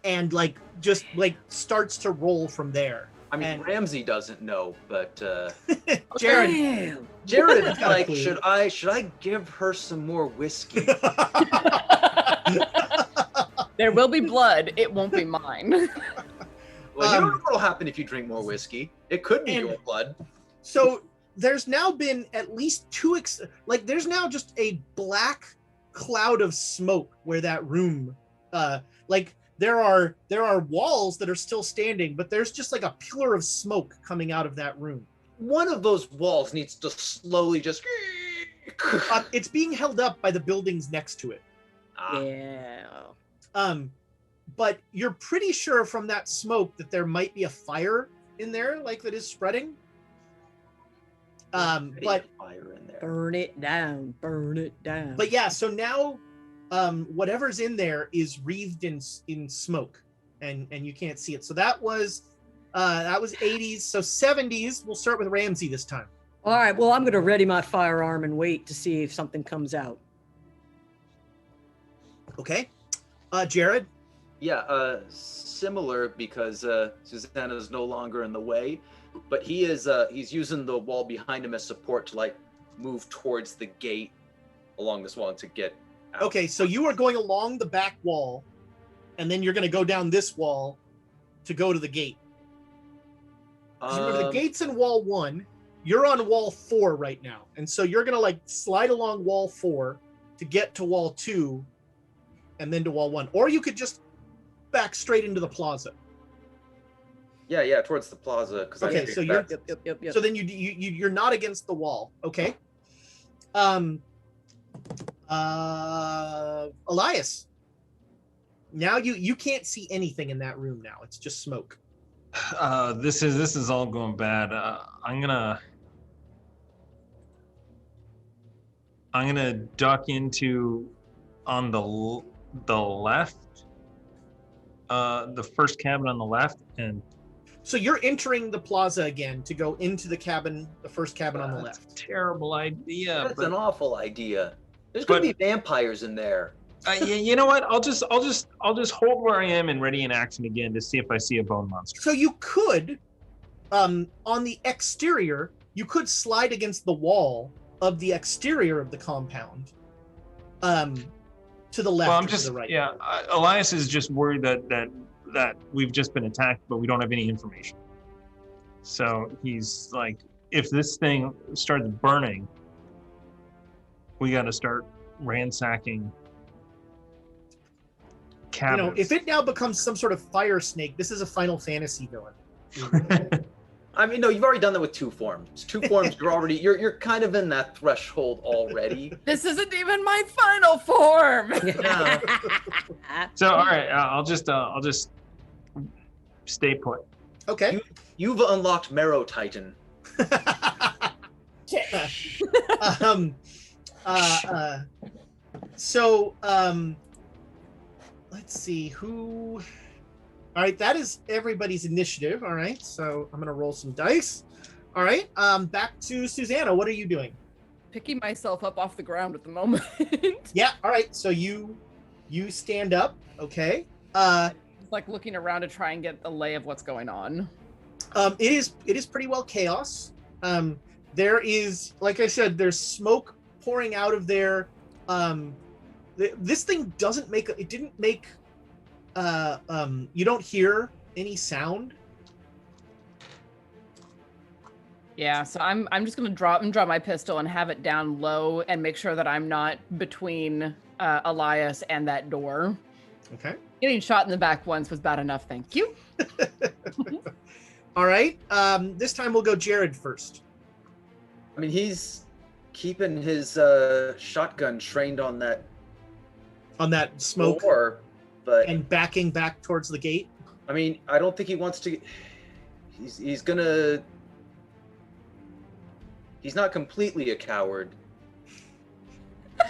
and like just like starts to roll from there. I mean, Ramsey doesn't know, but Jared is like, should I give her some more whiskey? There will be blood. It won't be mine. Well, you don't know what'll happen if you drink more whiskey. It could be your blood. So there's now been at least 2 there's now just a black cloud of smoke where that room, like there are walls that are still standing, but there's just like a pillar of smoke coming out of that room. One of those walls needs to slowly just. It's being held up by the buildings next to it. Yeah. But you're pretty sure from that smoke that there might be a fire in there, like that is spreading. But fire in there. Burn it down. Burn it down. But yeah, so now whatever's in there is wreathed in smoke, and you can't see it. So that was 80s. So 70s, we'll start with Ramsey this time. All right, well, I'm going to ready my firearm and wait to see if something comes out. Okay. Jared? Yeah, similar, because Susanna's no longer in the way, but he's using the wall behind him as support to like move towards the gate along this wall to get out. Okay, so you are going along the back wall, and then you're going to go down this wall to go to the gate. 'Cause remember, the gate's in wall 1. You're on wall 4 right now, and so you're going to like slide along wall 4 to get to wall 2, and then to wall 1. Or you could just back straight into the plaza. Yeah, towards the plaza. Okay, so you're Yep. so then you're not against the wall. Okay. Elias. Now you can't see anything in that room now. It's just smoke. This is all going bad. I'm gonna duck into on the left, the first cabin on the left, and so you're entering the plaza again to go into the cabin, the first cabin on the that's left. a terrible idea. That's an awful idea. There's But- gonna be vampires in there. You know what? I'll just hold where I am and ready in action again to see if I see a bone monster. So you could, on the exterior, you could slide against the wall of the exterior of the compound, to the left Well, or I'm just to the right. yeah. Elias is just worried that we've just been attacked, but we don't have any information. So he's like, if this thing starts burning, we got to start ransacking cabins. If it now becomes some sort of fire snake, this is a Final Fantasy villain. I mean, no, you've already done that with 2 forms. 2 forms, you're kind of in that threshold already. This isn't even my final form. Yeah. So all right, I'll just stay put. Okay. You've unlocked Marrow Titan. Let's see who. All right, that is everybody's initiative. All right, so I'm gonna roll some dice. All right, back to Susanna. What are you doing? Picking myself up off the ground at the moment. Yeah. All right, so you stand up. Okay. Like looking around to try and get the lay of what's going on. It is pretty well chaos. There is, like I said, there's smoke pouring out of there. This thing didn't make you don't hear any sound. Yeah, so I'm just gonna draw my pistol and have it down low and make sure that I'm not between Elias and that door. Okay. Getting shot in the back once was bad enough, thank you. All right. This time we'll go Jared first. I mean, he's keeping his shotgun trained on that Smoke door, but and backing back towards the gate. I mean, I don't think he wants to. He's not completely a coward.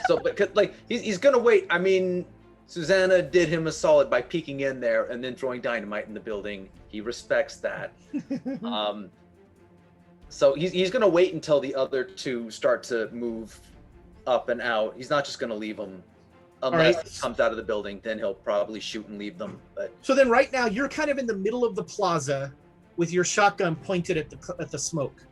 So, but like he's gonna wait. I mean, Susanna did him a solid by peeking in there and then throwing dynamite in the building. He respects that. So he's gonna wait until the other 2 start to move up and out. He's not just gonna leave them unless he comes out of the building. Then he'll probably shoot and leave them. But So then, right now, you're kind of in the middle of the plaza with your shotgun pointed at the smoke.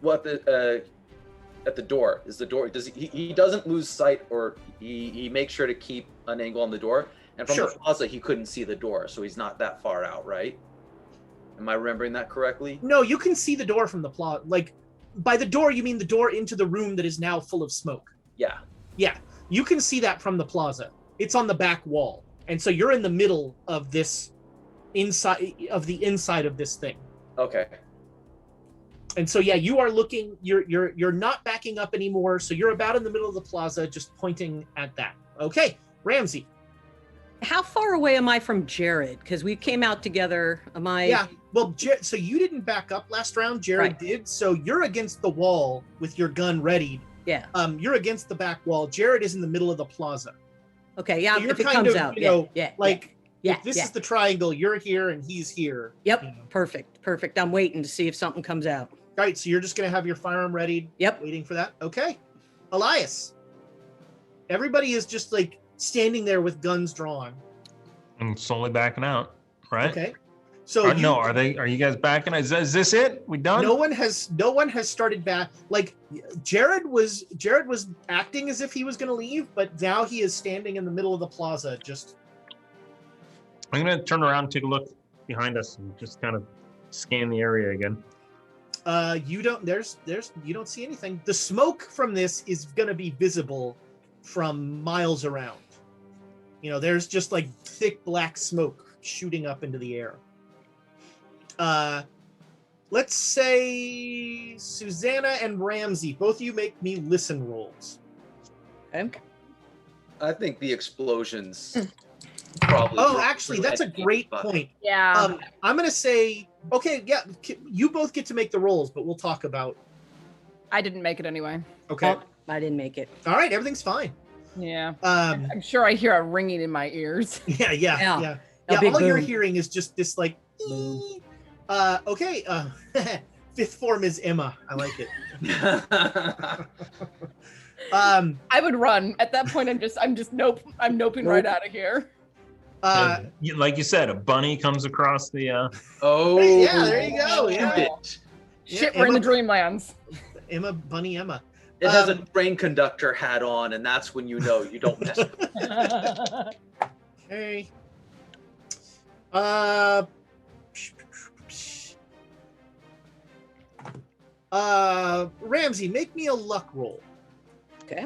what at the door is the door? Does he doesn't lose sight, or he makes sure to keep an angle on the door. And from Sure. the plaza, he couldn't see the door, so he's not that far out, right? Am I remembering that correctly? No, you can see the door from the plaza. Like, by the door, you mean the door into the room that is now full of smoke. Yeah. Yeah. You can see that from the plaza. It's on the back wall. And so you're in the middle of this inside of this thing. Okay. And so, yeah, you are looking, you're not backing up anymore. So you're about in the middle of the plaza, just pointing at that. Okay, Ramsey. How far away am I from Jared? Because we came out together. Am I? Yeah, well, so you didn't back up last round. Jared did. So you're against the wall with your gun readied. Yeah. You're against the back wall. Jared is in the middle of the plaza. Okay, yeah, So you're if it kind comes of, out. you know, yeah, if this is the triangle, you're here and he's here. Yep, you know. perfect. I'm waiting to see if something comes out. All right, so you're just going to have your firearm ready. Yep. Waiting for that. Okay. Elias. Everybody is just like standing there with guns drawn. I'm slowly backing out, right? Okay. So No, are you guys backing? Is this it? We done? No one has started back. Like Jared was acting as if he was going to leave, but now he is standing in the middle of the plaza. Just. I'm gonna turn around and take a look behind us and just kind of scan the area again. You don't see anything. The smoke from this is going to be visible from miles around. You know, there's just like thick black smoke shooting up into the air. Let's say Susanna and Ramsey, both of you make me listen rolls. Okay. I think the explosions probably. Oh, actually, that's a great point. Yeah. I'm going to say, okay, yeah, you both get to make the rolls, but we'll talk about. I didn't make it anyway. Okay. Oh, I didn't make it. All right, everything's fine. Yeah. Um, I'm sure I hear a ringing in my ears. yeah. A Yeah, big all you're boom. hearing is just this like, Boom. okay, fifth form is Emma. I like it. I would run. At that point, I'm noping right out of here. And like you said, a bunny comes across the. Oh. Yeah, there you go. Yeah. It, Shit, Yeah, we're in the Emma- dreamlands. Bunny Emma. it has a train conductor hat on, and that's when you know you don't mess with it. Okay. Ramsey, make me a luck roll. Okay.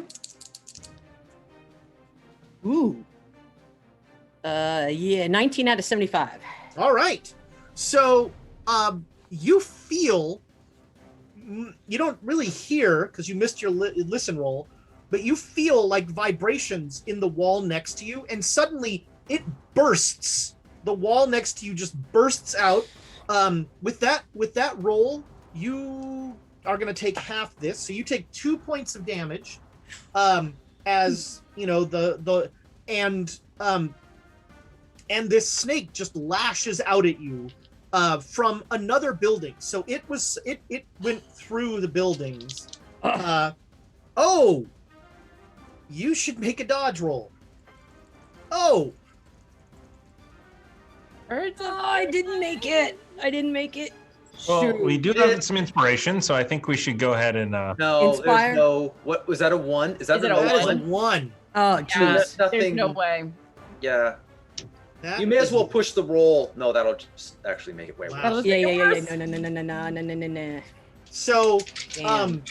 Ooh. Yeah, 19 out of 75. All right. So, you feel, you don't really hear because you missed your listen roll, but you feel like vibrations in the wall next to you, and suddenly it bursts. The wall next to you just bursts out. With that roll, you are going to take half this, so you take 2 points of damage. As you know, and this snake just lashes out at you from another building. So it went through the buildings. Oh, you should make a dodge roll. Oh, I didn't make it. Well, we do have some inspiration, so I think we should go ahead and. No, Inspire? there's no. What was that? A 1? Is that Is the it a no that is a one? 1. Oh, Yeah, jeez. There's there's nothing. no way. Yeah. That You may as is- well push the roll. No, that'll just actually make it way Wow. worse. Let's Yeah. make it worse. No. So, Damn.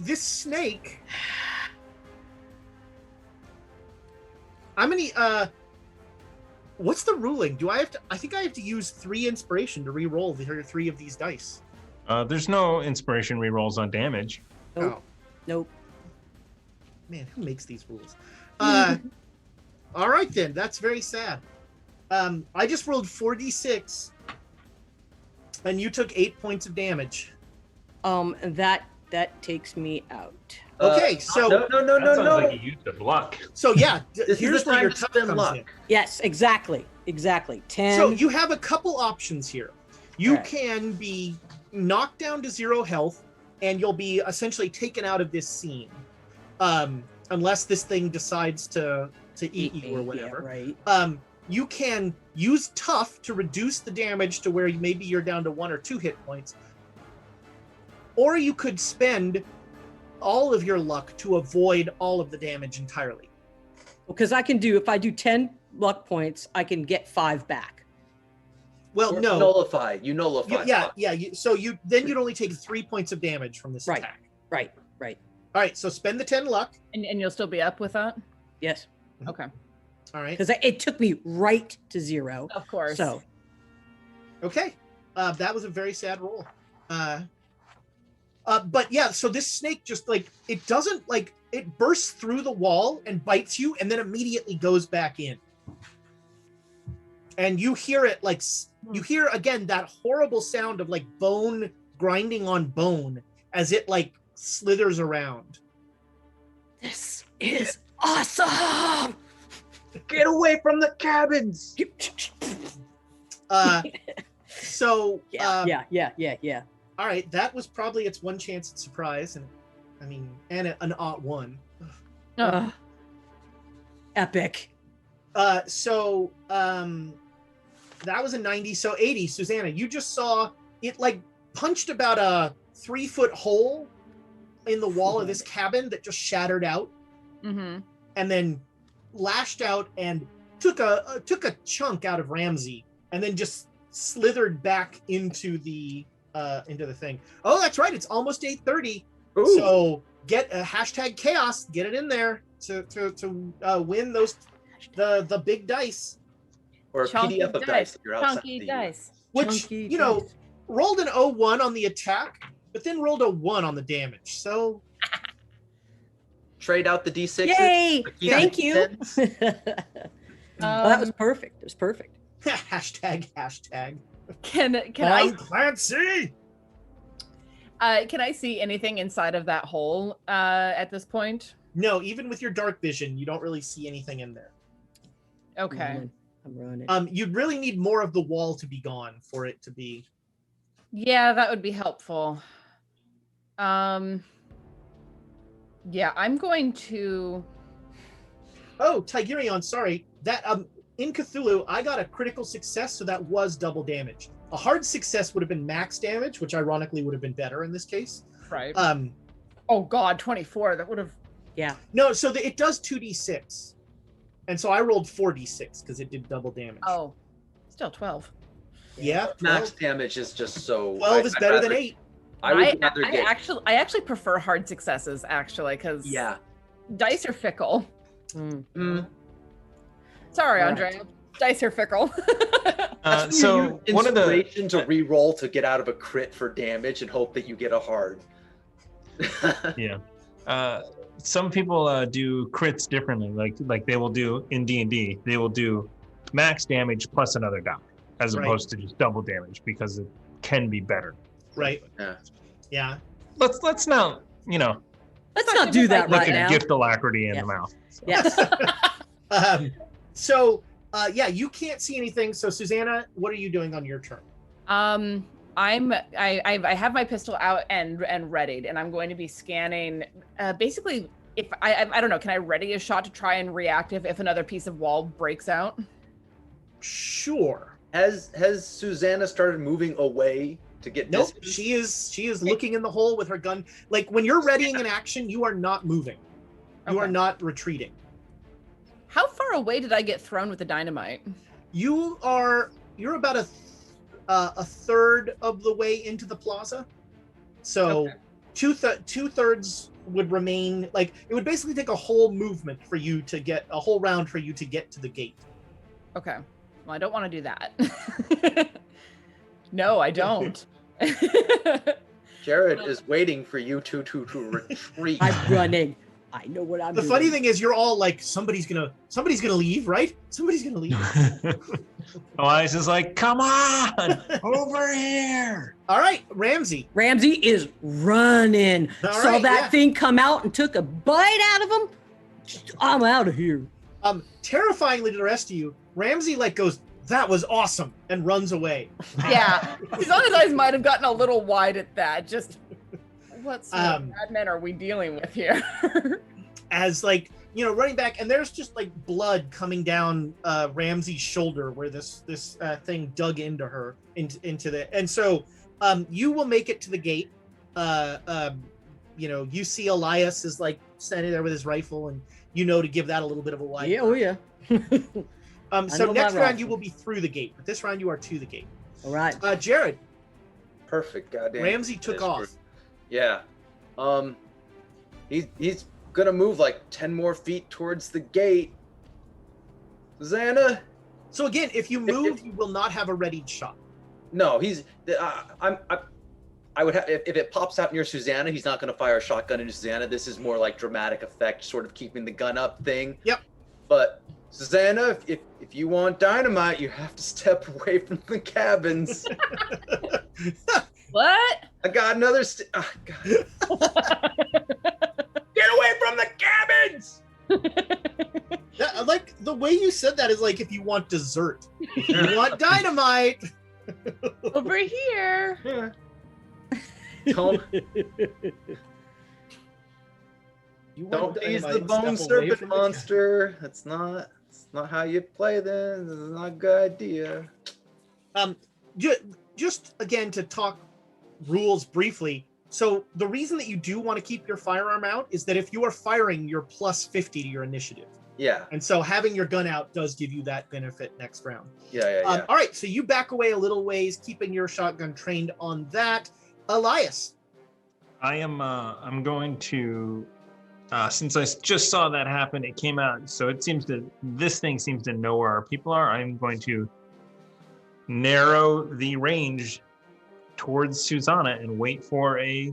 This snake. How many? What's the ruling? Do I have to? I think I have to use 3 inspiration to re-roll the 3 of these dice. There's no inspiration rerolls on damage. Nope. Man, who makes these rules? All right then, that's very sad. I just rolled 4d6, and you took 8 points of damage. That takes me out. Okay, so no. That sounds like you used of luck. so yeah, This here's is the where time your to tough spend comes luck. in. Yes, exactly. 10. So you have a couple options here. You Alright. can be knocked down to 0 health, and you'll be essentially taken out of this scene, unless this thing decides to eat you or Yeah, whatever. right. You can use tough to reduce the damage to where maybe you're down to 1 or 2 hit points, or you could spend all of your luck to avoid all of the damage entirely. Because if I do 10 luck points, I can get 5 back. Well, Or no. Nullify. You nullify. Yeah. So you'd only take 3 points of damage from this Right. attack. Right. All right, so spend the 10 luck. And you'll still be up with that? Yes, Okay. All right. because it took me right to 0. Of course. So Okay. That was a very sad roll. But yeah, so this snake just like, it doesn't like, it bursts through the wall and bites you and then immediately goes back in. And you hear it like, you hear again that horrible sound of like bone grinding on bone as it like slithers around. this is awesome. Get away from the cabins. So Yeah. all right, that was probably its one chance at surprise, and I mean, and an odd one. Epic. So that was a 90. So 80. Susanna, you just saw it like punched about a 3-foot hole in the wall of this cabin that just shattered out, and then lashed out and took a chunk out of Ramsey, and then just slithered back into the thing. Oh, that's right. It's almost 8:30. Ooh. So get a hashtag chaos. Get it in there to win those the big dice. Or a PDF of dice. If you're outside Chunky the dice. Which Chunky you know dice. rolled an 01 on the attack, but then rolled a 1 on the damage. So Trade out the D6s. Yay! the key Thank you. D10s. Well, that was perfect. It was perfect. hashtag. Can I Clancy. can I see anything inside of that hole at this point? No, even with your dark vision, you don't really see anything in there. Okay. I'm running. You'd really need more of the wall to be gone for it to be. Yeah, that would be helpful. Yeah, I'm going to. Oh, Tigerion, sorry. That in Cthulhu, I got a critical success, so that was double damage. A hard success would have been max damage, which ironically would have been better in this case. Right. Oh God, 24. That would have. Yeah. No, so it does 2d6, and so I rolled 4d6 because it did double damage. Oh, still 12. Yeah, Max 12, damage is just so. 12 is better than 8. I would rather get. I actually prefer hard successes actually because Yeah. dice are fickle. Mm. Sorry, Right. Andrea. Dice are fickle. So one of the Inspiration to re-roll to get out of a crit for damage and hope that you get a hard. some people do crits differently. Like they will do in D&D, they will do max damage plus another die, as Right. opposed to just double damage because it can be better. Right. Yeah. Yeah. Let's not, Let's not do that look right at now. gift alacrity in Yes. the mouth. So. Yes. So yeah, you can't see anything. So Susanna, what are you doing on your turn? I have my pistol out and readied, and I'm going to be scanning. Basically, if I don't know, can I ready a shot to try and react if another piece of wall breaks out? Sure. Has Susanna started moving away to get Nope. distance? She is looking in the hole with her gun. Like when you're readying an action, you are not moving. You are Okay. not retreating. How far away did I get thrown with the dynamite? You're about a third of the way into the plaza. So Okay. two-thirds would remain. Like it would basically take a whole movement for you to get a whole round for you to get to the gate. Okay. Well, I don't want to do that. No, I don't. Jared is waiting for you to retreat. I'm running. I know what I'm The doing. funny thing is, you're all like, somebody's gonna leave, right? Somebody's gonna leave. Elias is like, come on, over here. All right, Ramsey. Ramsey is running. All Saw right, that yeah. thing come out and took a bite out of him. I'm out of here. Terrifyingly to the rest of you, Ramsey like goes, "That was awesome," and runs away. Yeah. His other eyes might have gotten a little wide at that. Just what sort of bad men are we dealing with here? As like, running back, and there's just like blood coming down Ramsey's shoulder where this thing dug into her into the, and so you will make it to the gate. You see Elias is like standing there with his rifle, and to give that a little bit of a wide. Yeah, oh yeah. So know next my round rifle. you will be through the gate, but this round you are to the gate. All right. Jared, Perfect, goddamn. Ramsey took That's off. true. Yeah. He's gonna move like 10 more feet towards the gate. Susanna. So again, if you move, you will not have a readied shot. No, I would have if it pops out near Susanna, he's not going to fire a shotgun into Susanna. This is more like dramatic effect, sort of keeping the gun up thing. Yep. But Susanna, if you want dynamite, you have to step away from the cabins. What? I got another. God. Get away from the cabins! Yeah, like the way you said that is like if you want dessert. If you want dynamite. Over here. Yeah. Don't tease the bone serpent monster. That's not how you play this. This is not a good idea. Just again to talk rules briefly. So the reason that you do want to keep your firearm out is that if you are firing, you're plus 50 to your initiative. Yeah. And so having your gun out does give you that benefit next round. Yeah. All right, so you back away a little ways, keeping your shotgun trained on that. Elias. I'm going to, since I just saw that happen, it came out, so this thing seems to know where our people are. I'm going to narrow the range towards Susanna and wait for a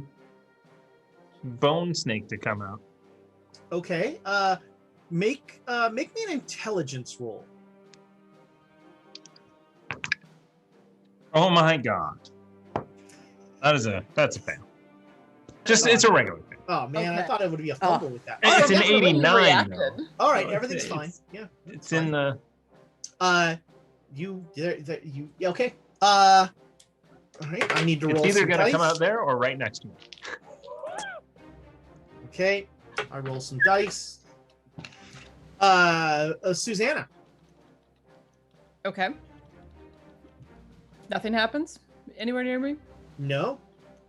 bone snake to come out. Okay. Make me an intelligence roll. Oh my god. That's a fail. It's a regular fail. Oh man, Okay. I thought it would be a fumble with that. It's an that's the way you 89. reacted. though. All right, So everything's it's- fine. Yeah. It's in the Okay. All right, I need to roll It's either some gonna dice. come out there or right next to me. Okay, I roll some dice. Susanna. Okay. Nothing happens anywhere near me. No.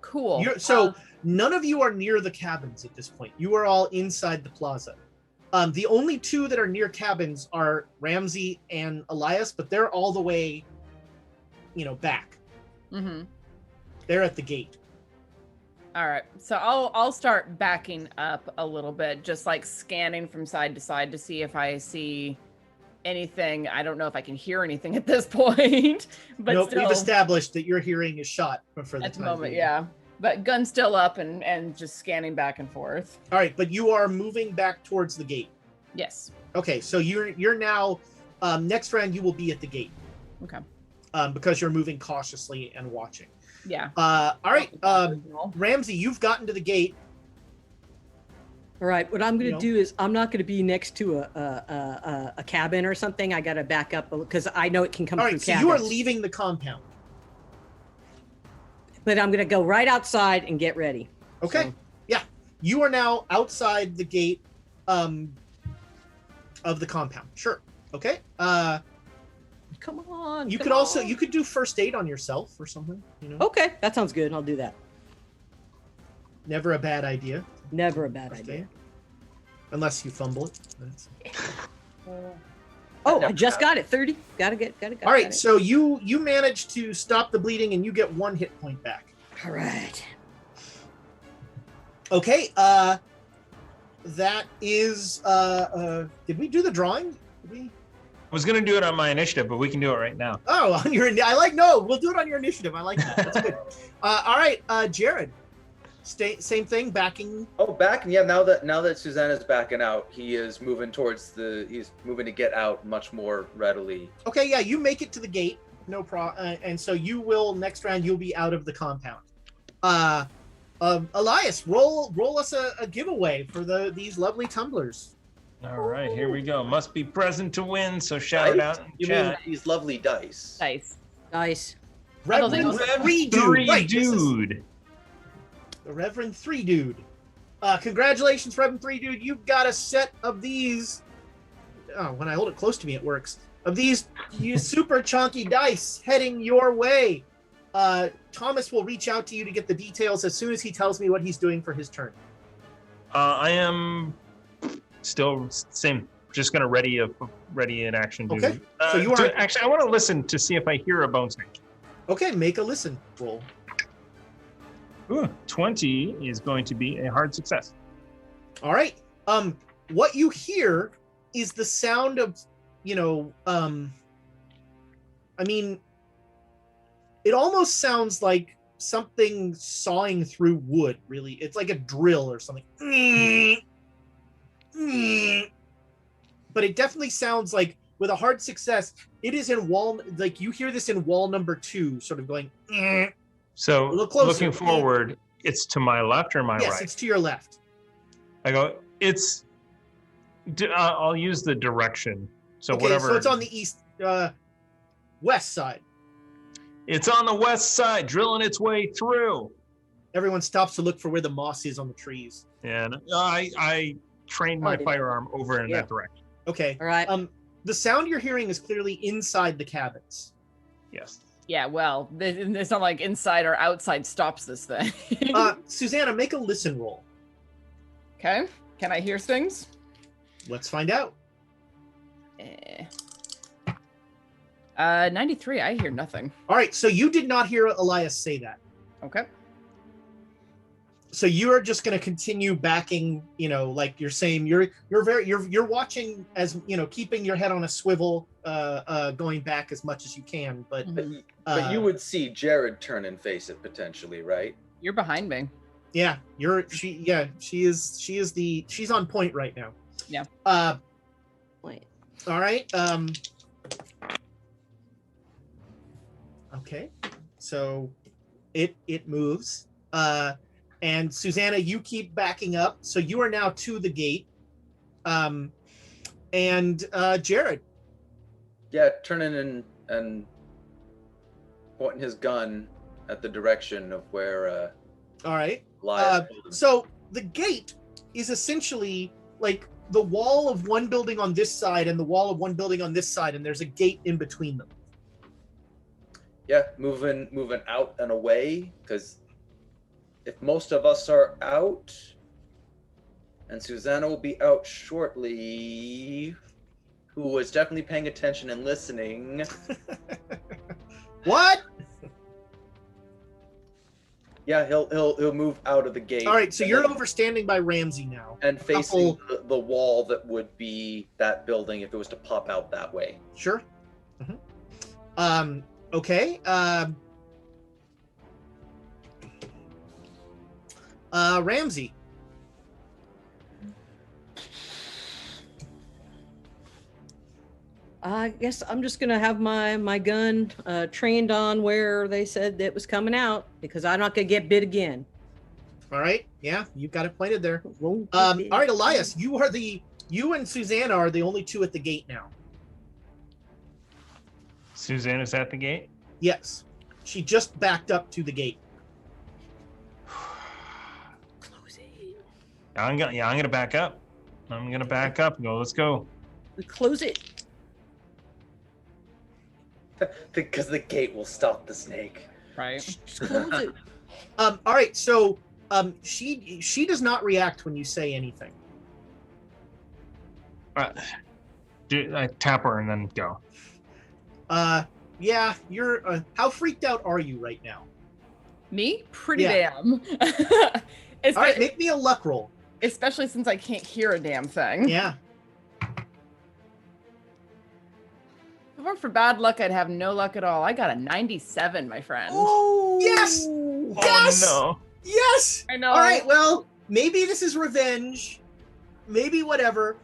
Cool. So none of you are near the cabins at this point. You are all inside the plaza. The only two that are near cabins are Ramsey and Elias, but they're all the way, back. Mm-hmm. They're at the gate. All right. So I'll start backing up a little bit, just like scanning from side to side to see if I see anything. I don't know if I can hear anything at this point, but Nope, still, we've established that your hearing is shot for the at the time moment, being. yeah. But gun's still up and just scanning back and forth. All right, but you are moving back towards the gate. Yes. Okay, so you're now next round you will be at the gate. Okay. Because you're moving cautiously and watching. Yeah. All right, Ramsey, you've gotten to the gate. All right, what I'm going to You know? do is I'm not going to be next to a cabin or something. I got to back up because I know it can come All through right, so cabins. you are leaving the compound. But I'm going to go right outside and get ready. Okay. So- Yeah, you are now outside the gate of the compound. Sure. Okay. Come on. You come could also on. you could do first aid on yourself or something. Okay, that sounds good. I'll do that. Never a bad idea. Never a bad First idea. aid. Unless you fumble it. That's- Oh, I just got it. 30. Got it. All right, so you manage to stop the bleeding and you get 1 hit point back. All right. Okay, that is did we do the drawing? Did we? I was gonna do it on my initiative, but we can do it right now. Oh, on your we'll do it on your initiative. I like that. That's good. All right, Jared. Same thing, backing. Oh, back. Yeah, now that Susanna's backing out, he is moving he's moving to get out much more readily. Okay, yeah, you make it to the gate, no problem, and so you will next round. You'll be out of the compound. Elias, roll us a giveaway for these lovely tumblers. All right, here we go. Must be present to win, so shout it out in You mean chat. these lovely dice? Nice. Nice. Reverend Three Dude, Three right? This is dude. the Reverend Three Dude. Congratulations, Reverend Three Dude. You've got a set of these. Oh, when I hold it close to me, it works. Of these super chunky dice heading your way. Thomas will reach out to you to get the details as soon as he tells me what he's doing for his turn. I am still same. Just gonna ready an action. Dude. Okay, so you are- actually. I want to listen to see if I hear a bone snake. Okay, make a listen roll. Ooh, 20 is going to be a hard success. All right. What you hear is the sound of, I mean, it almost sounds like something sawing through wood, really. It's like a drill or something. But it definitely sounds like, with a hard success, it is in wall, like you hear this in wall number 2, sort of going. So A little closer. Looking forward, it's to my left or my right? Yes, it's to your left. I go, I'll use the direction. So Okay, whatever. so it's on the east, west side. It's on the west side, drilling its way through. Everyone stops to look for where the moss is on the trees. And I trained my firearm over in that direction. Okay. All right. The sound you're hearing is clearly inside the cabins. Yes. Yeah, well, it's not like inside or outside stops this thing. Susanna, make a listen roll. Okay. Can I hear things? Let's find out. 93. I hear nothing. All right, so you did not hear Elias say that. Okay. So you are just going to continue backing, like you're saying, you're watching as, keeping your head on a swivel, going back as much as you can. But But you would see Jared turn and face it potentially, right? You're behind me. Yeah, she's on point right now. Yeah. Wait. All right. Okay. So it moves. And Susanna, you keep backing up. So you are now to the gate. And Jared. Yeah, turning and pointing his gun at the direction of where All right. Elias. So the gate is essentially like the wall of one building on this side and the wall of one building on this side, and there's a gate in between them. Yeah, moving out and away, because if most of us are out, and Susanna will be out shortly, who was definitely paying attention and listening. What? Yeah, he'll move out of the gate. All right, so you're overstanding by Ramsey now. And facing the wall that would be that building if it was to pop out that way. Sure. Mm-hmm. Okay. Ramsey. I guess I'm just gonna have my gun trained on where they said it was coming out, because I'm not gonna get bit again. All right. Yeah, you've got it pointed there. Won't get All bit. right, Elias, you and Susanna are the only two at the gate now. Suzanne is at the gate? Yes. She just backed up to the gate. Close it. I'm gonna back up. I'm gonna back up and go, let's go. We close it. Because the gate will stop the snake. Right. Just close it. All right, so she does not react when you say anything. I tap her and then go. Yeah, you're how freaked out are you right now? Me? Pretty Yeah. damn. All right, make me a luck roll. Especially since I can't hear a damn thing. Yeah. If it weren't for bad luck, I'd have no luck at all. I got a 97, my friend. Oh Yes! Yes! Oh Yes! I know. All right, well, maybe this is revenge. Maybe whatever.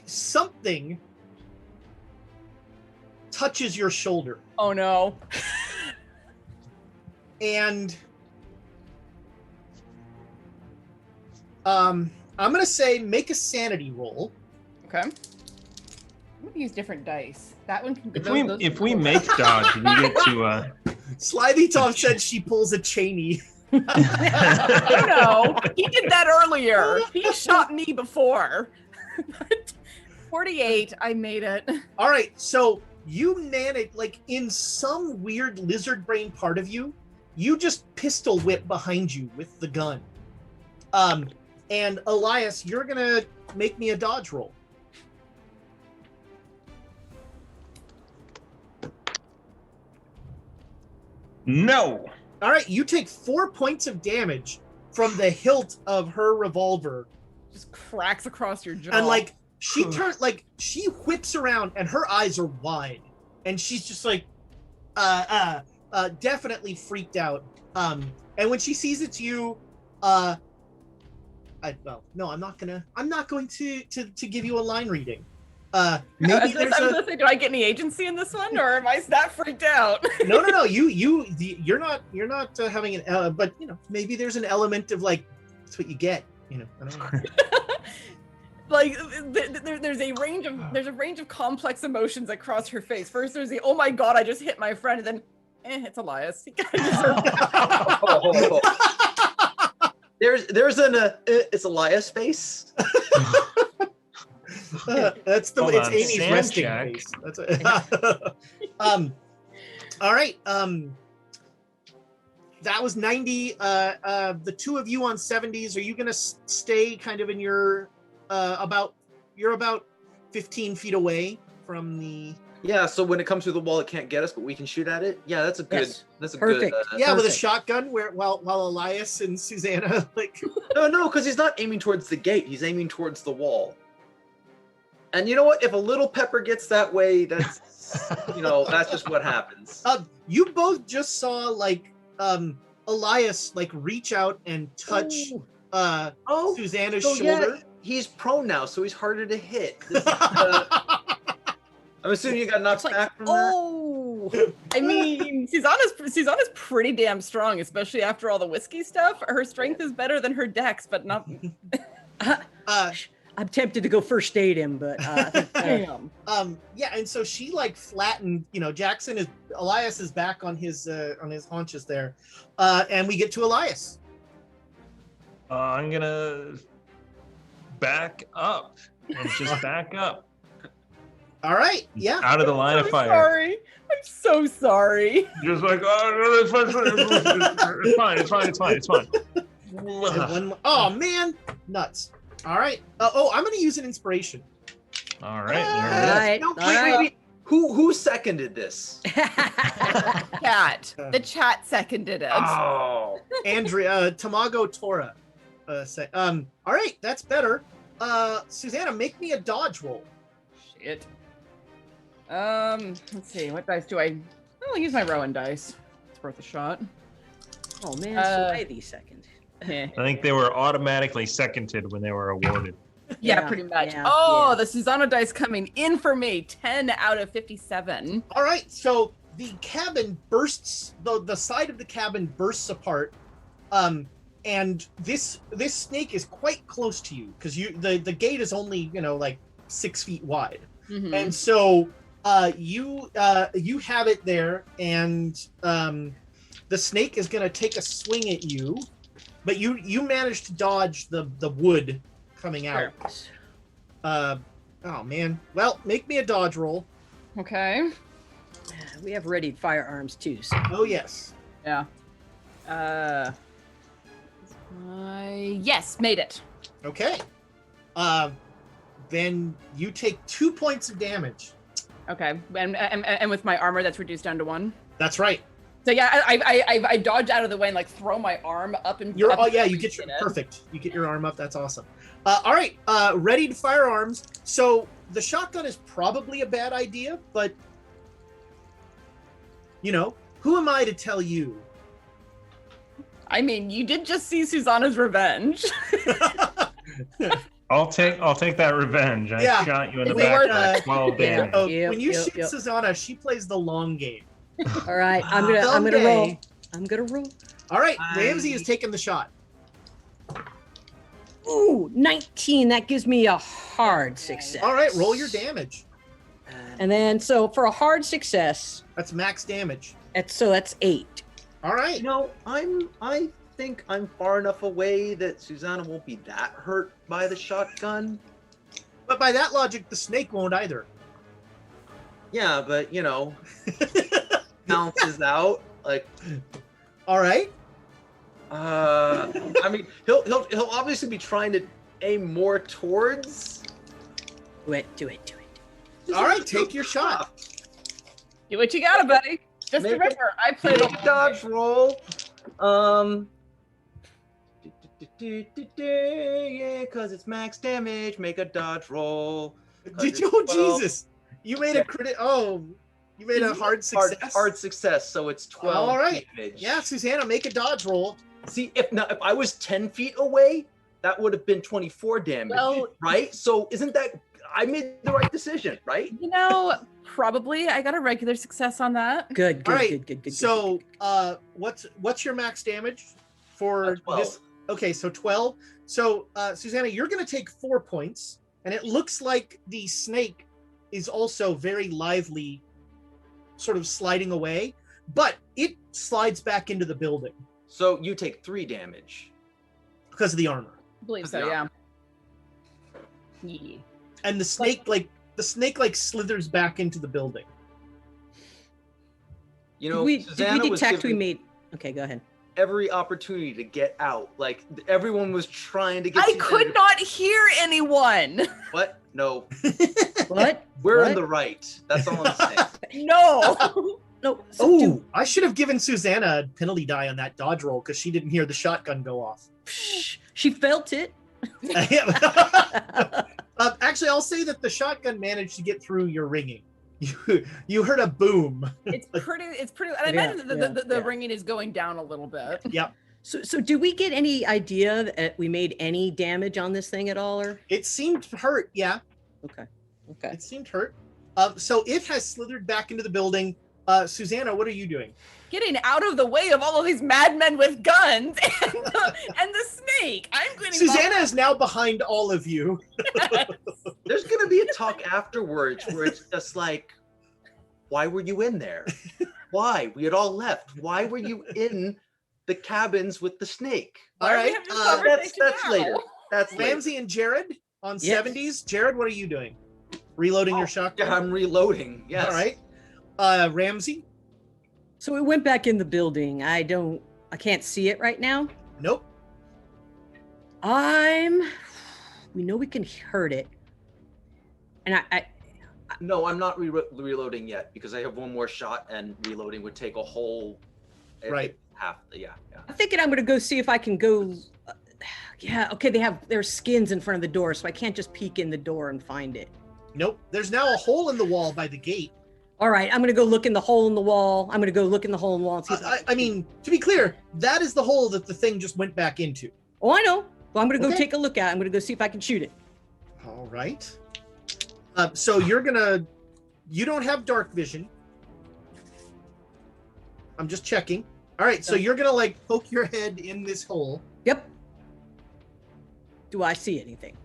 Something touches your shoulder. Oh no. And I'm gonna say make a sanity roll. Okay. I'm gonna use different dice. That one can If we make dodge, we get to Slithy Tom said she pulls a Cheney. I know. He did that earlier. He shot me before. 48, I made it. All right, so you managed, like in some weird lizard brain part of you, you just pistol whip behind you with the gun. And Elias, you're gonna make me a dodge roll. no. All right, you take 4 points of damage from the hilt of her revolver. Just cracks across your jaw. And like she turns, like she whips around and her eyes are wide. And she's just like definitely freaked out. And when she sees it's you, I'm not going to give you a line reading. Maybe there's say, do I get any agency in this one, or am I that freaked out? No. You're not having an but you know, maybe there's an element of like that's what you get. You know, I don't know. Like there's a range of complex emotions that cross her face. First, there's the oh my god, I just hit my friend, and then it's Elias. There's an it's Elias face. It's Amy's resting face. That's it. All right. That was 90. The two of you on 70s. Are you gonna stay kind of in your you're about 15 feet away from the. Yeah, so when it comes through the wall, it can't get us, but we can shoot at it. Yeah, that's a good. That's a Perfect. good. Yeah, with a shotgun, while Elias and Susanna like. No, because he's not aiming towards the gate. He's aiming towards the wall. And you know what? If a little pepper gets that way, that's that's just what happens. You both just saw like Elias like reach out and touch Susanna's shoulder. Yeah, he's prone now, so he's harder to hit. I'm assuming you got knocked back from that. I mean, Susanna's pretty damn strong, especially after all the whiskey stuff. Her strength is better than her dex, but not. I'm tempted to go first aid him, but damn. Yeah, and so she like flattened. Elias is back on his haunches there, and we get to Elias. I'm gonna back up and just back up. All right, yeah. Out of the line of fire. Sorry. I'm so sorry. Just like, oh, it's fine. Oh man, nuts. All right. I'm going to use an inspiration. All right. Wait. Who seconded this? Chat. The chat seconded it. Oh. Andrea, Tamago Tora. All right, that's better. Susanna, make me a dodge roll. Shit. Let's see. What dice do I? I'll use my Rowan dice. It's worth a shot. Oh man, so these second. I think they were automatically seconded when they were awarded. Yeah, pretty much. Yeah, the Susanna dice coming in for me. 10 out of 57. All right, so the cabin bursts. The side of the cabin bursts apart, and this snake is quite close to you because the gate is only like 6 feet wide, and so you have it there, and the snake is going to take a swing at you. But you managed to dodge the wood coming out. Oh man. Well, make me a dodge roll. Okay. We have readied firearms too. So. Oh yes. Yeah. Yes, made it. Okay. Then you take 2 points of damage. Okay. And with my armor, that's reduced down to 1. That's right. So yeah, I dodge out of the way and like throw my arm up and. You get your perfect. You get your arm up. That's awesome. All right, ready to firearms. So the shotgun is probably a bad idea, but who am I to tell you? I mean, you did just see Susanna's revenge. I'll take that revenge. I shot you in the back for 12 damage. When you shoot Susanna, she plays the long game. All right, I'm gonna roll. I'm gonna roll. All right, Ramsey has taken the shot. Ooh, 19. That gives me a hard success. All right, roll your damage. And then, so for a hard success, that's max damage. That's 8. All right. I think I'm far enough away that Susanna won't be that hurt by the shotgun. But by that logic, the snake won't either. Yeah, but bounces out like. All right. I mean, he'll obviously be trying to aim more towards. Do it. All right, take your shot. Do what you gotta, buddy. Just remember, I played a dodge roll. Yeah, cause it's max damage. Make a dodge roll. Did you? Oh, Jesus! You made a crit. Oh, you made a hard success. Hard success. So it's 12. All right. damage. Yeah, Susanna, make a dodge roll. See, if I was 10 feet away, that would have been 24 damage, right? So isn't that I made the right decision, right? You know, probably. I got a regular success on that. Good. All right. Good. So, what's your max damage for 12. this? Okay, so 12. So, Susanna, you're going to take 4 points, and it looks like the snake is also very lively, sort of sliding away, but it slides back into the building So you take 3 damage. because of the armor. I believe so, yeah. Yeah. And the snake, slithers back into the building. You know, Did Susanna we was detect we given made? Okay, go ahead. every opportunity to get out. Like everyone was trying to get. I Susanna could to- not hear anyone. What? No, What? we're in What? the right. That's all I'm saying. No. No. Oh, I should have given Susanna a penalty die on that dodge roll because she didn't hear the shotgun go off. She felt it. Actually, I'll say that the shotgun managed to get through your ringing. You heard a boom. It's pretty. I Yeah, imagine that the yeah. ringing is going down a little bit. Yep. So do we get any idea that we made any damage on this thing at all, or? It seemed hurt. Yeah, Okay. it seemed hurt. So it has slithered back into the building. Susanna, what are you doing? Getting out of the way of all of these madmen with guns and the snake. I'm going to. Susanna is now behind all of you. There's gonna be a talk afterwards where it's just like, why were you in there? Why? We had all left. Why were you in the cabins with the snake? All right. That's later. That's later. Ramsey and Jared on Yes. 70s. Jared, what are you doing? Reloading your shotgun? Yeah, I'm reloading. Yes. All right. Ramsey? So it went back in the building. I can't see it right now. Nope. We know we can hurt it. And I No, I'm not reloading yet because I have one more shot, and reloading would take a whole Right. half. Yeah. I'm thinking I'm gonna go see if I can go. Yeah, okay. They have their skins in front of the door, so I can't just peek in the door and find it. Nope. There's now a hole in the wall by the gate. All right, I'm gonna go look in the hole in the wall. I'm gonna go look in the hole in the wall and see. If I mean, to be clear, that is the hole that the thing just went back into. Oh, I know. Well, I'm gonna go Okay. take a look at it. I'm gonna go see if I can shoot it. All right. So you don't have dark vision. I'm just checking. All right, so you're gonna like poke your head in this hole. Yep. Do I see anything?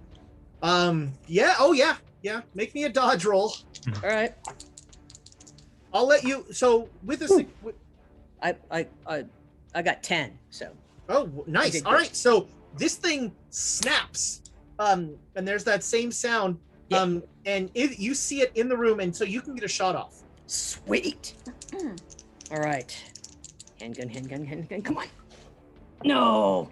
Yeah. Oh yeah. Yeah. Make me a dodge roll. All right. I'll let you. So with a. I got 10. So. Oh, nice. Okay, All good. right. So this thing snaps. And there's that same sound. Yeah. And you see it in the room, and so you can get a shot off. Sweet. All right. Handgun. Come on. No.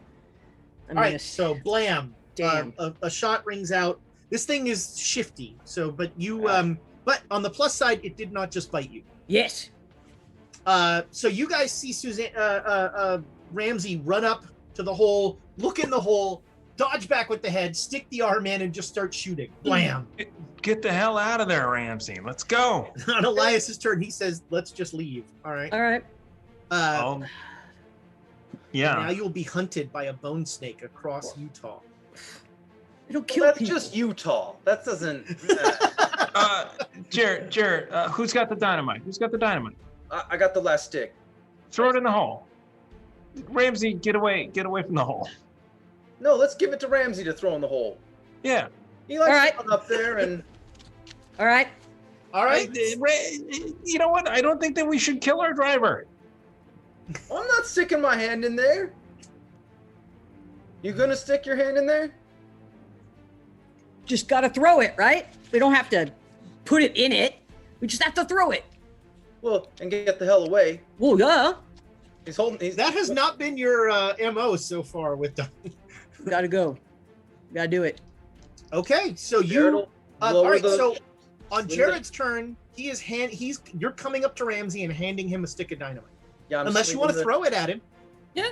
I All right. missed. So blam. Damn. A shot rings out. This thing is shifty. So, but you but on the plus side, it did not just bite you. Yes. So you guys see Ramsey run up to the hole, look in the hole, dodge back with the head, stick the arm in, and just start shooting. Blam. Get the hell out of there, Ramsey. Let's go. On Elias's turn, he says, "Let's just leave." All right. All right. Oh, Now yeah. you'll be hunted by a bone snake across Utah. It'll kill That's people. just Utah. That doesn't. Jared, who's got the dynamite? Who's got the dynamite? I got the last stick. Throw it in the hole. Ramsey, get away from the hole. No, let's give it to Ramsey to throw in the hole. Yeah. He likes All right. to run up there and. All right. All right. You know what? I don't think that we should kill our driver. I'm not sticking my hand in there. You gonna stick your hand in there? Just got to throw it, right? We don't have to put it in it. We just have to throw it. Well, and get the hell away. Well, yeah. He's holding. That has not been your MO so far with the. Got to go. Got to do it. Okay, so Jared you. will All lower right, the- so on swing Jared's turn, you're coming up to Ramsey and handing him a stick of dynamite. Yeah, I'm Unless you swinging want to the- throw it at him. Yeah.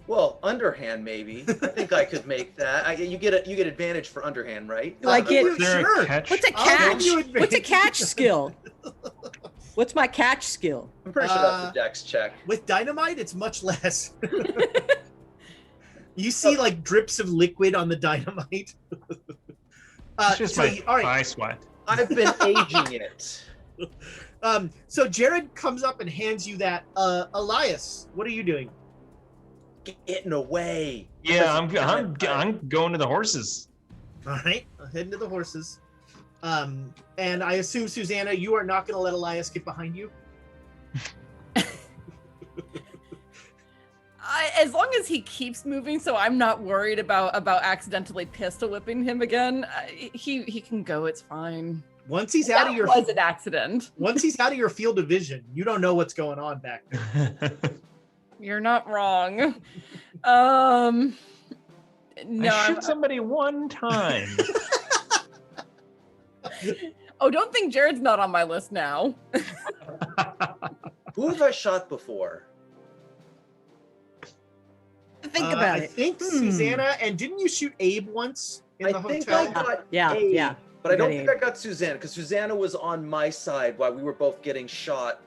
Well, underhand maybe. I think I could make that. You get advantage for underhand, right? Like it. Is there a Sure. catch? What's a I'll catch? give you What's a advantage. catch skill? What's my catch skill? I'm pretty sure that's a dex check. With dynamite, it's much less. You see like drips of liquid on the dynamite. It's just my all right. eye sweat. I've been aging it. So Jared comes up and hands you that. Elias, what are you doing? Getting away. Yeah, I'm going to the horses. All right, heading to the horses. And I assume, Susanna, you are not going to let Elias get behind you? As long as he keeps moving, so I'm not worried about accidentally pistol whipping him again. He can go. It's fine. Once he's out of your was an accident. Once he's out of your field of vision, you don't know what's going on back there. You're not wrong. No, I shoot somebody one time. Oh, don't think Jared's not on my list now. Who have I shot before? Think about I it. think Susanna, and didn't you shoot Abe once in the I think hotel? I got Yeah, Abe, yeah. but I don't You got think I got Susanna because Susanna was on my side while we were both getting shot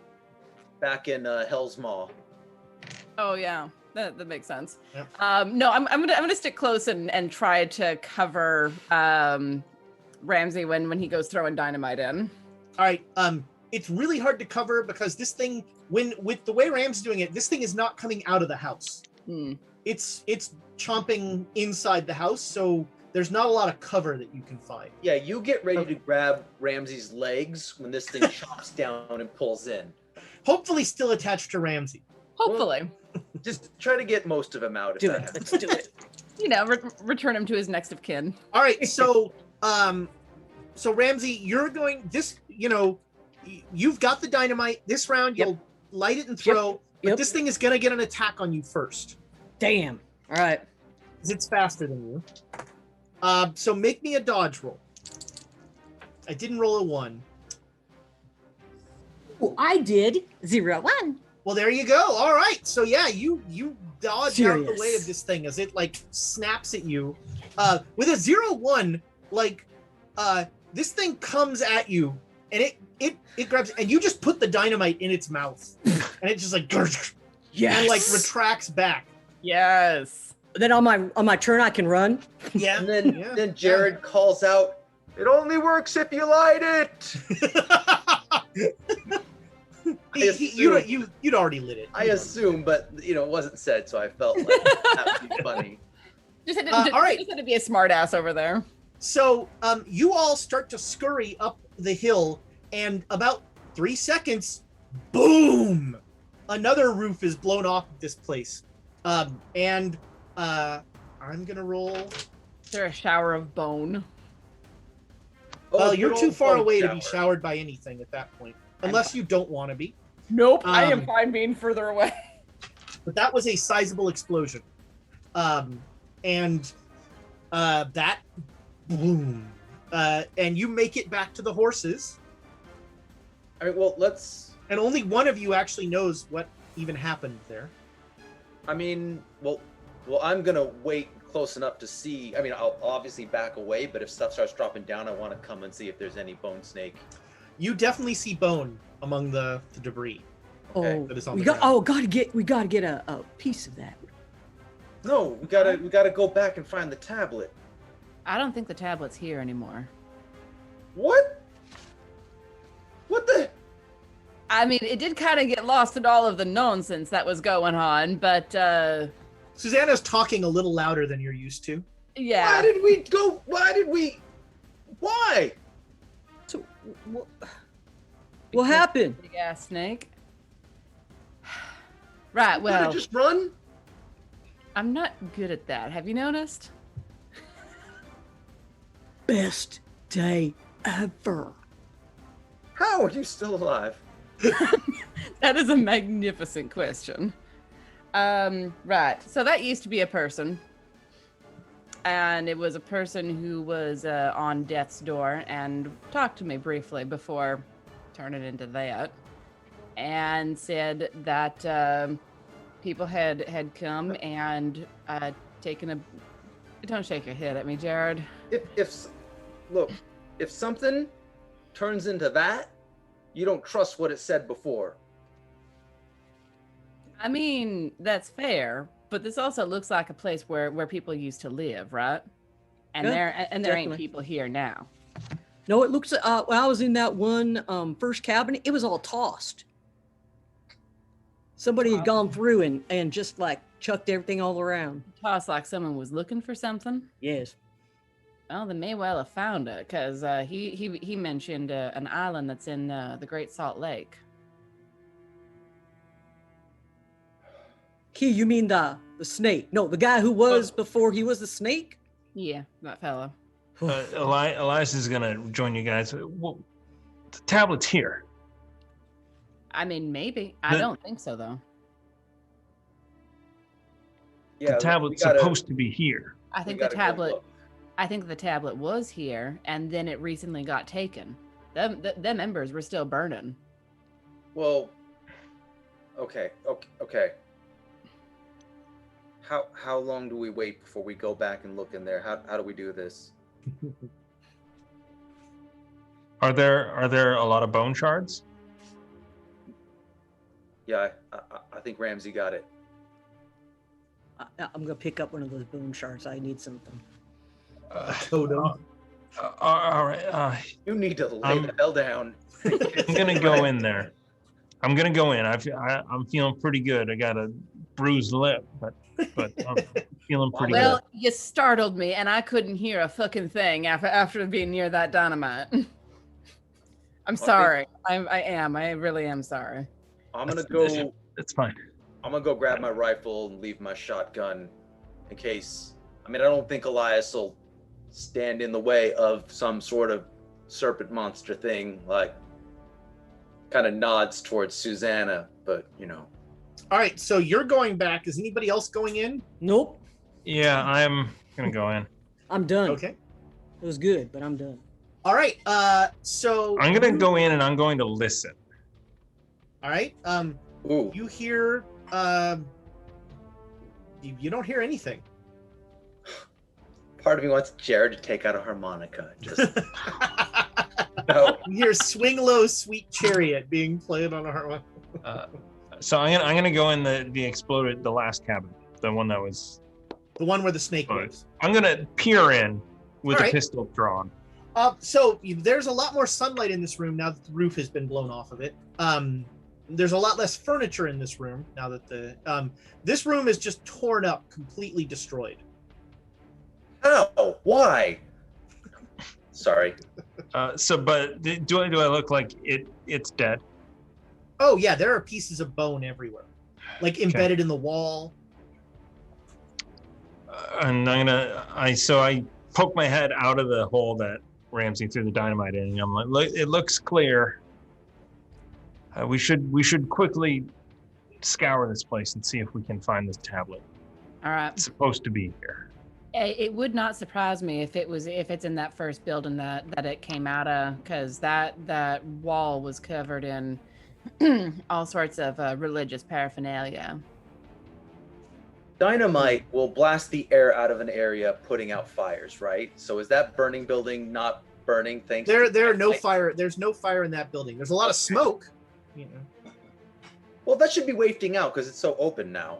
back in Hell's Maw. Oh yeah, that makes sense. Yep. No, I'm gonna stick close and try to cover Ramsey when he goes throwing dynamite in. All right. It's really hard to cover because this thing, with the way Ram's doing it, this thing is not coming out of the house. It's chomping inside the house, so there's not a lot of cover that you can find. Yeah, you get ready to grab Ramsey's legs when this thing chomps down and pulls in. Hopefully still attached to Ramsey. Hopefully, Just try to get most of him out. If Do that it. happens. Let's do it. return him to his next of kin. All right, so so Ramsey, you're going this, you've got the dynamite. This round you'll light it and throw, but Yep. this thing is gonna get an attack on you first. Damn. All right. Because it's faster than you. So make me a dodge roll. I didn't roll a 1. Well, I did 0, 1. Well, there you go. All right. So yeah, you dodge out the way Serious. of this thing as it like snaps at you. With a 0-1, like this thing comes at you and it grabs and you just put the dynamite in its mouth and it just like Yes. and like retracts back. Yes. Then on my turn, I can run. Yeah. And then Jared calls out, "It only works if you light it." You'd already lit it. I assume, but it wasn't said, so I felt like that would be funny. Just had all right. just had to be a smart ass over there. So you all start to scurry up the hill, and about 3 seconds, boom! Another roof is blown off of this place. And I'm gonna roll. Is there a shower of bone? Well, Oh, you're good too old far bone away to be shower. showered by anything at that point, unless you don't want to be. Nope, I am Um, fine being further away. But that was a sizable explosion, and that boom, and you make it back to the horses, All right, well, let's. and only one of you actually knows what even happened there. Well, I'm gonna wait close enough to see. I'll obviously back away, but if stuff starts dropping down, I want to come and see if there's any bone snake. You definitely see bone among the debris. Okay. Oh, That is on we the got. ground. Oh, we gotta get a piece of that. No, we gotta go back and find the tablet. I don't think the tablet's here anymore. What? What the? I mean, it did kind of get lost in all of the nonsense that was going on, but Susanna's talking a little louder than you're used to. yeah. Why did we go? Why? So, what happened? Big ass snake. Right, Well, well, just run. I'm not good at that. Have you noticed? Best day ever. How are you still alive? That is a magnificent question. Right. So that used to be a person. And it was a person who was on death's door and talked to me briefly before turning into that. And said that people had come and taken a. Don't shake your head at me, Jared. If something turns into that, you don't trust what it said before. I mean, that's fair, but this also looks like a place where people used to live, right? And Yeah, there ain't definitely. people here now. No, it looks. When I was in that one first cabin, it was all tossed. Somebody had gone through and just like chucked everything all around. Tossed like someone was looking for something. Yes. Well, they may well have found it because he mentioned an island that's in the Great Salt Lake. Key, you mean the snake? No, the guy who was before he was the snake? Yeah, that fellow. Elias is gonna join you guys. Well, the tablet's here. I mean, maybe. I don't think so, though. The tablet's supposed to be here. I think the tablet. I think the tablet was here, and then it recently got taken. Them embers were still burning. Well, okay. How long do we wait before we go back and look in there? How do we do this? Are there a lot of bone shards? Yeah, I think Ramsey got it. I'm gonna pick up one of those bone shards. I need something. Totem. All right. You need to lay the hell down. I'm gonna go in there. I'm gonna go in. I'm feeling pretty good. I got a bruised lip, but I'm feeling pretty good. Well, you startled me, and I couldn't hear a fucking thing after being near that dynamite. I'm sorry. I really am sorry. I'm gonna go. It's fine. I'm gonna go grab my rifle and leave my shotgun in case. I mean, I don't think Elias will stand in the way of some sort of serpent monster thing. Like, kind of nods towards Susanna, but you know. All right, so you're going back. Is anybody else going in? Nope. Yeah, I'm gonna go in. I'm done. Okay. It was good, but I'm done. All right. So I'm gonna go in and I'm going to listen. All right. Ooh. You hear. You don't hear anything. Part of me wants Jared to take out a harmonica. Just no. You hear "Swing Low, Sweet Chariot" being played on a harmonica. So I'm gonna go in the exploded, the last cabin, the one that was The one where the snake Right. was. I'm gonna peer in with All a right. pistol drawn. So there's a lot more sunlight in this room now that the roof has been blown off of it. There's a lot less furniture in this room now that this room is just torn up, completely destroyed. How? Why? Sorry. But do I look like it's dead? Oh yeah, there are pieces of bone everywhere, like embedded in the wall. And I poke my head out of the hole that Ramsey threw the dynamite in, and I'm like, look, it looks clear. We should quickly scour this place and see if we can find this tablet. All right. It's supposed to be here. It would not surprise me if it's in that first building that it came out of, because that wall was covered in all sorts of religious paraphernalia. Dynamite will blast the air out of an area, putting out fires, right? So is that burning building not burning? Thanks. There are no fire. There's no fire in that building. There's a lot of smoke. You know. Well, that should be wafting out because it's so open now.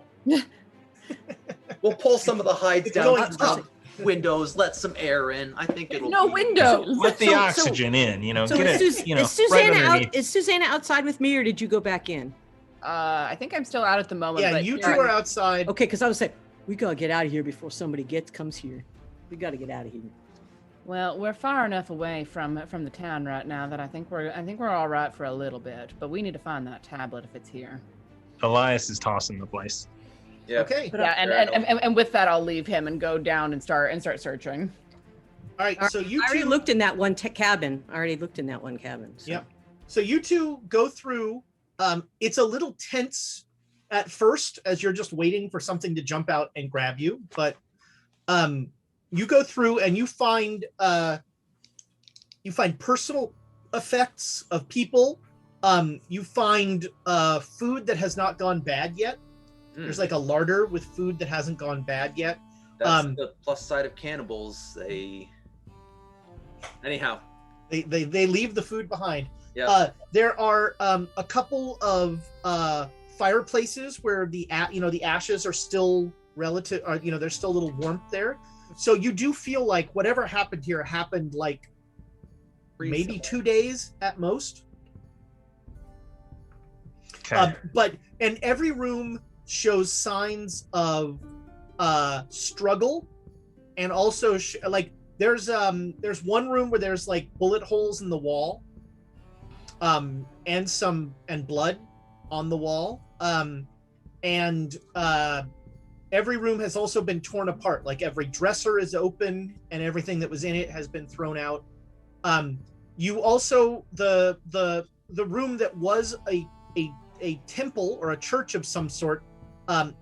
We'll pull some of the hides It's down going to the windows, let some air in. I think it'll No be... windows. Let the oxygen in, So get is, it, is Susanna right underneath. is Susanna outside with me, or did you go back in? I think I'm still out at the moment. Yeah, but you two are outside. Okay, because I was saying we gotta get out of here before somebody comes here. We gotta get out of here. Well, we're far enough away from the town right now that I think we're all right for a little bit. But we need to find that tablet if it's here. Elias is tossing the place. Yeah. Okay. Yeah, and with that, I'll leave him and go down and start searching. All right. So you I already two looked in that one cabin. So. Yep. So you two go through. It's a little tense at first as you're just waiting for something to jump out and grab you, but you go through and you find personal effects of people. You find food that has not gone bad yet. There's like a larder with food that hasn't gone bad yet. That's the plus side of cannibals. Anyhow. They leave the food behind. Yeah. There are a couple of fireplaces where the ashes are still relative. There's still a little warmth there. So you do feel like whatever happened here happened like maybe 2 days at most. Okay. And every room shows signs of struggle, and also there's one room where there's like bullet holes in the wall, and blood on the wall, and every room has also been torn apart. Like every dresser is open, and everything that was in it has been thrown out. You also the room that was a temple or a church of some sort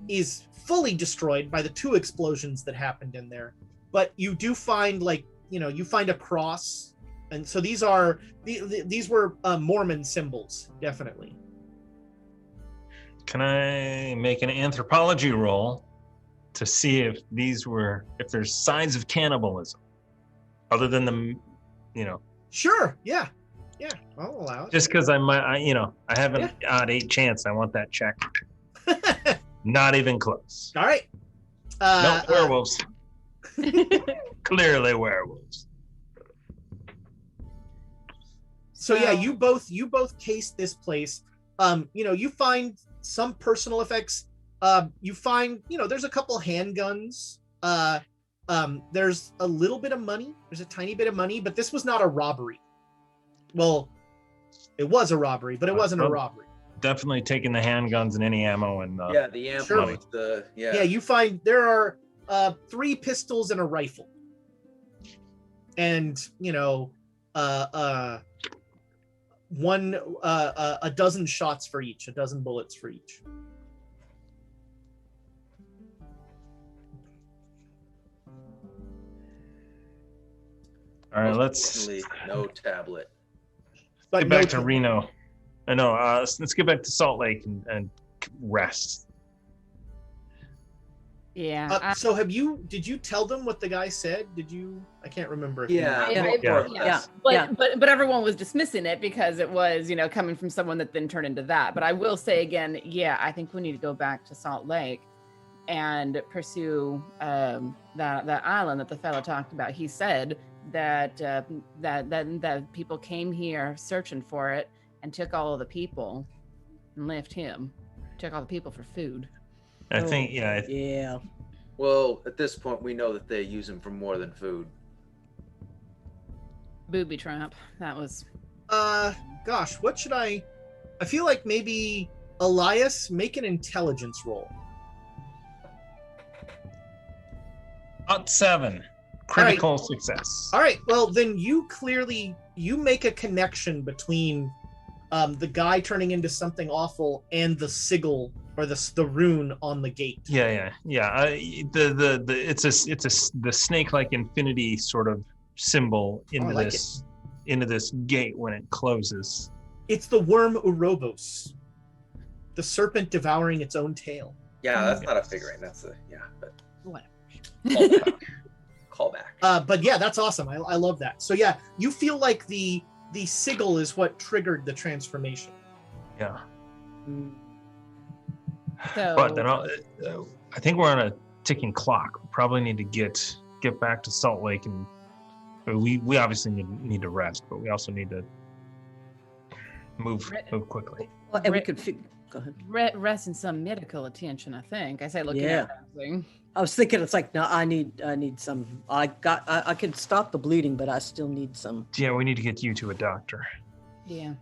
is fully destroyed by the 2 explosions that happened in there. But you do find you find a cross, and so these were Mormon symbols, definitely. Can I make an anthropology roll to see if there's signs of cannibalism, other than the, Sure. Yeah. I'll allow it. Just because I have an odd 8 chance. I want that check. Not even close. All right. No werewolves. Clearly werewolves. So yeah, you both cased this place. You find some personal effects. You find, there's a couple handguns. There's a little bit of money. There's a tiny bit of money, but this was not a robbery. Well, it was a robbery, but it wasn't a robbery. Definitely taking the handguns and any ammo and the ammo. Sure. Yeah, you find there are 3 pistols and a rifle, and a dozen shots for each, a dozen bullets for each. All right, let's no tablet. get back to Reno. Let's get back to Salt Lake and rest. Yeah. So did you tell them what the guy said? I can't remember. But everyone was dismissing it because it was, coming from someone that then turned into that. But I will say again, I think we need to go back to Salt Lake and pursue that island that the fellow talked about. He said that people came here searching for it and took all of the people and left him. Took all the people for food. I think, yeah. Well, at this point, we know that they use him for more than food. Booby trap. That was. Gosh, what should I feel like maybe Elias, make an intelligence roll. At 7. Critical success. All right. Well, then you make a connection between the guy turning into something awful and the sigil or the rune on the gate. Yeah. The snake-like infinity sort of symbol into this gate when it closes. It's the worm Urobos, the serpent devouring its own tail. Yeah, that's not a figurine. That's but Whatever. Callback. But yeah, that's awesome. I love that. So yeah, you feel like the sigil is what triggered the transformation. Yeah. So, But then I think we're on a ticking clock. We probably need to get back to Salt Lake, and we obviously need to rest, but we also need to move quickly. Well, and we could go ahead. Rest and some medical attention, I think. I say looking at everything. I was thinking it's like, no, I need some. I can stop the bleeding, but I still need some. Yeah, we need to get you to a doctor. Yeah.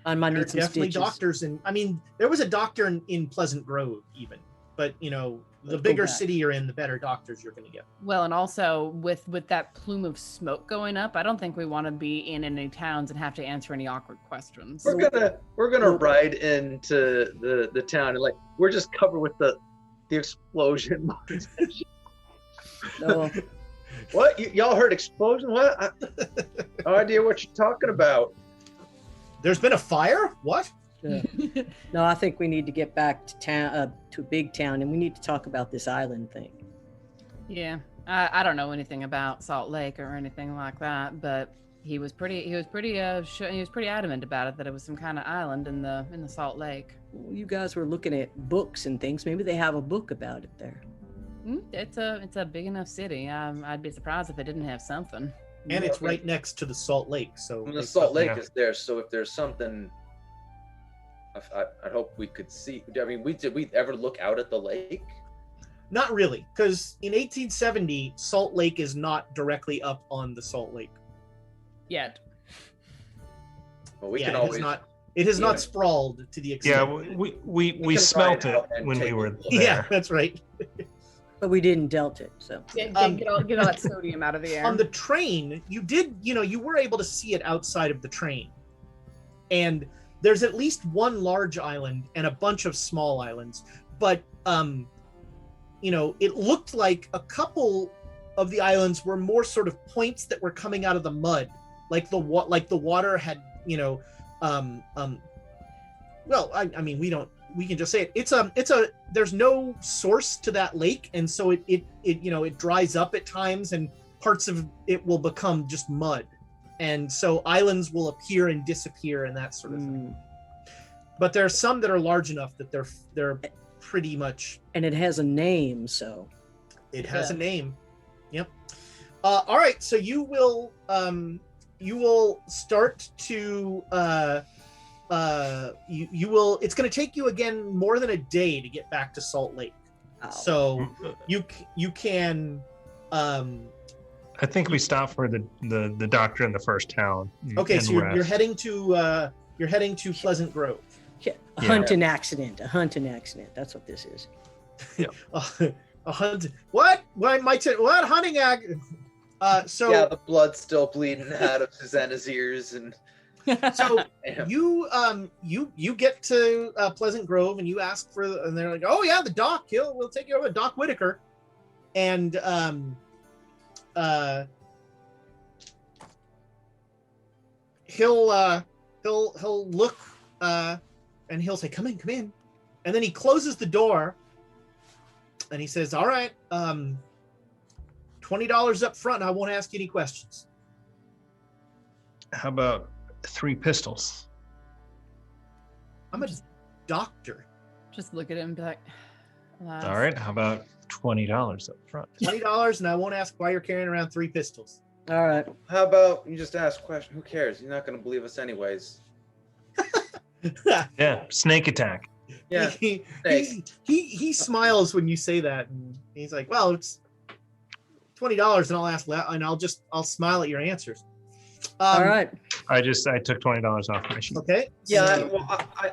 I might There are need some definitely stitches. doctors, and I mean, there was a doctor in Pleasant Grove even, but the Let's bigger go back. city you're in, the better doctors you're going to get. Well, and also with that plume of smoke going up, I don't think we want to be in any towns and have to answer any awkward questions. We're gonna ride into the town, and we're just covered with the explosion. No. What? Y'all heard explosion? What? No idea what you're talking about. There's been a fire? What? Yeah. No, I think we need to get back to town, to Big Town, and we need to talk about this island thing. Yeah, I don't know anything about Salt Lake or anything like that, but he was pretty adamant about it, that it was some kind of island in the Salt Lake. Well, you guys were looking at books and things. Maybe they have a book about it there. It's a big enough city. I'd be surprised if they didn't have something. And it's right next to the Salt Lake, so The Salt Lake is there, so if there's something, I hope we could see. I mean, did we ever look out at the lake? Not really, because in 1870, Salt Lake is not directly up on the Salt Lake. Yet. Well, we can always. It has not sprawled to the extent. Yeah, we smelt it when we were there. Yeah, that's right. But we didn't dealt it, so. Get all that sodium out of the air. On the train, you were able to see it outside of the train. And there's at least one large island and a bunch of small islands. But, it looked like a couple of the islands were more sort of points that were coming out of the mud. Like the water had, we can just say it. There's no source to that lake, and so it dries up at times, and parts of it will become just mud, and so islands will appear and disappear and that sort of thing. But there are some that are large enough that they're pretty much. And it has a name, so. It has a name. Yep. All right, so you will start to. It's going to take you again more than a day to get back to Salt Lake. Oh. So you can I think we stopped for the doctor in the first town. Okay, so you're heading to Pleasant Grove. Yeah, a hunting accident. That's what this is. Yeah. A hunt. What? What hunting accident? So yeah, the blood's still bleeding out of Susanna's ears, and so you get to Pleasant Grove and you ask and they're like, oh yeah, the doc, we'll take you over, Doc Whitaker, and he'll look and he'll say, come in, and then he closes the door and he says, all right, $20 up front and I won't ask you any questions. How about 3 pistols? I'm a doctor. Just look at him and be like, alas. All right, how about $20 up front? $20 and I won't ask why you're carrying around 3 pistols. All right. how about you just ask a question? Who cares? You're not going to believe us anyways. Yeah, snake attack. Yeah, he smiles when you say that, and he's like, well, it's $20 and I'll ask and I'll smile at your answers. All right. I took $20 off my sheet. Okay. yeah.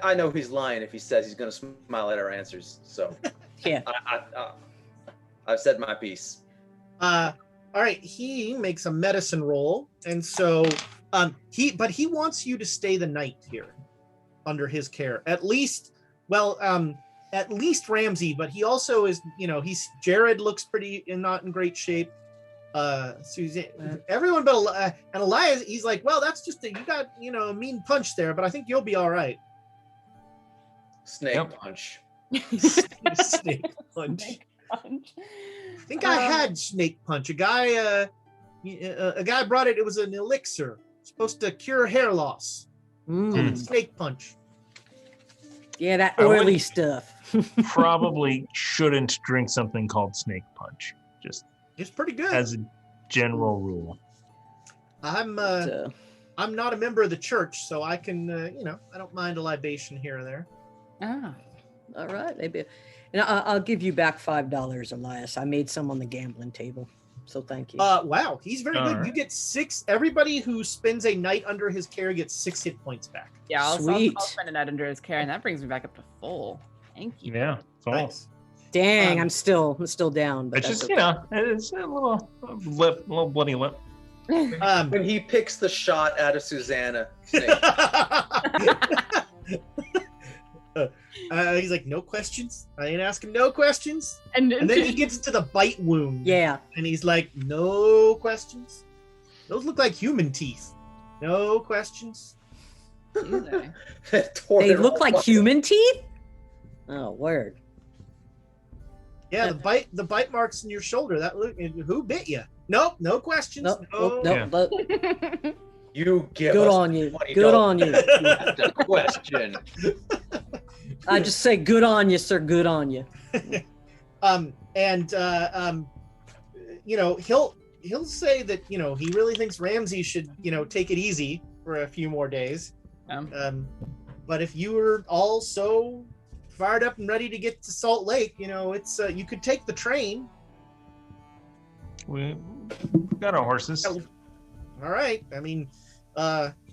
I know he's lying if he says he's going to smile at our answers. So Yeah. I've said my piece. All right. He makes a medicine roll, and so he wants you to stay the night here, under his care. At least Ramsey, but he also is. Jared looks not in great shape. Suzanne, everyone but and Elias, he's like, well, that's just you got a mean punch there, but I think you'll be all right. Snake punch. Snake punch. I think I had snake punch. A guy brought it. It was an elixir supposed to cure hair loss. Snake punch. Yeah, that oily stuff. Probably shouldn't drink something called snake punch. It's pretty good. As a general rule. I'm not a member of the church, so I can I don't mind a libation here or there. Ah, all right, maybe. And I'll give you back $5, Elias. I made some on the gambling table, so thank you. Wow, he's very good. Right. You get 6. Everybody who spends a night under his care gets 6 hit points back. Yeah, I'll Sweet. spend a night under his care, and that brings me back up to full. Thank you. Yeah. Cool. Nice. Dang, I'm still down. But It's just, okay. it's a little bloody lip. When he picks the shot out of Susanna. Snake. He's like, no questions. I ain't asking no questions. And And then he gets to the bite wound. Yeah. And he's like, no questions. Those look like human teeth. No questions. Tore They it look all like apart. human teeth? Oh, word. Yeah, the bite marks in your shoulder. Who bit you? Nope, no questions. Nope, No. nope. You give Good us on you. $20 Good on you. after question. I just say good on you, sir. Good on you. He'll say that he really thinks Ramsey should take it easy for a few more days. But if you were all so fired up and ready to get to Salt Lake, it's you could take the train. We got our horses. All right. I mean,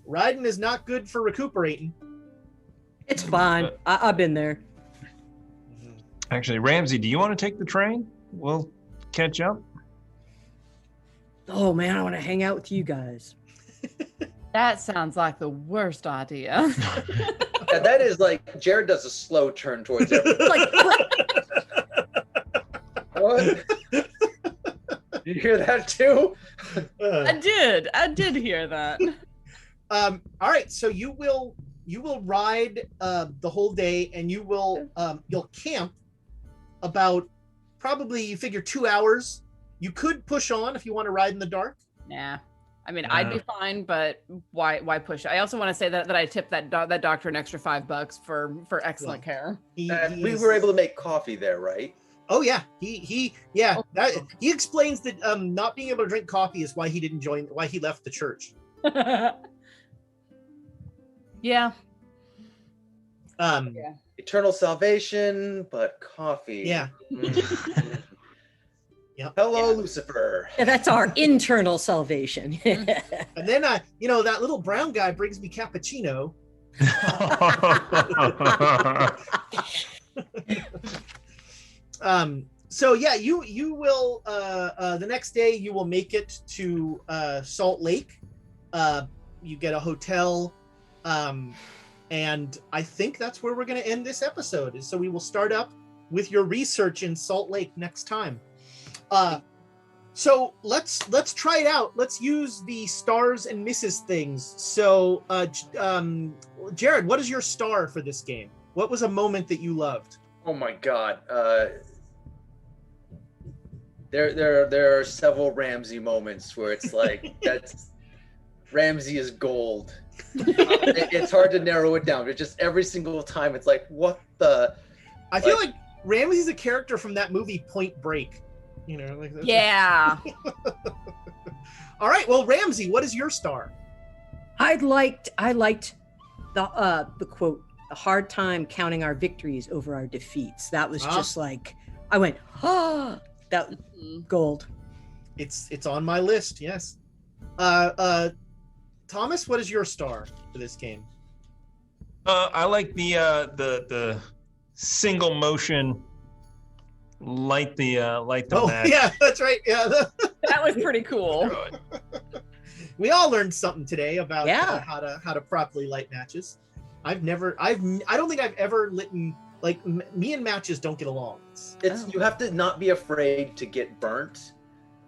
riding is not good for recuperating. It's fine. I've been there. Actually, Ramsey, do you want to take the train? We'll catch up. Oh man, I want to hang out with you guys. That sounds like the worst idea. Yeah, that is like Jared does a slow turn towards everyone. Like, What? You hear that too? I did hear that. All right, so you will ride the whole day, and you'll camp about probably, you figure, 2 hours. You could push on if you want to ride in the dark. Nah. I mean, I'd be fine, but why push? I also want to say that I tipped that doctor an extra $5 for excellent care. We were able to make coffee there, right? Oh yeah, he explains that not being able to drink coffee is why he left the church. Yeah. Eternal salvation, but coffee. Yeah. Mm. Yep. Hello, Lucifer. yeah, that's our internal salvation. And then that little brown guy brings me cappuccino. So yeah, you will the next day you will make it to Salt Lake. You get a hotel, and I think that's where we're going to end this episode. So we will start up with your research in Salt Lake next time. So let's try it out. Let's use the stars and misses things. So Jared, what is your star for this game? What was a moment that you loved? Oh my God. There are several Ramsey moments where it's like that's Ramsey is gold. It's hard to narrow it down. It's just every single time it's like, what the? I feel like Ramsey's a character from that movie Point Break. Yeah. All right. Well, Ramsey, what is your star? I liked the quote, "The hard time counting our victories over our defeats." That was just like, I went, that gold. It's on my list. Yes. Thomas, what is your star for this game? I like the single motion. Light the match. Yeah, that's right. Yeah, that was pretty cool. We all learned something today about how to properly light matches. I don't think I've ever lit. Like me and matches don't get along. You have to not be afraid to get burnt.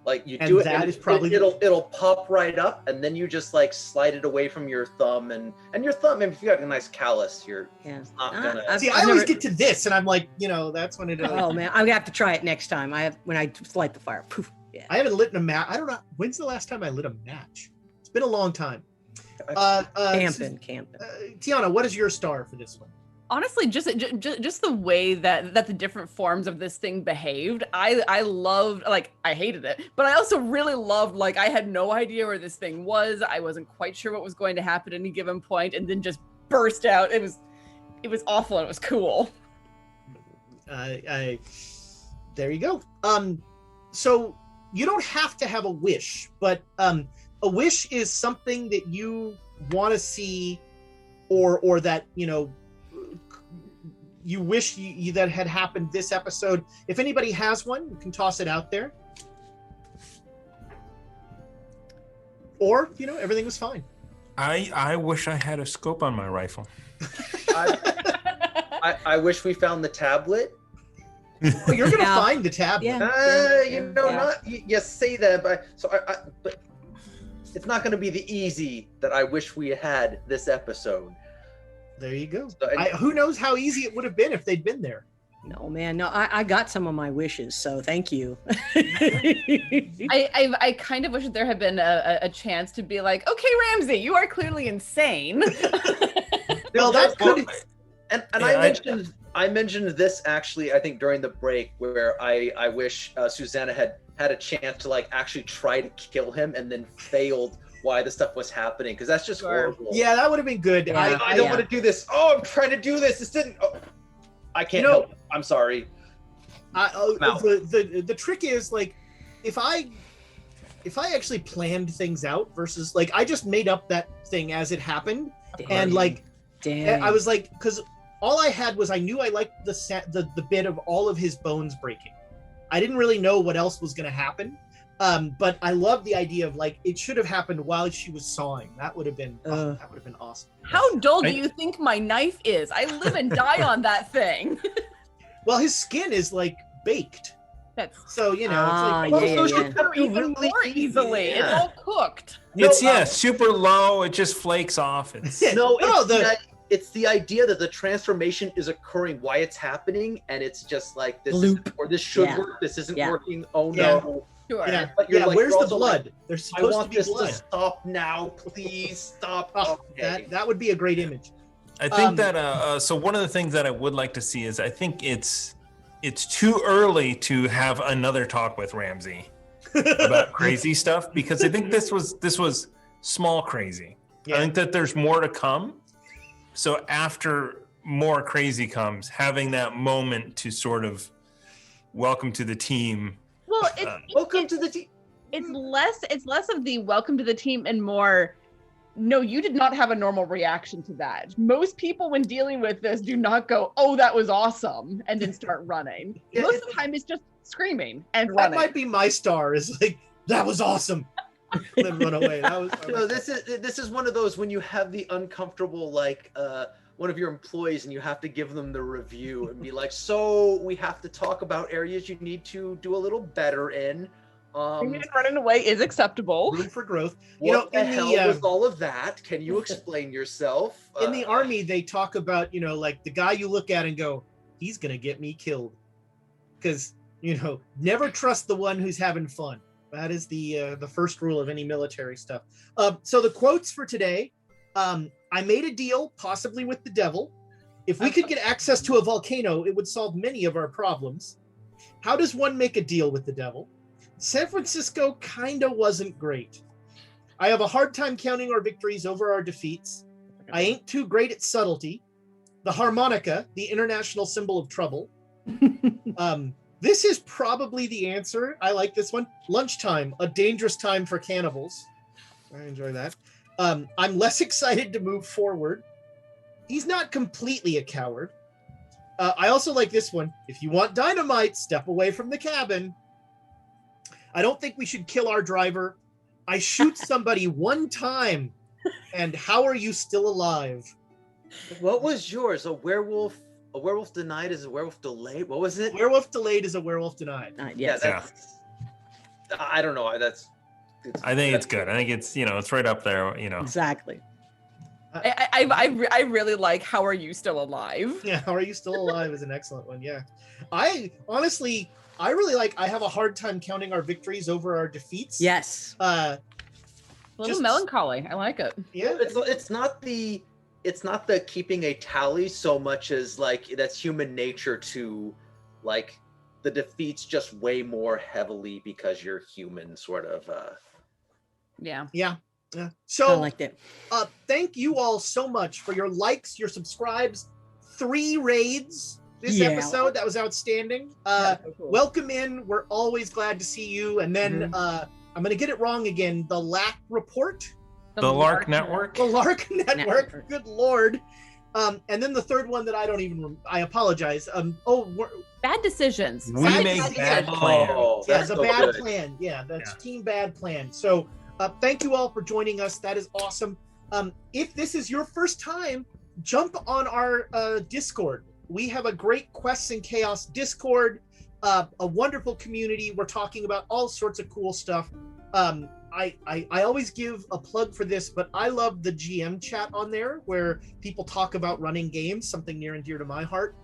Like you And do it, that and is probably it'll pop right up, and then you just like slide it away from your thumb, and your thumb. If you got a nice callus, you're not gonna. See, I always get to this, and I'm like, that's when it. Oh man, I'm gonna have to try it next time. When I light the fire. Poof. Yeah. I haven't lit a match. I don't know when's the last time I lit a match. It's been a long time. Camping. Tiana, what is your star for this one? Honestly, just the way that the different forms of this thing behaved, I loved. Like, I hated it, but I also really loved. Like, I had no idea where this thing was. I wasn't quite sure what was going to happen at any given point, and then just burst out. It was awful, and it was cool. There you go. So you don't have to have a wish, but a wish is something that you want to see, or that you wish you that had happened this episode. If anybody has one, you can toss it out there. Or, everything was fine. I wish I had a scope on my rifle. I wish we found the tablet. Well, you're gonna find the tablet. You say that, but it's not going to be the easy that I wish we had this episode. There you go. So, Who knows how easy it would have been if they'd been there. No, man. No, I got some of my wishes, so thank you. I kind of wish that there had been a chance to be like, okay, Ramsey, you are clearly insane. Well, that could. And Yeah, I mentioned this actually, I think during the break, where I wish Susanna had a chance to like actually try to kill him and then failed why the stuff was happening, because that's just horrible. Yeah, that would have been good. Yeah. I don't want to do this. Oh, I'm trying to do this. This didn't. Oh, I can't help. I'm sorry. The trick is like, if I actually planned things out versus like I just made up that thing as it happened, and like, Damn. I was like, because all I had was I knew I liked the bit of all of his bones breaking. I didn't really know what else was going to happen. But I love the idea of like it should have happened while she was sawing. That would have been awesome. How dull do you think my knife is? I live and die on that thing. Well, his skin is like baked, That's so you know. It's like, yeah, yeah. cook even more easily. It's Yeah. all cooked. It's super low. It just flakes off. It's It's the idea that the transformation is occurring, why it's happening, and it's just like this Loop. or this should Yeah. work. This isn't Yeah. working. Oh Yeah. no! Sure. Yeah, But you're like, where's you're the also blood? like, There's I supposed want to be this blood. to stop now. Please stop. Okay. That would be a great image. I think that so one of the things that I would like to see is I think it's too early to have another talk with Ramsey about crazy stuff, because I think this was small crazy. Yeah. I think that there's more to come. So after more crazy comes, having that moment to sort of welcome to the team. Well, Welcome to the team. it's less of the welcome to the team and more, no, you did not have a normal reaction to that. Most people when dealing with this do not go, oh, that was awesome, and then start running. Yeah, Most of the time it's just screaming and That running. might be my star. Is like that was awesome. Then run away. No, this is one of those when you have the uncomfortable like one of your employees and you have to give them the review and be like, so we have to talk about areas you need to do a little better in. Screaming and running away is acceptable. room for growth. What the in hell was all of that? Can you explain yourself? In the army, they talk about, like the guy you look at and go, he's gonna get me killed, because never trust the one who's having fun. That is the first rule of any military stuff. So the quotes for today: I made a deal, possibly with the devil. If we could get access to a volcano, it would solve many of our problems. How does one make a deal with the devil? San Francisco kinda wasn't great. I have a hard time counting our victories over our defeats. I ain't too great at subtlety. The harmonica, the international symbol of trouble. This is probably the answer. I like this one. Lunchtime, a dangerous time for cannibals. I enjoy that. I'm less excited to move forward. He's not completely a coward. I also like this one. If you want dynamite, step away from the cabin. I don't think we should kill our driver. I shoot somebody one time. And how are you still alive? What was yours? A werewolf denied is a werewolf delayed? What was it? Werewolf delayed is a werewolf denied. Yes. I don't know. I think it's good. I think it's it's right up there. Exactly. I really like how are you still alive? Yeah, how are you still alive is an excellent one. Yeah. I really like, I have a hard time counting our victories over our defeats. Yes. A little melancholy. I like it. Yeah. It's not the keeping a tally so much as like that's human nature to like the defeats just weigh more heavily because you're human sort of Yeah. Yeah. I So like that. thank you all so much for your likes, your subscribes, 3 raids this Yeah. episode. That was outstanding. That's so cool. Welcome in. We're always glad to see you. And then I'm gonna get it wrong again. The LAC report. The Lark Network. The Lark Network. Network. Good Lord. And then the third one that I don't even I apologize. Bad decisions. We Bad make decisions. bad plans. Oh, Yeah, that's the so bad good. plan. Yeah, that's Yeah. Team Bad Plan. So thank you all for joining us. That is awesome. If this is your first time, jump on our Discord. We have a great Quests and Chaos Discord, a wonderful community. We're talking about all sorts of cool stuff. I always give a plug for this, but I love the GM chat on there where people talk about running games, something near and dear to my heart.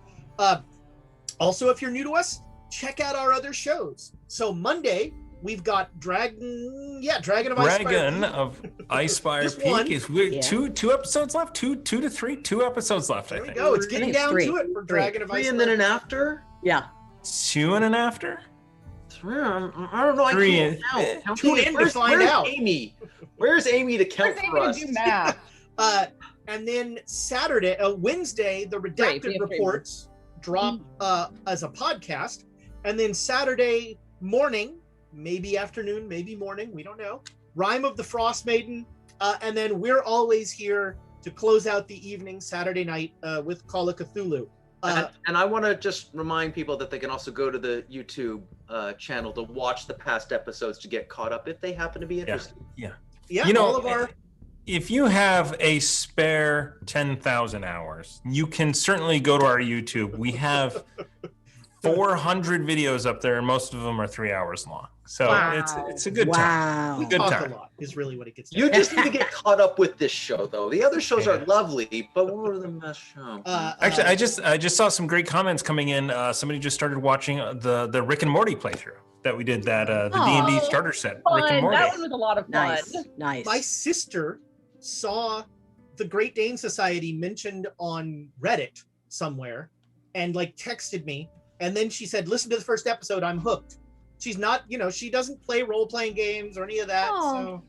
Also, if you're new to us, check out our other shows. So Monday, we've got Dragon of Icespire Peak is two episodes left, two to three, 2 episodes left. There I we think. go. It's getting down three. to it for Dragon of Icespire. 3 and then an after. Yeah. 2 and an after. 3. I don't know. 3 I can't count. Tune in to find where's out. Amy? Where's Amy to count Where's for Amy us? to do math? And then Wednesday, the redacted reports drop as a podcast, and then Saturday morning, maybe afternoon, maybe morning, we don't know. Rime of the Frost Maiden, and then we're always here to close out the evening Saturday night with Call of Cthulhu. And I want to just remind people that they can also go to the YouTube channel to watch the past episodes to get caught up if they happen to be interested. Yeah, all of our. If you have a spare 10,000 hours, you can certainly go to our YouTube. We have 400 videos up there, and most of them are 3 hours long. So it's a good time. We Good talk time. a lot is really what it gets down You to. just need to get caught up with this show, though. The other shows are lovely, but what were the best shows? Actually, I just saw some great comments coming in. Somebody just started watching the Rick and Morty playthrough that we did, that the D&D starter set. Fun. Rick and Morty. That one was a lot of fun. Nice. My sister saw the Great Dane Society mentioned on Reddit somewhere and like texted me, and then she said, listen to the first episode, I'm hooked. She's not, she doesn't play role-playing games or any of that. Oh,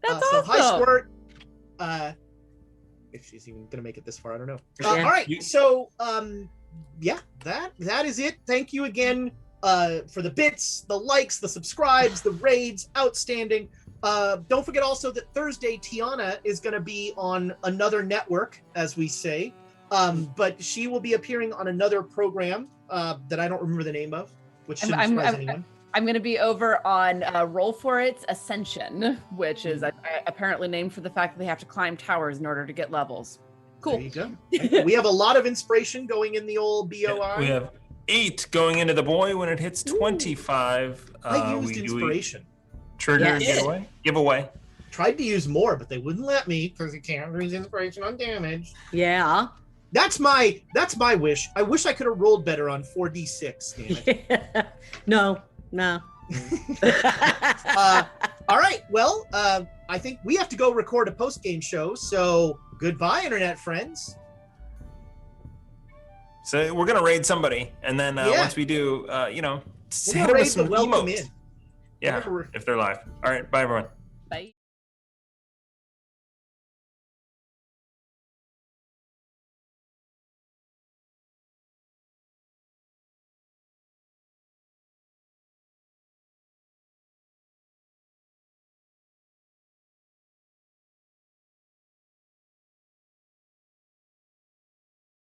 So that's so awesome. hi Squirt. If she's even gonna make it this far, I don't know. All right, so that is it. Thank you again for the bits, the likes, the subscribes, the raids, outstanding. Don't forget also that Thursday, Tiana is going to be on another network, as we say, but she will be appearing on another program that I don't remember the name of, which shouldn't surprise anyone. I'm going to be over on Roll for It's Ascension, which is apparently named for the fact that they have to climb towers in order to get levels. Cool. There you go. We have a lot of inspiration going in the old BOI. We have 8 going into the boy when it hits 25. I used inspiration. Trigger giveaway. Tried to use more, but they wouldn't let me because you can't use inspiration on damage. Yeah. That's my wish. I wish I could have rolled better on 4d6. Damn it. No. All right. Well, I think we have to go record a post-game show. So goodbye, internet friends. So we're gonna raid somebody, and then once we do, hit them with some welcome emotes. in. Yeah, if they're live. All right. Bye, everyone. Bye.